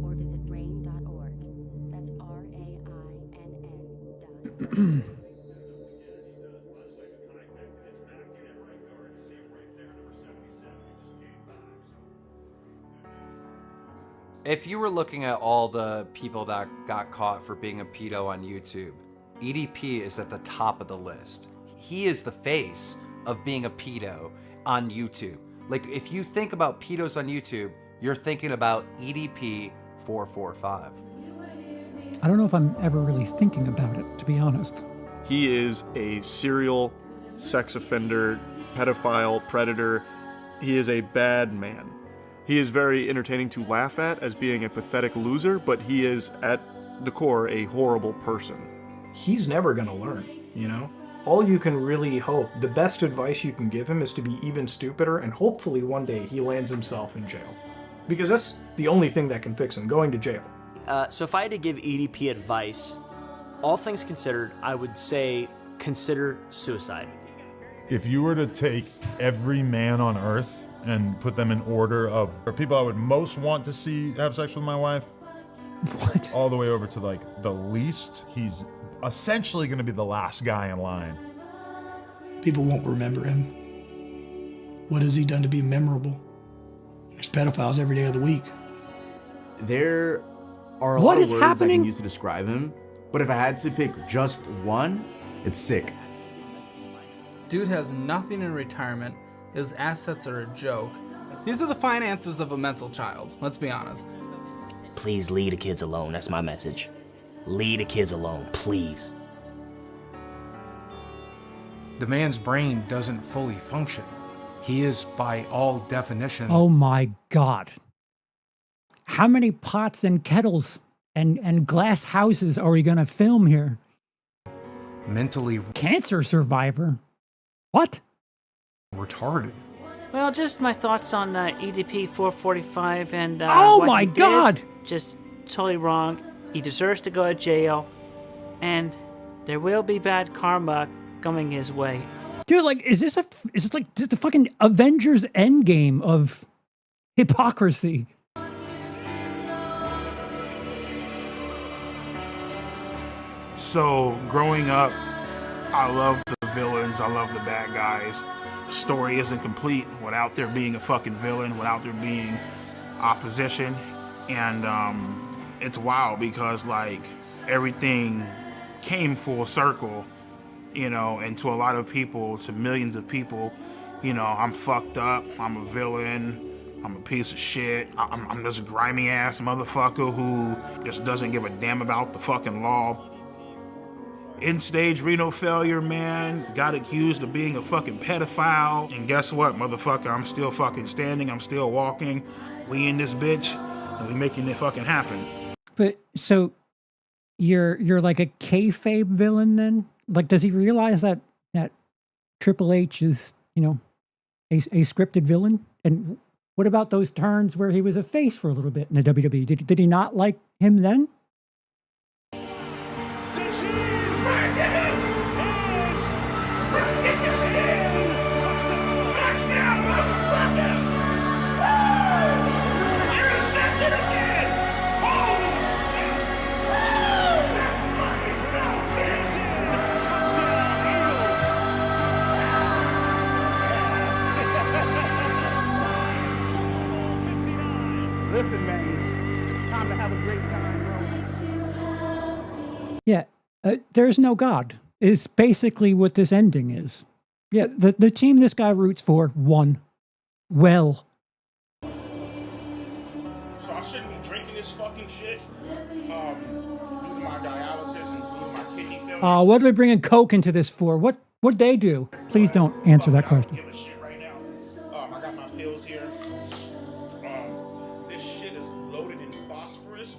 or visit rain.org. That's RAINN. If you were looking at all the people that got caught for being a pedo on YouTube, EDP is at the top of the list. He is the face of being a pedo on YouTube. Like, if you think about pedos on YouTube, you're thinking about EDP445. I don't know if I'm ever really thinking about it, to be honest. He is a serial sex offender, pedophile, predator. He is a bad man. He is very entertaining to laugh at as being a pathetic loser, but he is, at the core, a horrible person. He's never gonna learn, you know? All you can really hope, the best advice you can give him is to be even stupider, and hopefully one day he lands himself in jail. Because that's the only thing that can fix him, going to jail. So if I had to give EDP advice, all things considered, I would say consider suicide. If you were to take every man on earth and put them in order of people I would most want to see have sex with my wife, what? All the way over to like the least, he's essentially going to be the last guy in line. People won't remember him. What has he done to be memorable? There's pedophiles every day of the week. There are a What lot is of words I happening? can use to describe him, but if I had to pick just one, it's sick. Dude has nothing in retirement. His assets are a joke. These are the finances of a mental child, let's be honest. Please leave the kids alone. That's my message. Leave the kids alone, please. The man's brain doesn't fully function. He is, by all definition... Oh my God. How many pots and kettles and glass houses are we going to film here? mentally... Cancer survivor? What? Retarded. Well, just my thoughts on EDP445 and oh what my he did. God! Just totally wrong. He deserves to go to jail, and there will be bad karma coming his way. Dude, like, is this like the fucking Avengers Endgame of hypocrisy? So, growing up, I loved the villains, I loved the bad guys. The story isn't complete without there being a fucking villain, without there being opposition. And it's wild because, like, everything came full circle, you know, and to a lot of people, to millions of people, you know, I'm fucked up, I'm a villain, I'm a piece of shit, I'm this grimy ass motherfucker who just doesn't give a damn about the fucking law. end-stage renal failure, man. Got accused of being a fucking pedophile. And guess what, motherfucker? I'm still fucking standing. I'm still walking. We in this bitch, and we making it fucking happen. But so you're like a kayfabe villain then? Like, does he realize that Triple H is, you know, a scripted villain? And what about those turns where he was a face for a little bit in the WWE? Did he not like him then? Listen, man, it's time to have a great time, bro. Yeah, there's no God is basically what this ending is. Yeah, the team this guy roots for won. Well. So I shouldn't be drinking this fucking shit due to my dialysis and due to my kidney failure. What are we bringing Coke into this for? What'd they do? Please don't answer that question. Give a shit right now. I got my pills here. This shit is loaded in phosphorus.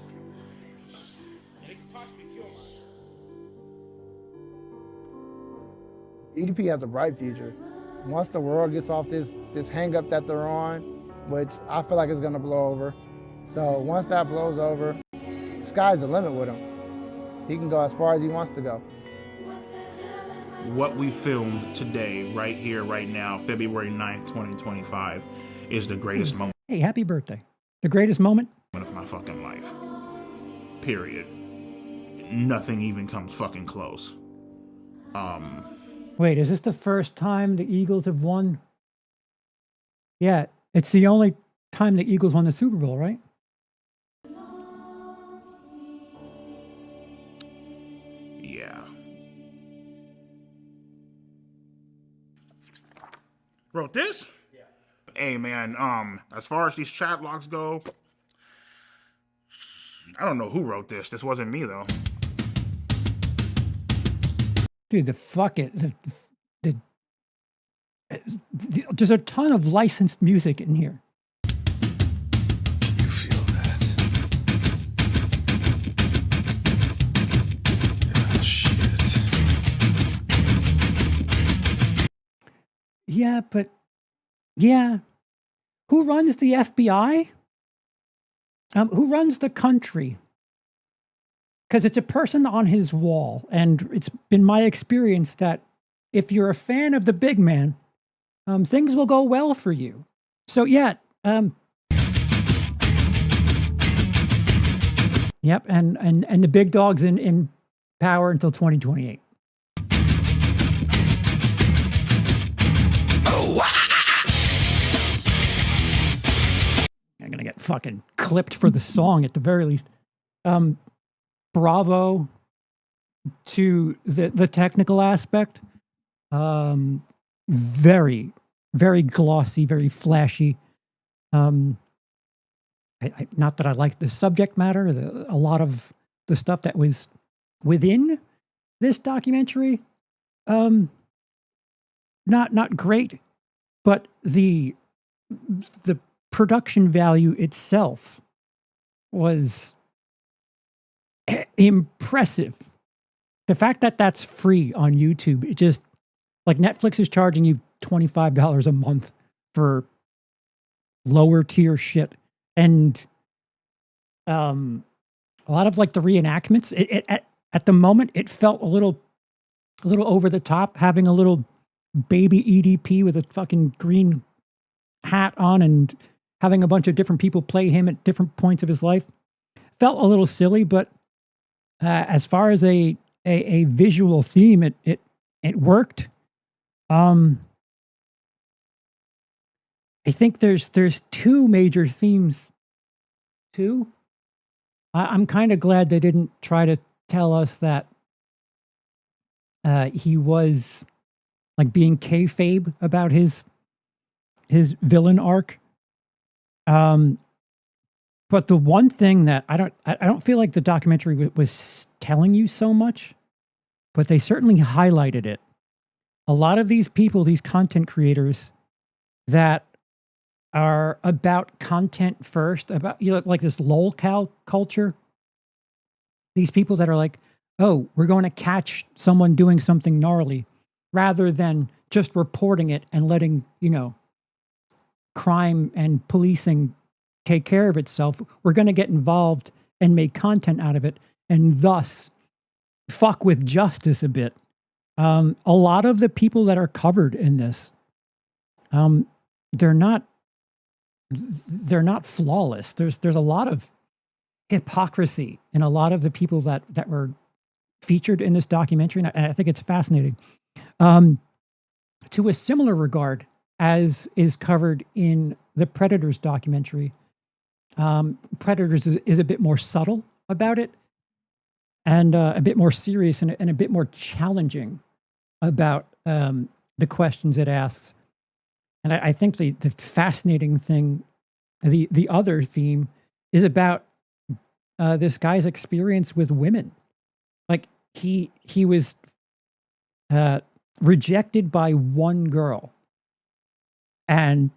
It could possibly kill EDP has a bright future. Once the world gets off this hang up that they're on, which I feel like is gonna blow over. So once that blows over, the sky's the limit with him. He can go as far as he wants to go. What we filmed today, right here, right now, February 9th, 2025, is the greatest moment Hey, happy birthday. The greatest moment? of my fucking life. Period. Nothing even comes fucking close. Wait, is this the first time the Eagles have won? Yeah, it's the only time the Eagles won the Super Bowl, right? Yeah. Wrote this? Yeah. Hey man, as far as these chat logs go, I don't know who wrote this. This wasn't me though. Dude, there's a ton of licensed music in here. You feel that? Oh, shit. Yeah, but yeah. Who runs the FBI? Who runs the country? Because it's a person on his wall, and it's been my experience that if you're a fan of the big man, things will go well for you. So yeah, yep, and the big dog's in power until 2028. I'm gonna get fucking clipped for the song at the very least. Bravo to the technical aspect. Very, very glossy, very flashy. Not that I like the subject matter. A lot of the stuff that was within this documentary, not great, but the production value itself was impressive. The fact that that's free on YouTube, it just, like, Netflix is charging you $25 a month for lower tier shit. And a lot of like the reenactments, at the moment, it felt a little over the top, having a little baby EDP with a fucking green hat on and having a bunch of different people play him at different points of his life. Felt a little silly, but as far as a visual theme, it worked. I think there's two major themes. Two. I'm kind of glad they didn't try to tell us that he was like being kayfabe about his villain arc. But the one thing that I don't feel like the documentary was telling you so much but they certainly highlighted it. A lot of these people, these content creators that are about content first, about, you know, like this lolcow culture. These people that are like, oh, we're going to catch someone doing something gnarly, rather than just reporting it and letting, you know, crime and policing take care of itself. We're going to get involved and make content out of it, and thus fuck with justice a bit. A lot of the people that are covered in this, they're not flawless. There's a lot of hypocrisy in a lot of the people that were featured in this documentary, and I think it's fascinating. To a similar regard as is covered in the Predators documentary, Predators is a bit more subtle about it, and a bit more serious, and a bit more challenging about the questions it asks. And I think the fascinating thing, the other theme, is about this guy's experience with women. Like he was rejected by one girl, and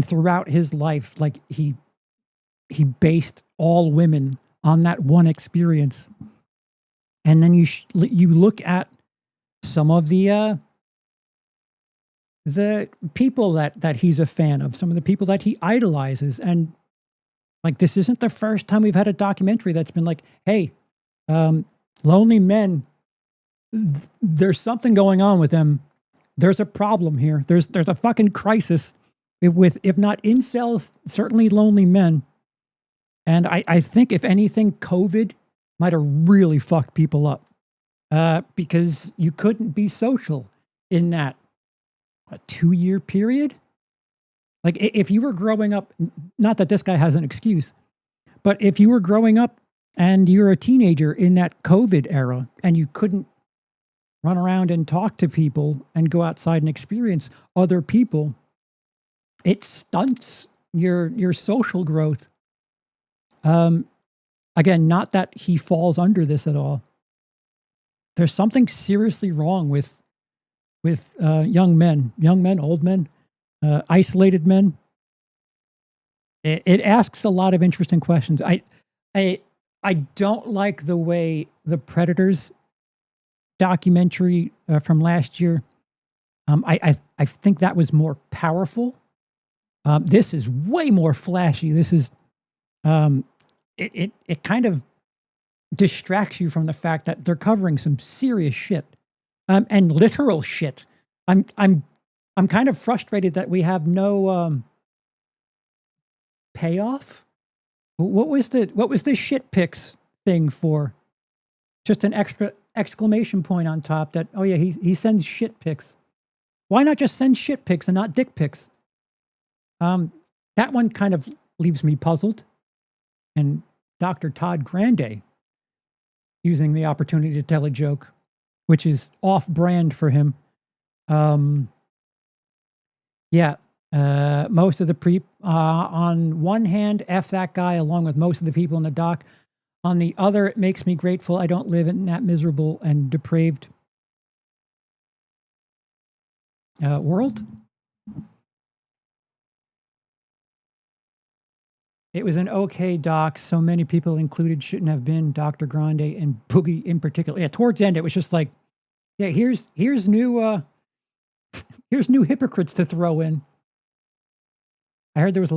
throughout his life, like he based all women on that one experience. And then you look at some of the people that he's a fan of, some of the people that he idolizes, and like, this isn't the first time we've had a documentary that's been like, hey, lonely men, there's something going on with them. There's a problem here. There's a fucking crisis with, if not incels, certainly lonely men. And I think, if anything, COVID might have really fucked people up, because you couldn't be social in that a 2-year period. Like, if you were growing up, not that this guy has an excuse, but if you were growing up and you're a teenager in that COVID era and you couldn't run around and talk to people and go outside and experience other people, it stunts your social growth. Again, not that he falls under this at all. There's something seriously wrong with young men, old men, isolated men. It asks a lot of interesting questions. I don't like the way the Predators documentary from last year. I think that was more powerful. This is way more flashy. This is it kind of distracts you from the fact that they're covering some serious shit, and literal shit. I'm kind of frustrated that we have no payoff. What was the shit pics thing for? Just an extra exclamation point on top that, oh yeah, he sends shit pics. Why not just send shit pics and not dick pics? That one kind of leaves me puzzled. And Dr. Todd Grande, using the opportunity to tell a joke, which is off-brand for him. Most of the on one hand, F that guy, along with most of the people in the doc. On the other, it makes me grateful I don't live in that miserable and depraved world. It was an okay doc. So many people included shouldn't have been, Dr. Grande and Boogie in particular. Yeah, towards the end, it was just like, yeah, here's new hypocrites to throw in. I heard there was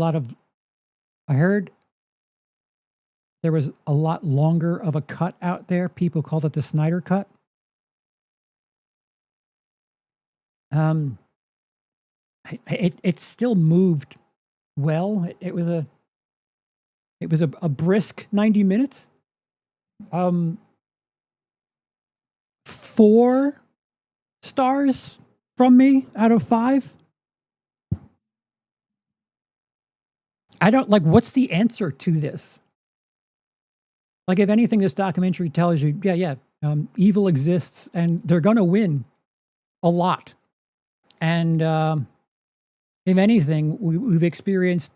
a lot longer of a cut out there. People called it the Snyder cut. It still moved well. It was a brisk 90 minutes. 4 stars from me out of 5. I don't like, what's the answer to this? Like, if anything, this documentary tells you, evil exists and they're going to win a lot. And if anything, we've experienced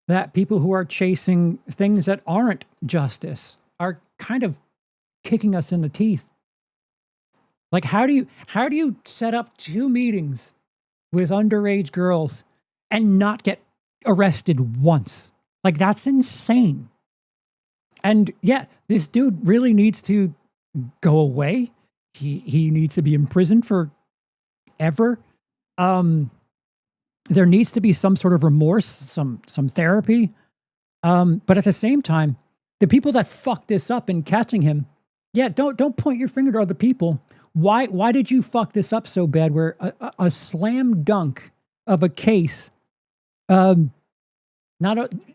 that people who are chasing things that aren't justice are kind of kicking us in the teeth. Like, how do you set up 2 meetings with underage girls and not get arrested once? Like, that's insane. And yeah, this dude really needs to go away. He needs to be imprisoned forever. There needs to be some sort of remorse, some therapy. But at the same time, the people that fucked this up in catching him, yeah, don't point your finger to other people. Why did you fuck this up so bad? Where a slam dunk of a case, not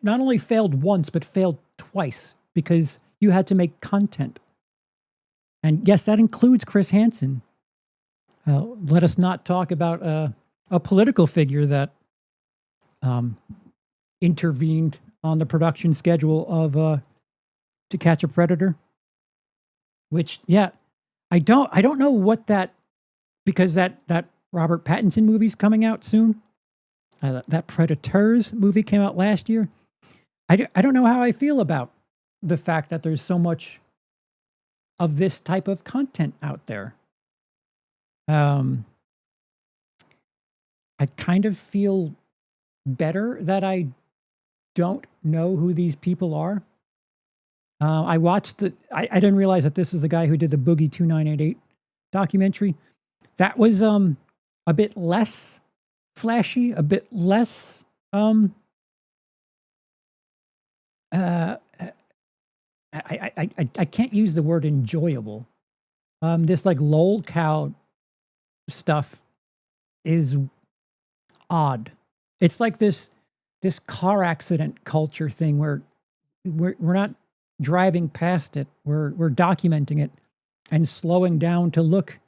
only failed once but failed twice because you had to make content. And yes, that includes Chris Hansen. Let us not talk about a political figure that intervened on the production schedule of To Catch a Predator. Which, yeah, I don't know what that, because that Robert Pattinson movie's coming out soon. That Predators movie came out last year. I don't know how I feel about the fact that there's so much of this type of content out there. I kind of feel better that I don't know who these people are. I watched I didn't realize that this is the guy who did the Boogie 2988 documentary. That was a bit less flashy, a bit less I can't use the word enjoyable. This like lolcow stuff is odd. It's like this car accident culture thing where we're not driving past it. We're documenting it and slowing down to look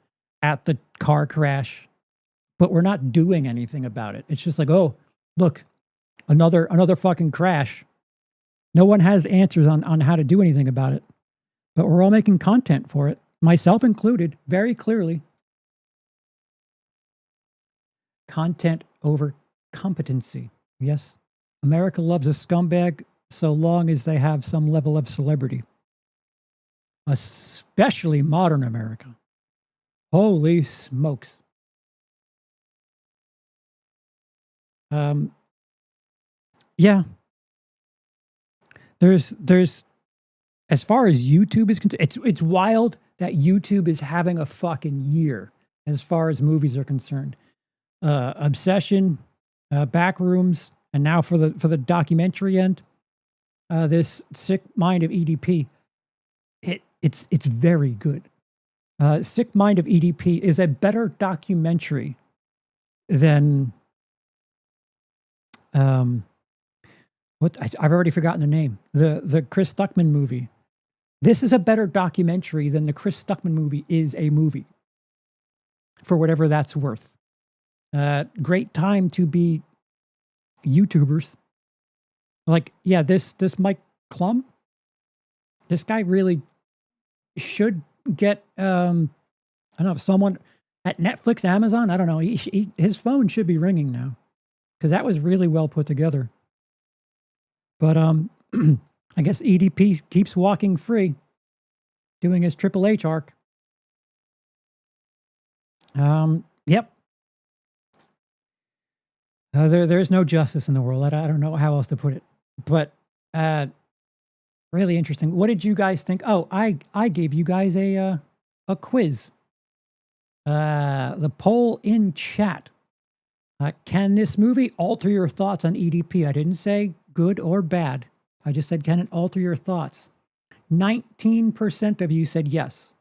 at the car crash, but we're not doing anything about it. It's just like, oh, look, another fucking crash. No one has answers on how to do anything about it, but we're all making content for it, myself included, very clearly. Content over competency. Yes, America loves a scumbag so long as they have some level of celebrity, especially modern America. Holy smokes. Yeah. There's as far as YouTube is concerned, it's wild that YouTube is having a fucking year as far as movies are concerned. Obsession, Backrooms, and now for the documentary end, this Sick Mind of EDP. It's very good. Sick Mind of EDP is a better documentary than I've already forgotten the name. The Chris Stuckman movie. This is a better documentary than the Chris Stuckman movie is a movie. For whatever that's worth. Great time to be YouTubers. Like, yeah, this Mike Klum, this guy really should get, I don't know, someone at Netflix, Amazon, I don't know, his phone should be ringing now, because that was really well put together. But I guess EDP keeps walking free, doing his Triple H arc. Yep. There's no justice in the world. I don't know how else to put it. But really interesting. What did you guys think? Oh, I gave you guys a quiz. The poll in chat. Can this movie alter your thoughts on EDP? I didn't say good or bad. I just said, can it alter your thoughts? 19% of you said yes.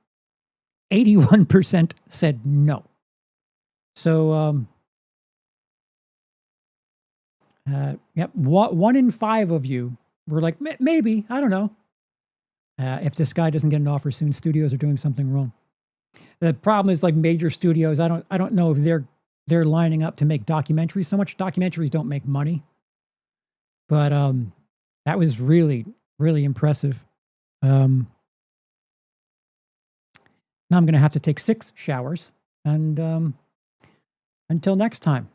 81% said no. So, yep, 1 in 5 of you were like, maybe, I don't know. If this guy doesn't get an offer soon, studios are doing something wrong. The problem is, like, major studios, I don't know if they're lining up to make documentaries so much. Documentaries don't make money. But that was really, really impressive. Now I'm going to have to take 6 showers. And until next time.